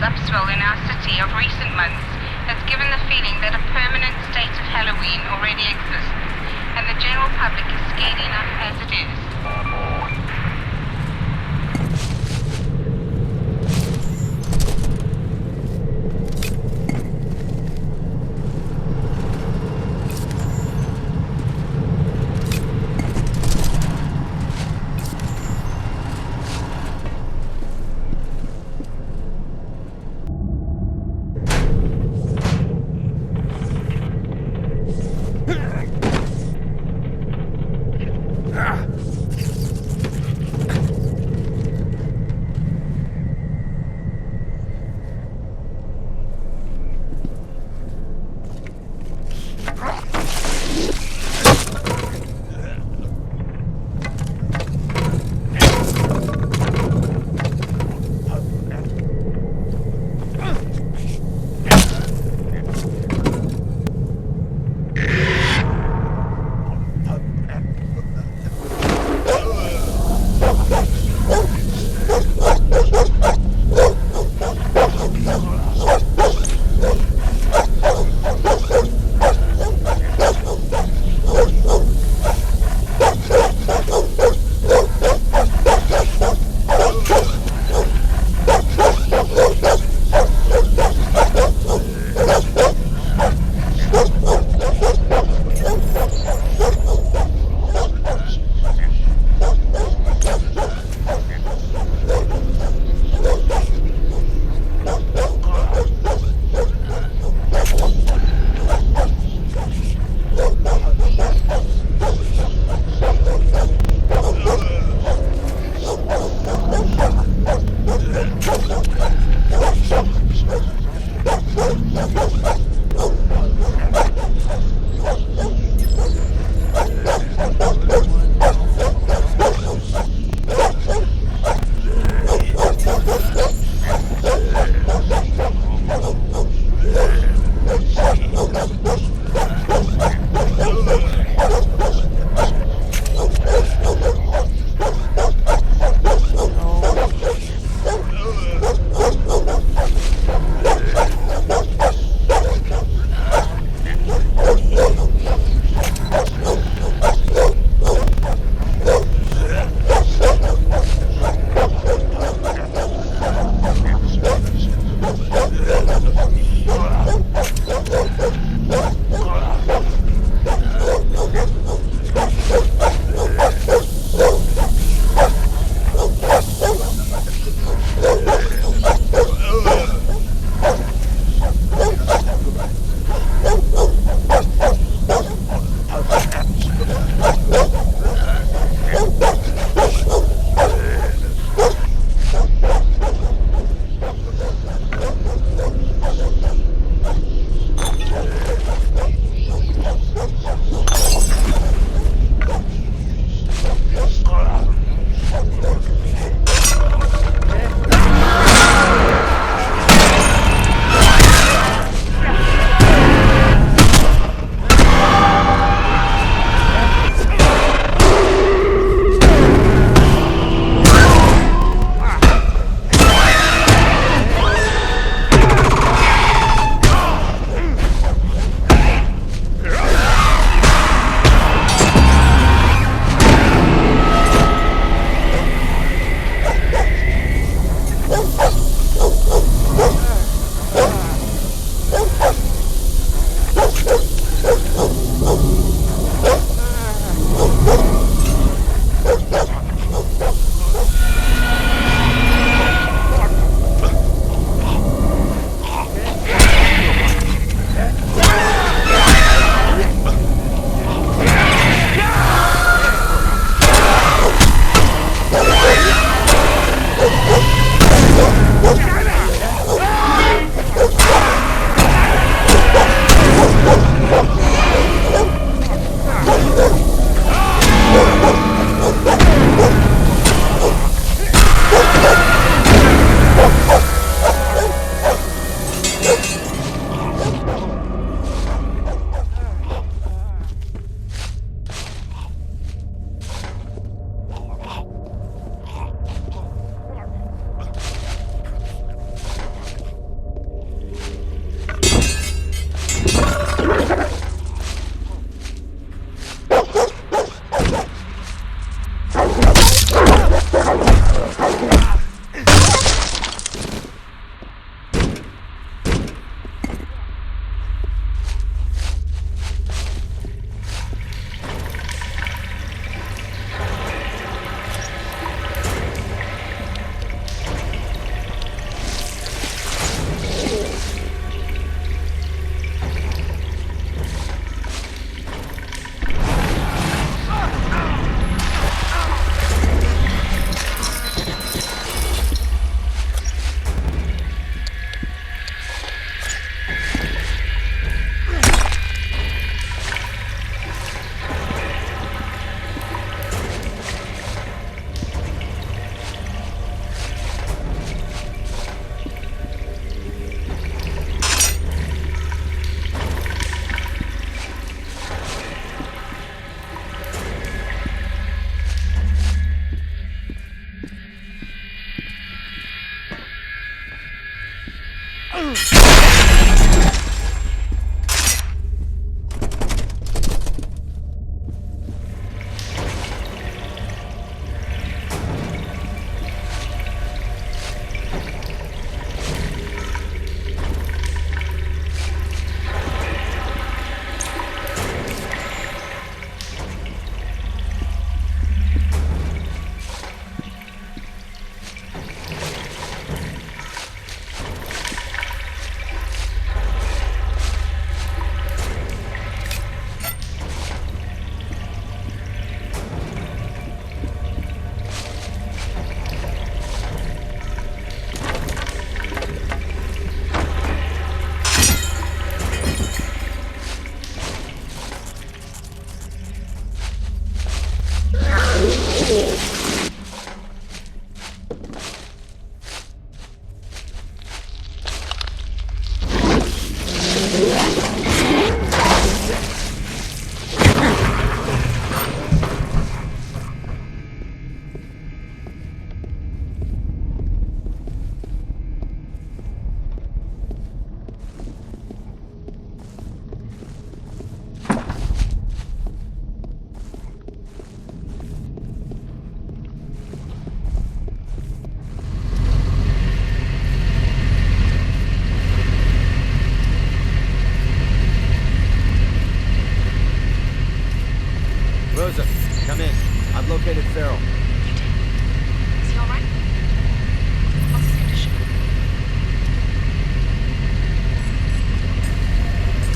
upswell in our city of recent months has given the feeling that a permanent state of Halloween already exists, and the general public is scared enough as it is. Rosa, come in. I've located Farrell. You did? Is he alright? What's his condition?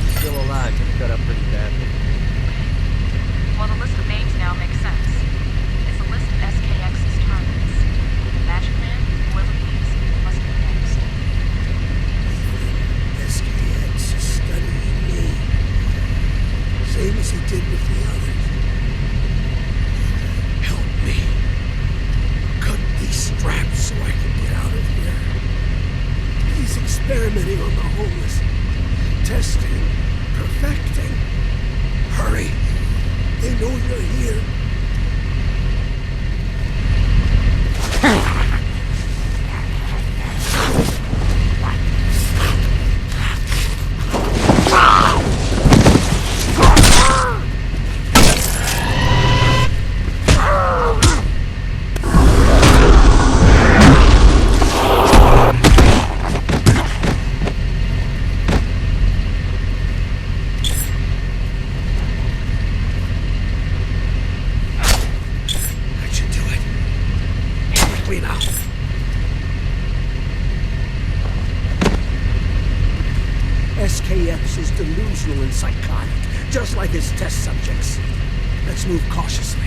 He's still alive, but cut up pretty badly. Well, the list of names now makes sense. It's a list of SKX's targets. The Magic Man, whoever he is, must be next. SKX is studying me. Same as he did with the others. Help me. Cut these straps so I can get out of here. He's experimenting on the homeless. Testing. Perfecting. Hurry. They know you're here. SKX is delusional and psychotic, just like his test subjects. Let's move cautiously.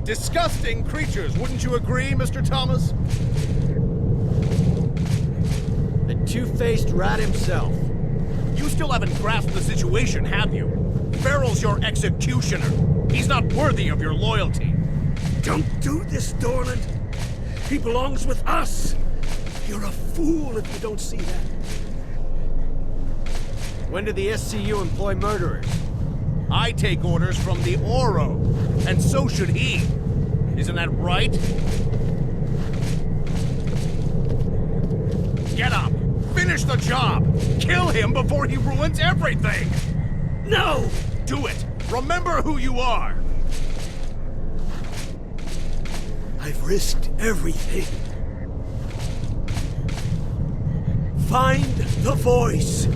Disgusting creatures, wouldn't you agree, Mr. Thomas? The two-faced rat himself. You still haven't grasped the situation, have you? Farrell's your executioner. He's not worthy of your loyalty. Don't do this, Dorland. He belongs with us. You're a fool if you don't see that. When did the SCU employ murderers? I take orders from the Oro, and so should he. Isn't that right? Get up! Finish the job! Kill him before he ruins everything! No! Do it! Remember who you are! I've risked everything. Find the voice!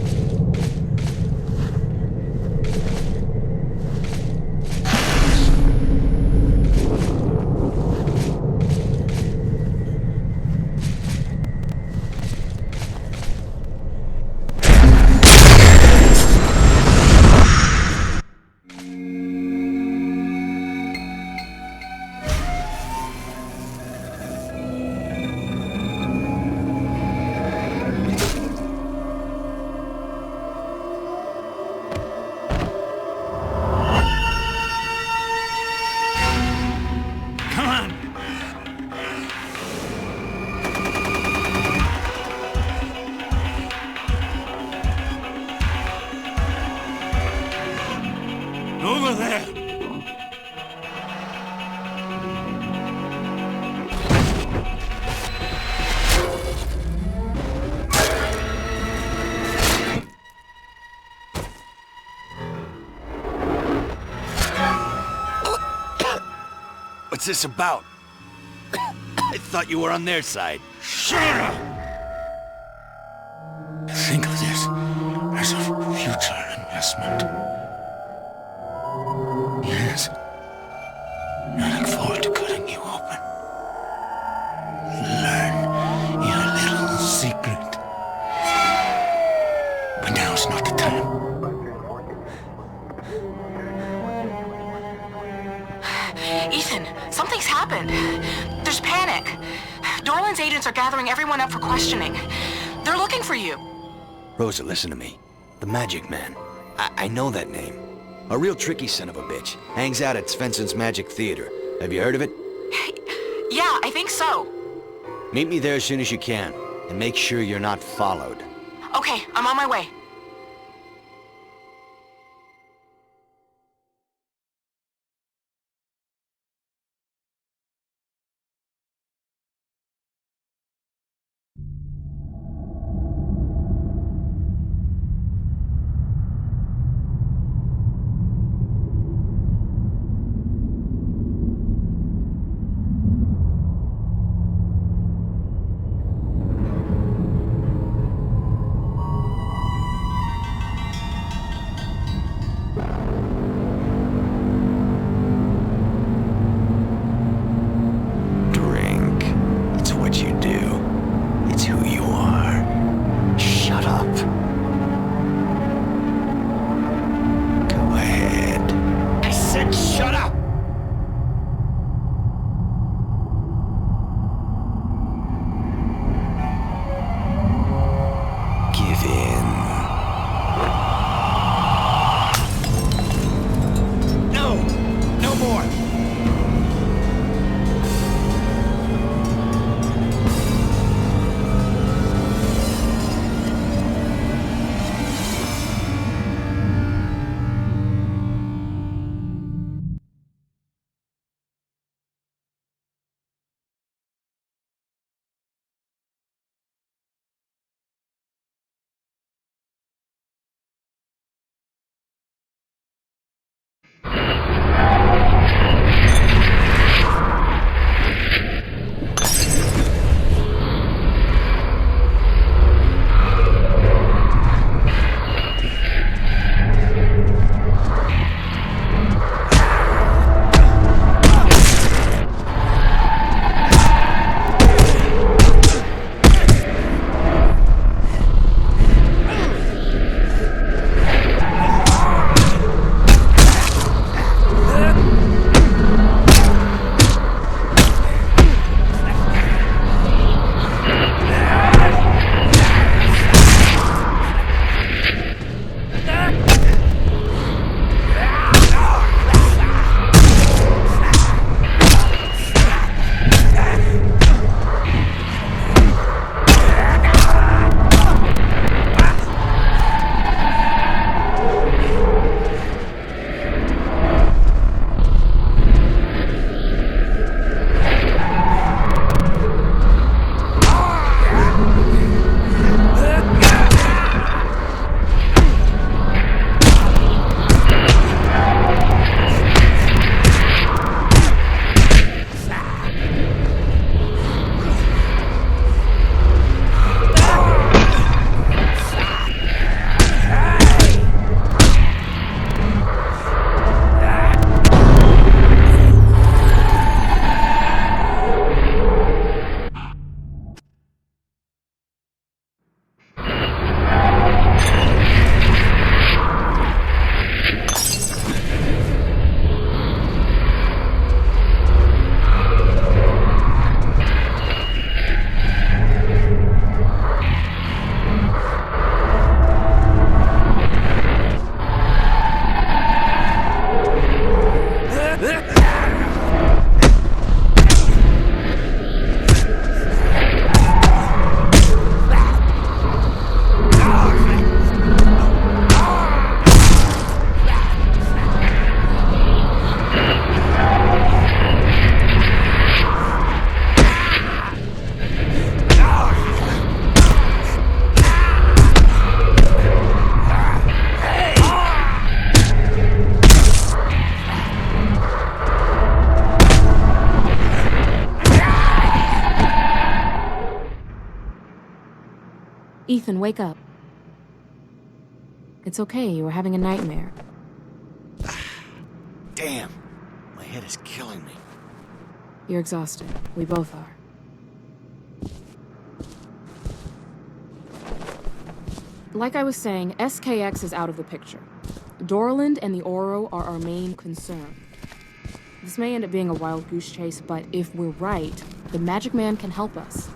Over there! What's this about? I thought you were on their side. Shut up! Think of this as a future investment. Yes. I look forward to cutting you open. Learn your little secret. But now's not the time. Ethan, something's happened. There's panic. Dorland's agents are gathering everyone up for questioning. They're looking for you. Rosa, listen to me. The Magic Man. I know that name. A real tricky son of a bitch. Hangs out at Svensson's Magic Theater. Have you heard of it? Yeah, I think so. Meet me there as soon as you can. And make sure you're not followed. Okay, I'm on my way. Ethan, wake up. It's okay, you were having a nightmare. Damn. My head is killing me. You're exhausted. We both are. Like I was saying, SKX is out of the picture. Dorland and the Oro are our main concern. This may end up being a wild goose chase, but if we're right, the Magic Man can help us.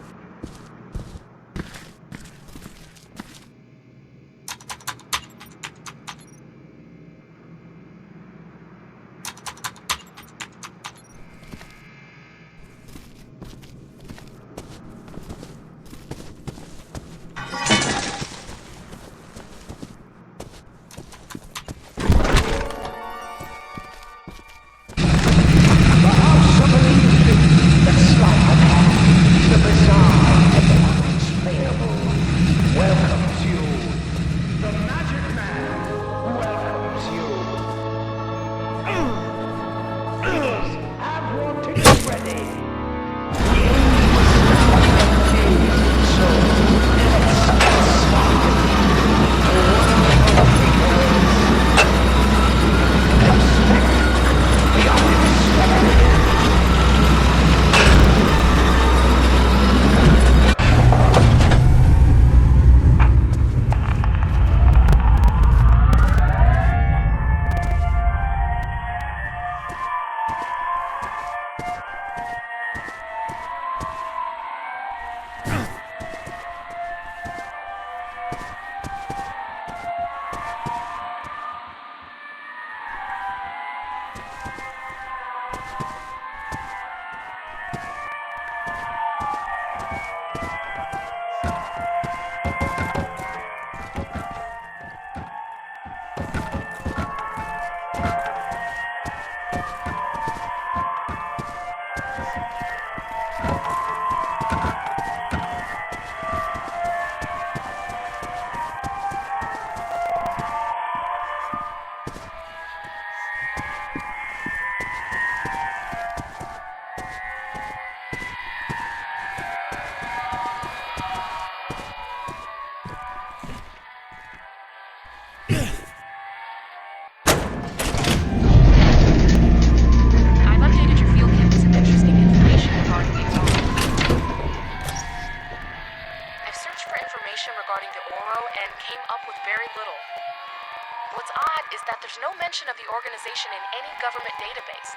Of the organization in any government database.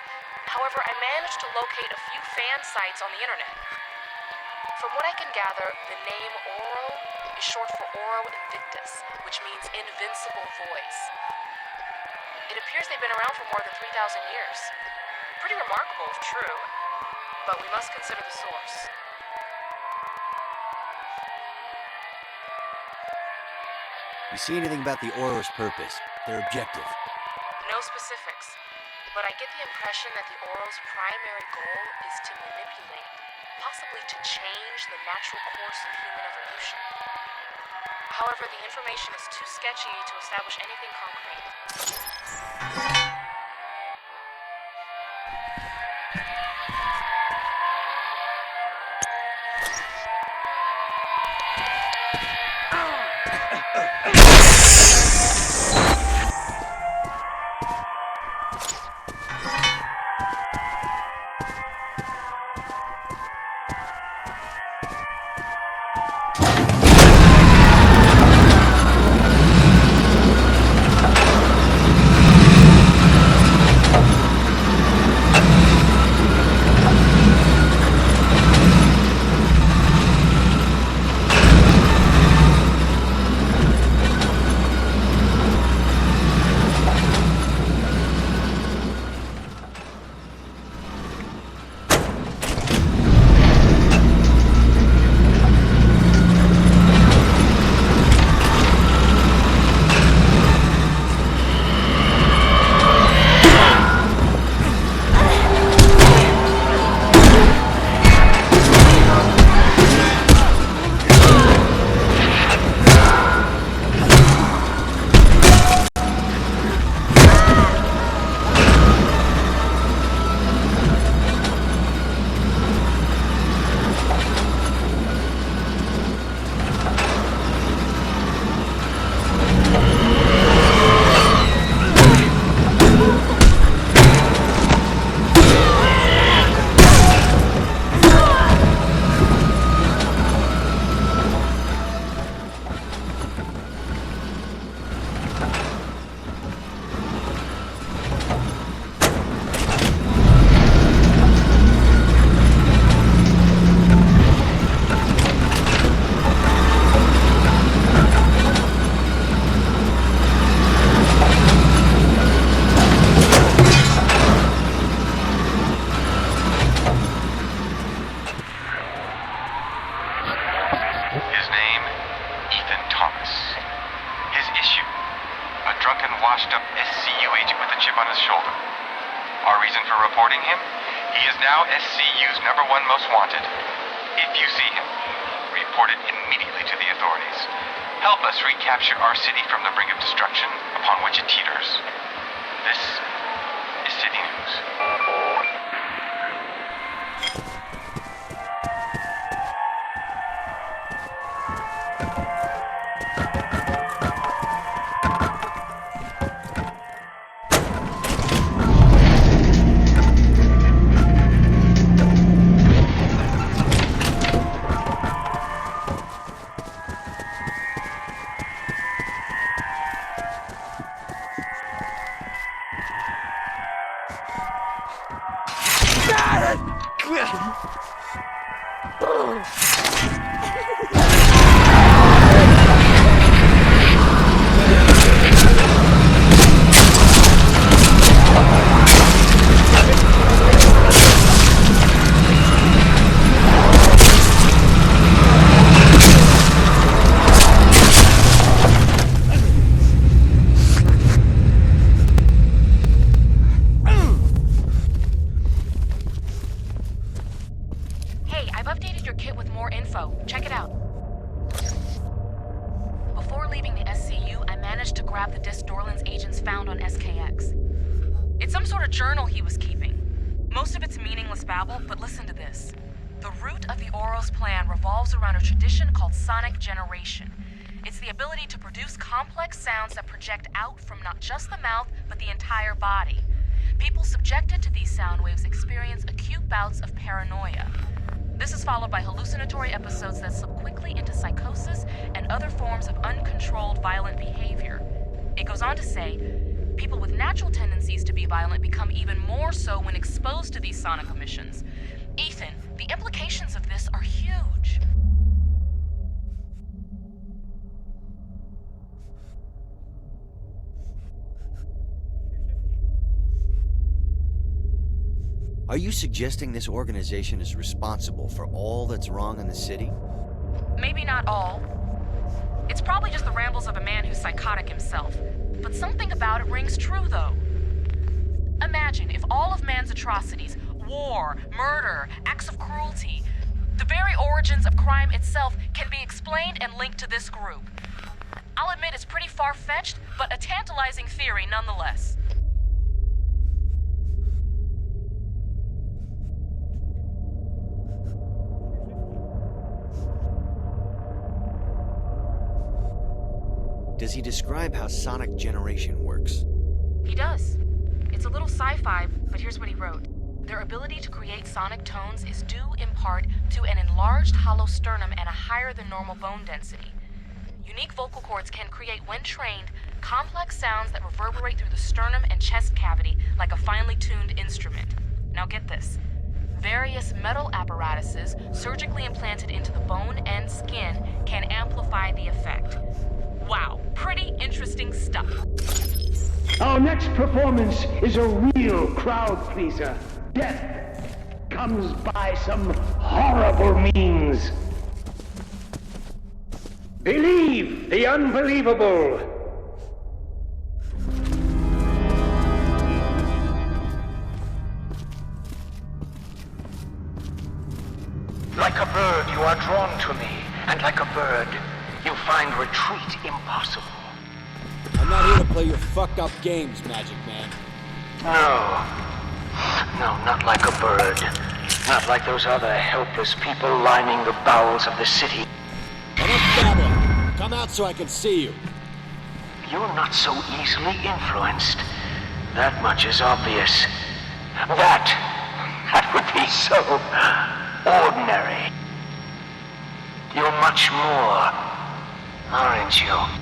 However, I managed to locate a few fan sites on the internet. From what I can gather, the name Oro is short for Oro Invictus, which means invincible voice. It appears they've been around for more than 3,000 years. Pretty remarkable if true, but we must consider the source. You see anything about the Oro's purpose, their objective? No specifics, but I get the impression that the Oro's primary goal is to manipulate, possibly to change the natural course of human evolution. However, the information is too sketchy to establish anything concrete. washed-up SCU agent with a chip on his shoulder. Our reason for reporting him? He is now SCU's #1 most wanted. If you see him, report it immediately to the authorities. Help us recapture our city from the brink of destruction upon which it teeters. This is City News. It's the ability to produce complex sounds that project out from not just the mouth, but the entire body. People subjected to these sound waves experience acute bouts of paranoia. This is followed by hallucinatory episodes that slip quickly into psychosis and other forms of uncontrolled violent behavior. It goes on to say, people with natural tendencies to be violent become even more so when exposed to these sonic emissions. Ethan, the implications of this are huge. Are you suggesting this organization is responsible for all that's wrong in the city? Maybe not all. It's probably just the rambles of a man who's psychotic himself. But something about it rings true, though. Imagine if all of man's atrocities, war, murder, acts of cruelty, the very origins of crime itself can be explained and linked to this group. I'll admit it's pretty far-fetched, but a tantalizing theory nonetheless. Does he describe how sonic generation works? He does. It's a little sci-fi, but here's what he wrote. Their ability to create sonic tones is due in part to an enlarged hollow sternum and a higher than normal bone density. Unique vocal cords can create, when trained, complex sounds that reverberate through the sternum and chest cavity like a finely tuned instrument. Now get this. Various metal apparatuses surgically implanted into the bone and skin can amplify the effect. Wow, pretty interesting stuff. Our next performance is a real crowd pleaser. Death comes by some horrible means. Believe the unbelievable. Like a bird, you are drawn to me, and like a bird, you find retreat impossible. I'm not here to play your fucked up games, Magic Man. No, not like a bird. Not like those other helpless people lining the bowels of the city. Enough babbling. Come out so I can see you. You're not so easily influenced. That much is obvious. That would be so ordinary. You're much more, aren't you?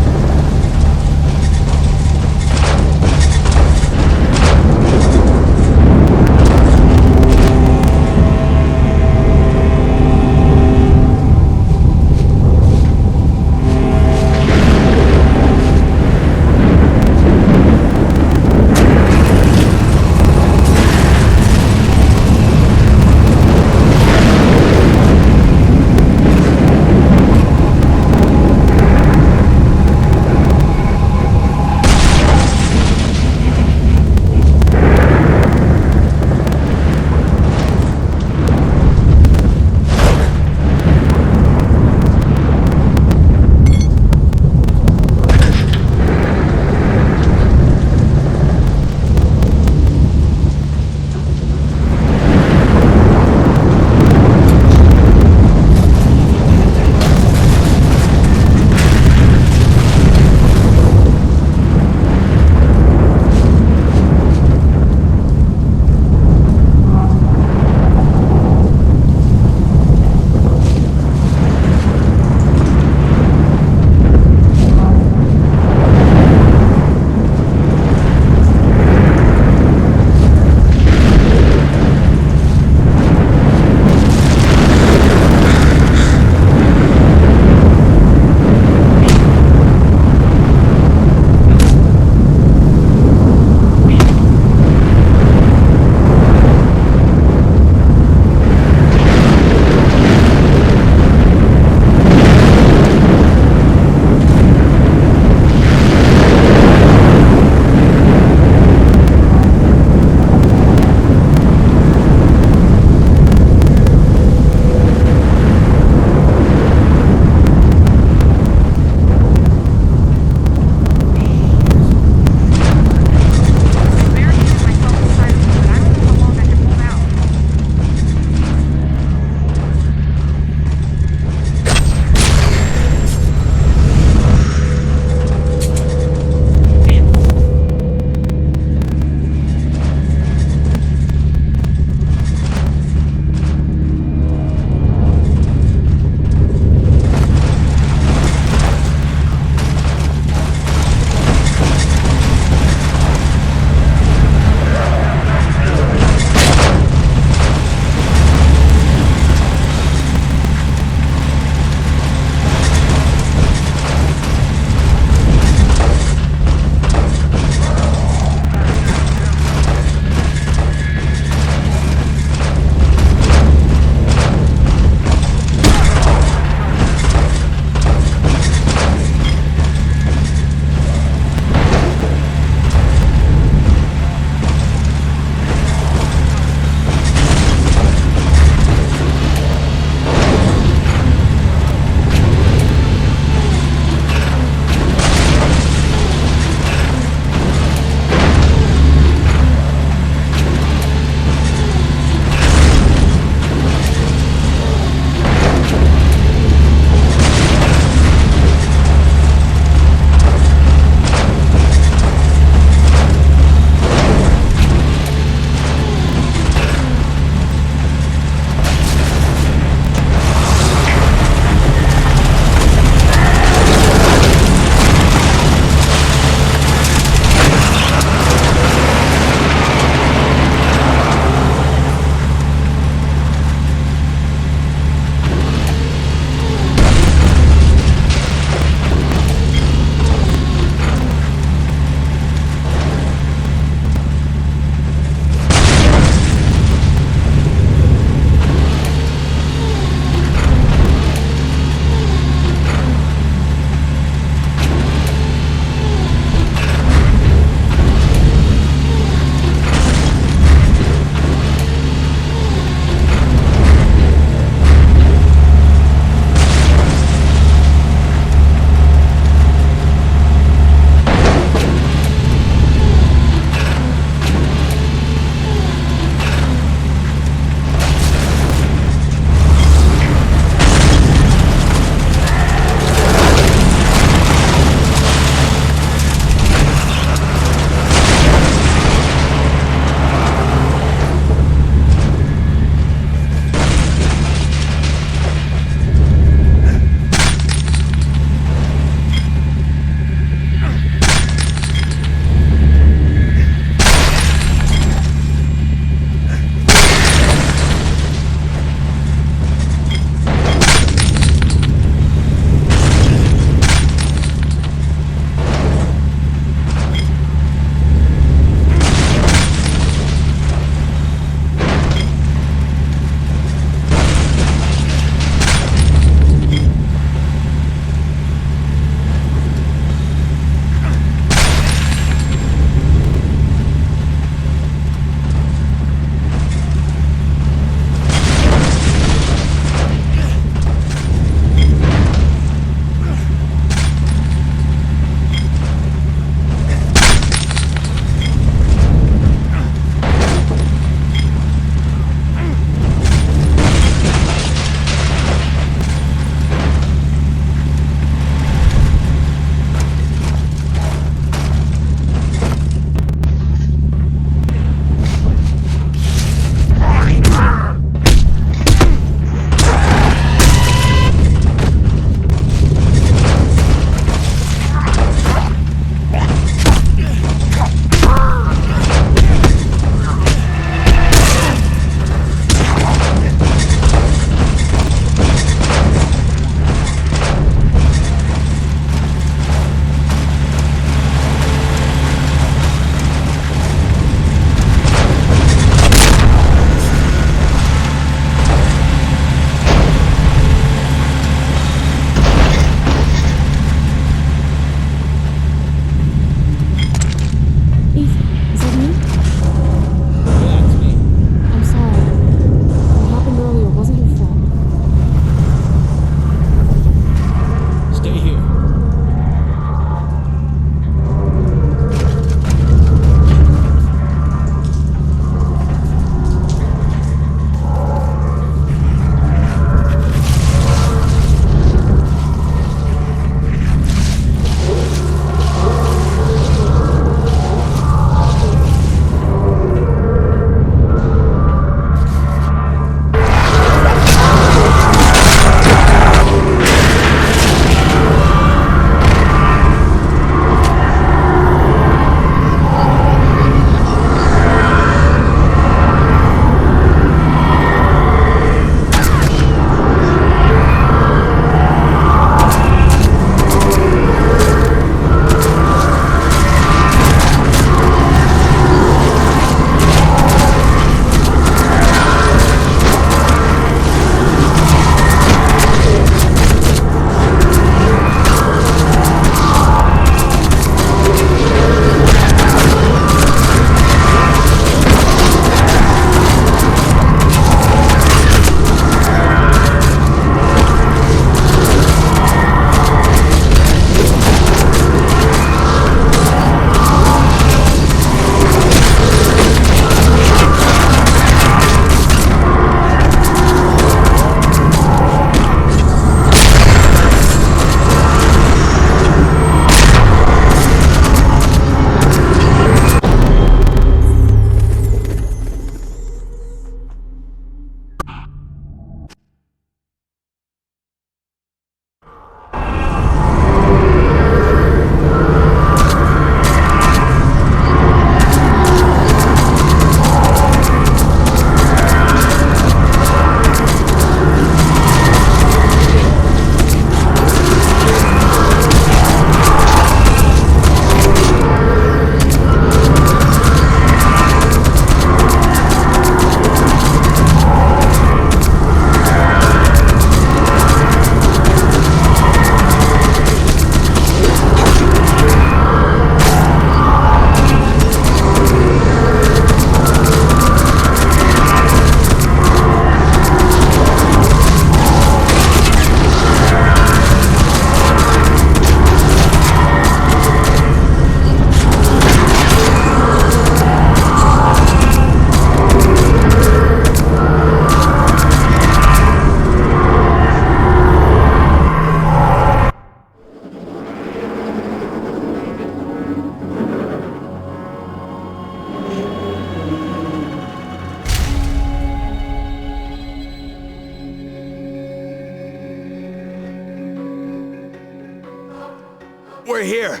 here.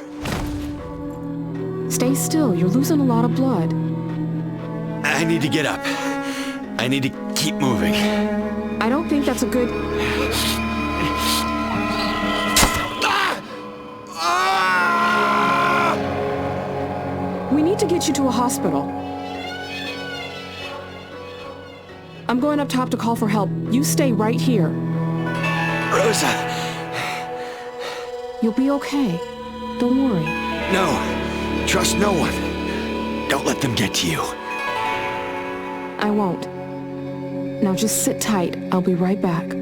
Stay still. You're losing a lot of blood. I need to get up. I need to keep moving. I don't think that's a good... We need to get you to a hospital. I'm going up top to call for help. You stay right here. Rosa! You'll be okay. Don't worry. No. Trust no one. Don't let them get to you. I won't. Now just sit tight. I'll be right back.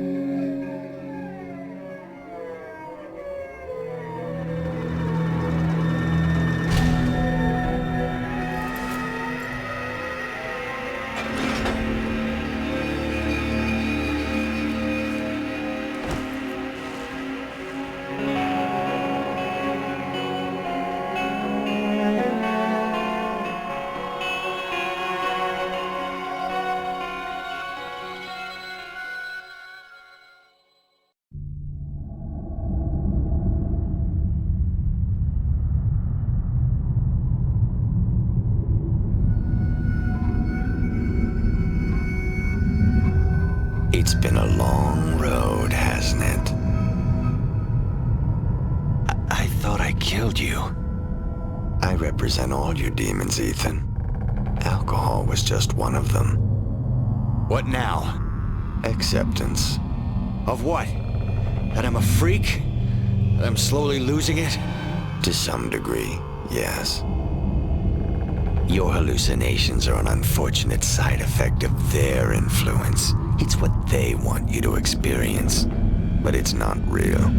It's been a long road, hasn't it? I thought I killed you. I represent all your demons, Ethan. Alcohol was just one of them. What now? Acceptance. Of what? That I'm a freak? That I'm slowly losing it? To some degree, yes. Your hallucinations are an unfortunate side effect of their influence. It's what they want you to experience. But it's not real.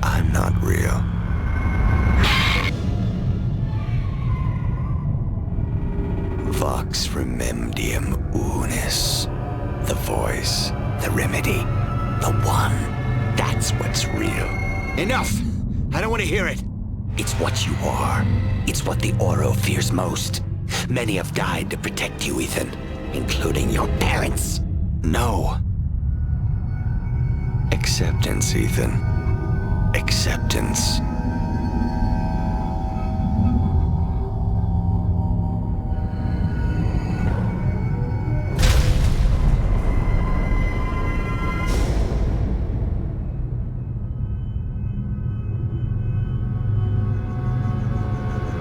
I'm not real. Vox rememdium unis. The voice, the remedy, the one. That's what's real. Enough! I don't want to hear it. It's what you are. It's what the Oro fears most. Many have died to protect you, Ethan, including your parents. No. Acceptance, Ethan. Acceptance.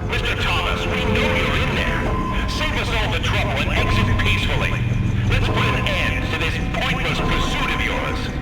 Mr. Thomas, we know you're in there. Save us all the trouble and exit peacefully. Let's put an end to this pointless pursuit of yours.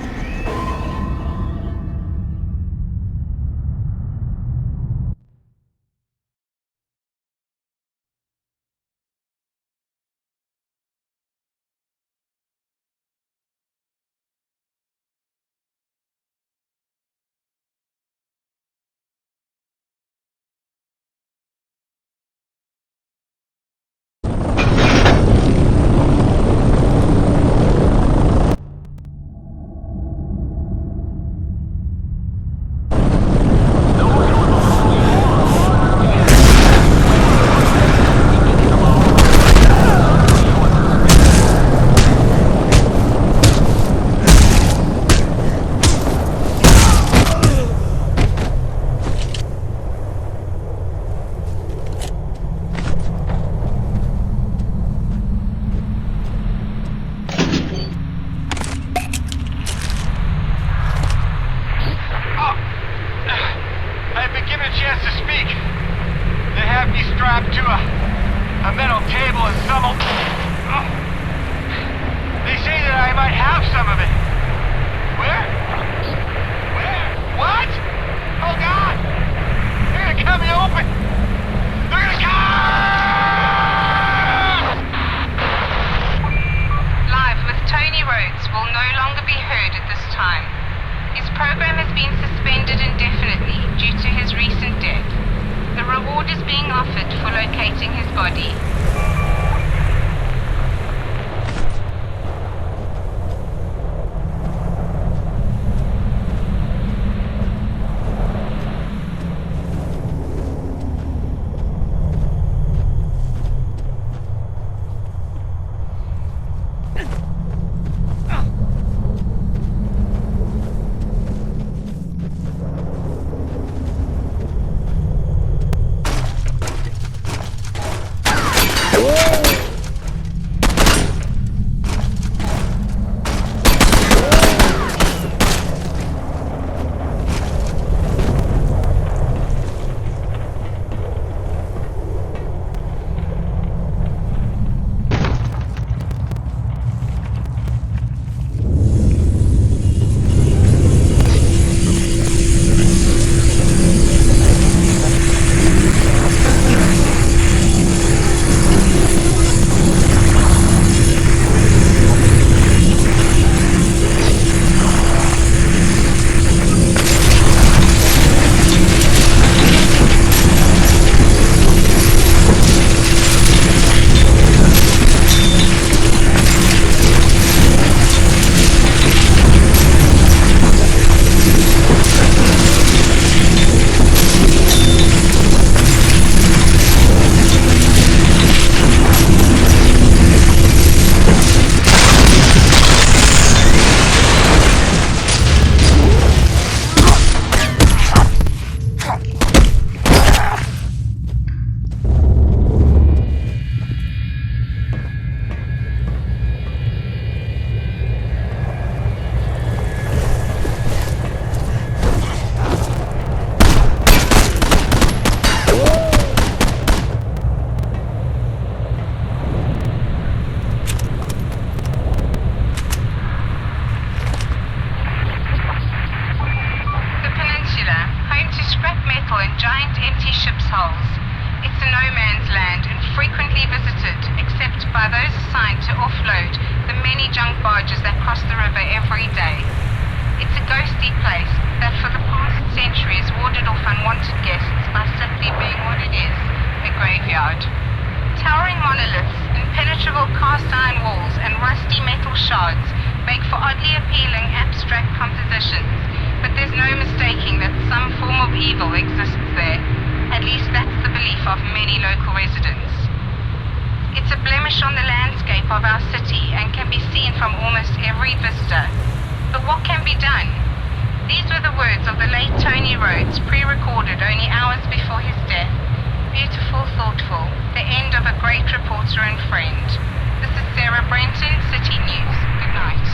giant empty ship's hulls. It's a no-man's land and frequently visited, except by those assigned to offload the many junk barges that cross the river every day. It's a ghostly place that for the past century has warded off unwanted guests by simply being what it is, a graveyard. Towering monoliths, impenetrable cast iron walls, and rusty metal shards make for oddly appealing abstract compositions, but there's no mistaking that some form of evil exists there. At least that's the belief of many local residents. It's a blemish on the landscape of our city and can be seen from almost every vista. But what can be done? These were the words of the late Tony Rhodes, pre-recorded only hours before his death. Beautiful, thoughtful, the end of a great reporter and friend. This is Sarah Brenton, City News. Good night.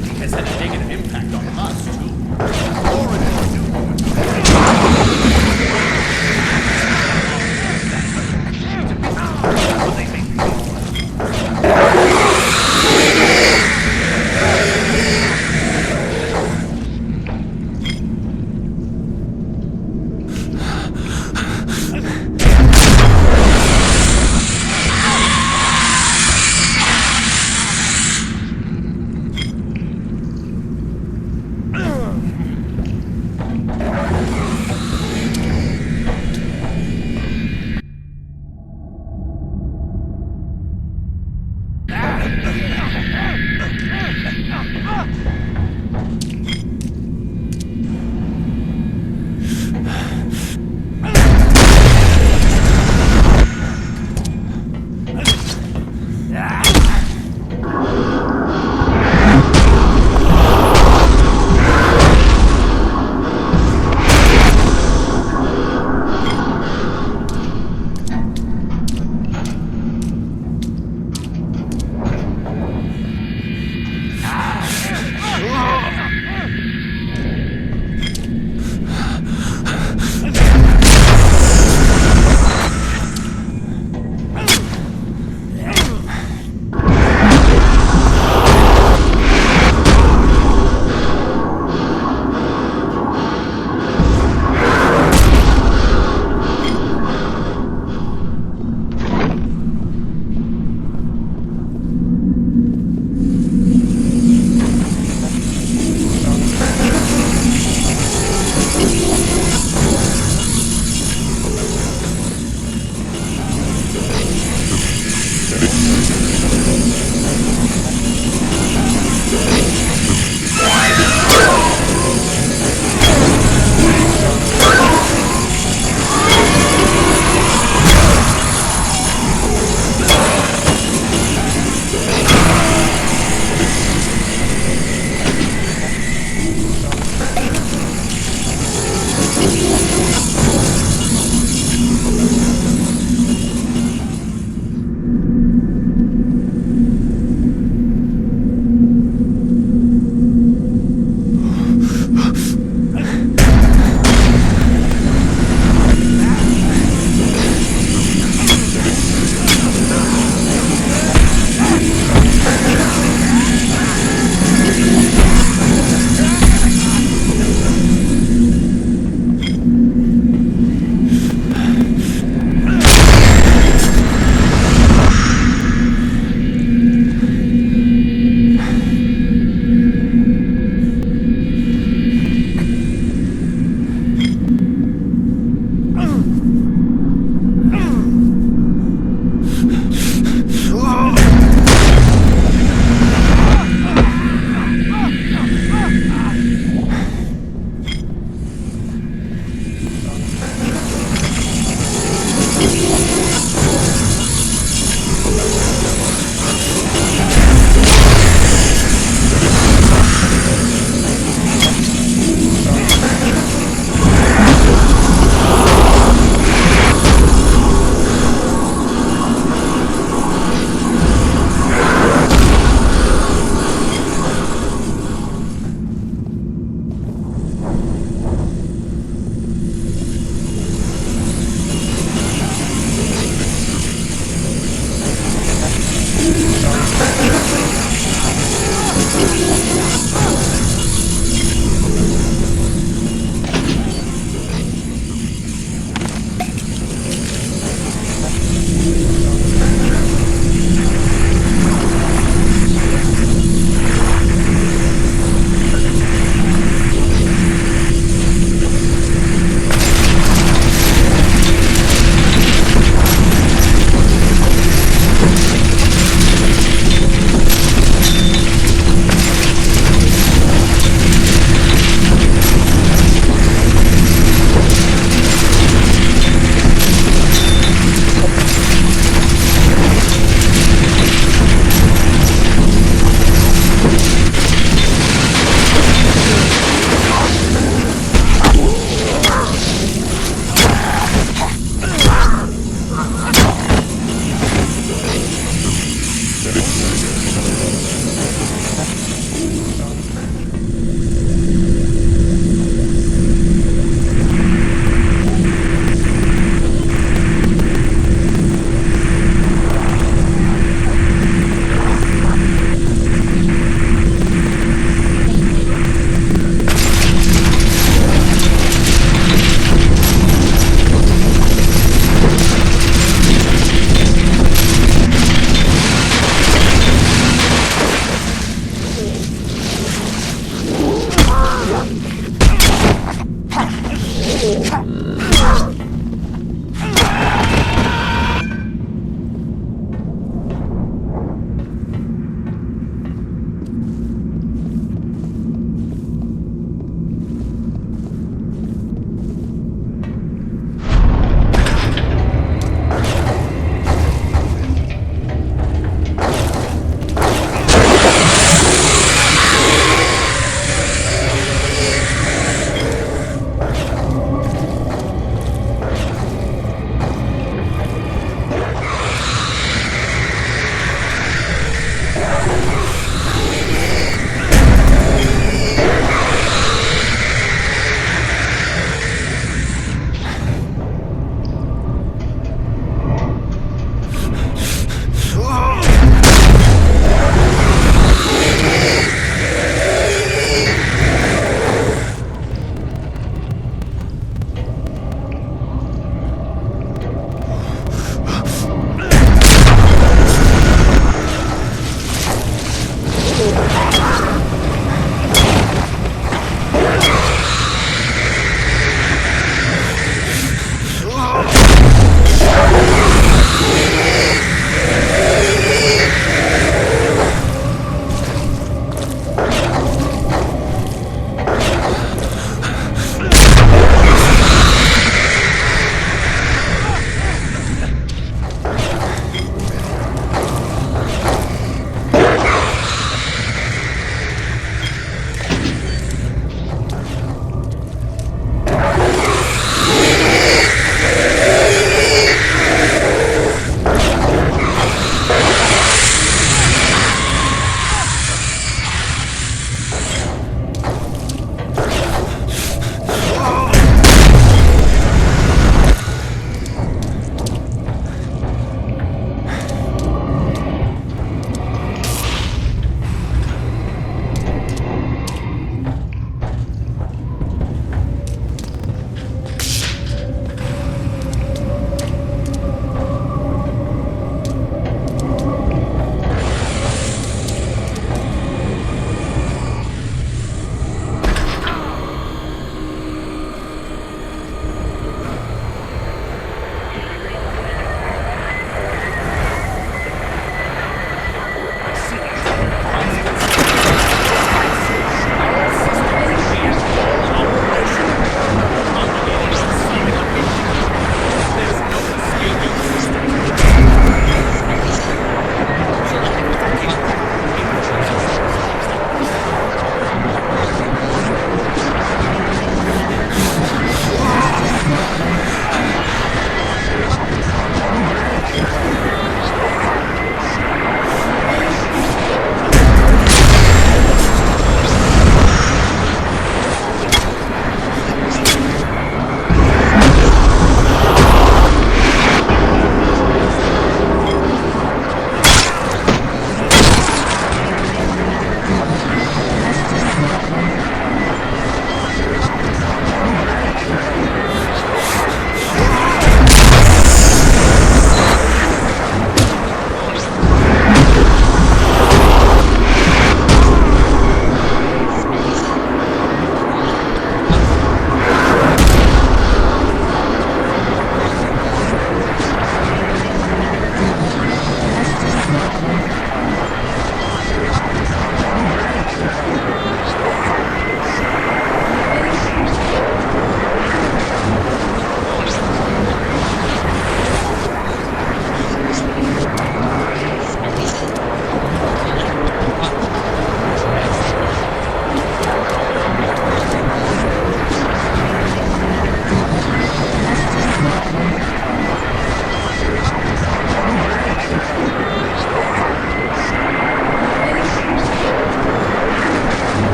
instability has had a negative impact on us, too.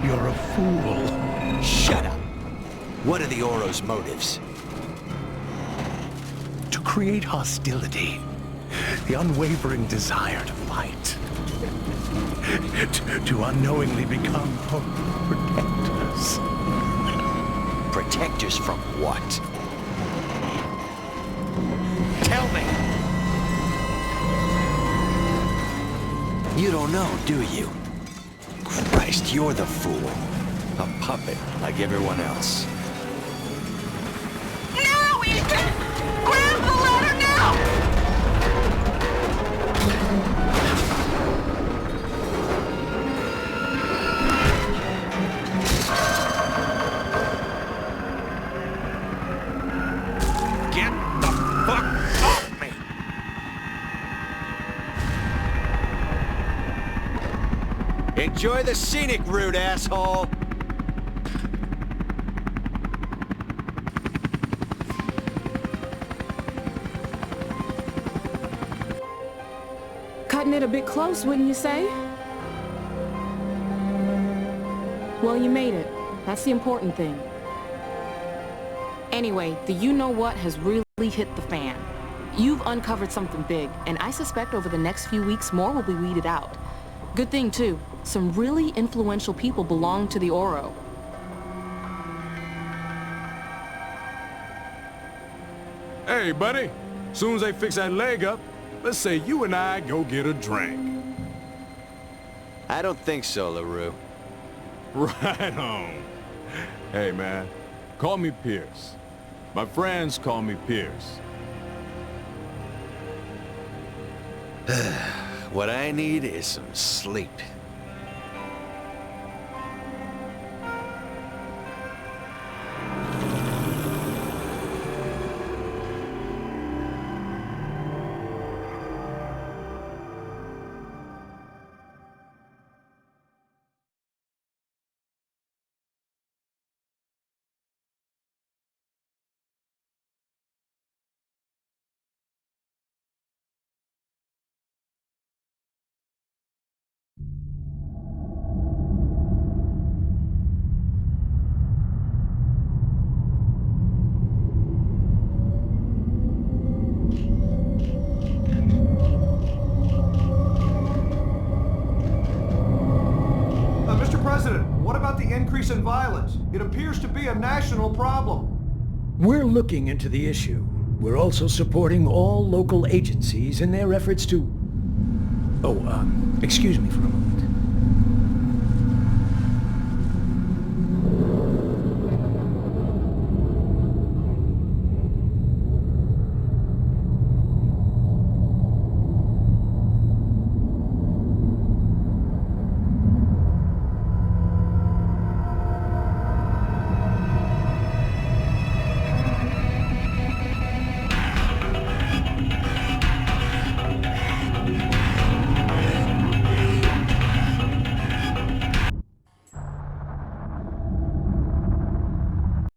You're a fool. Shut up. What are the Oro's motives? To create hostility. The unwavering desire to fight. To unknowingly become protectors. Protectors from what? Tell me! You don't know, do you? Christ, you're the fool. A puppet, like everyone else. Now, Ethan! Grab the ladder now! Get the fuck off me! Enjoy the scenic route, asshole! Cutting it a bit close, wouldn't you say? Well, you made it. That's the important thing. Anyway, the you-know-what has really hit the fan. You've uncovered something big, and I suspect over the next few weeks more will be weeded out. Good thing, too. Some really influential people belong to the Oro. Hey, buddy. Soon as they fix that leg up, let's say you and I go get a drink. I don't think so, LaRue. Right on. Hey, man. Call me Pierce. My friends call me Pierce. What I need is some sleep. Increase in violence. It appears to be a national problem. We're looking into the issue. We're also supporting all local agencies in their efforts to... Oh, excuse me for a moment.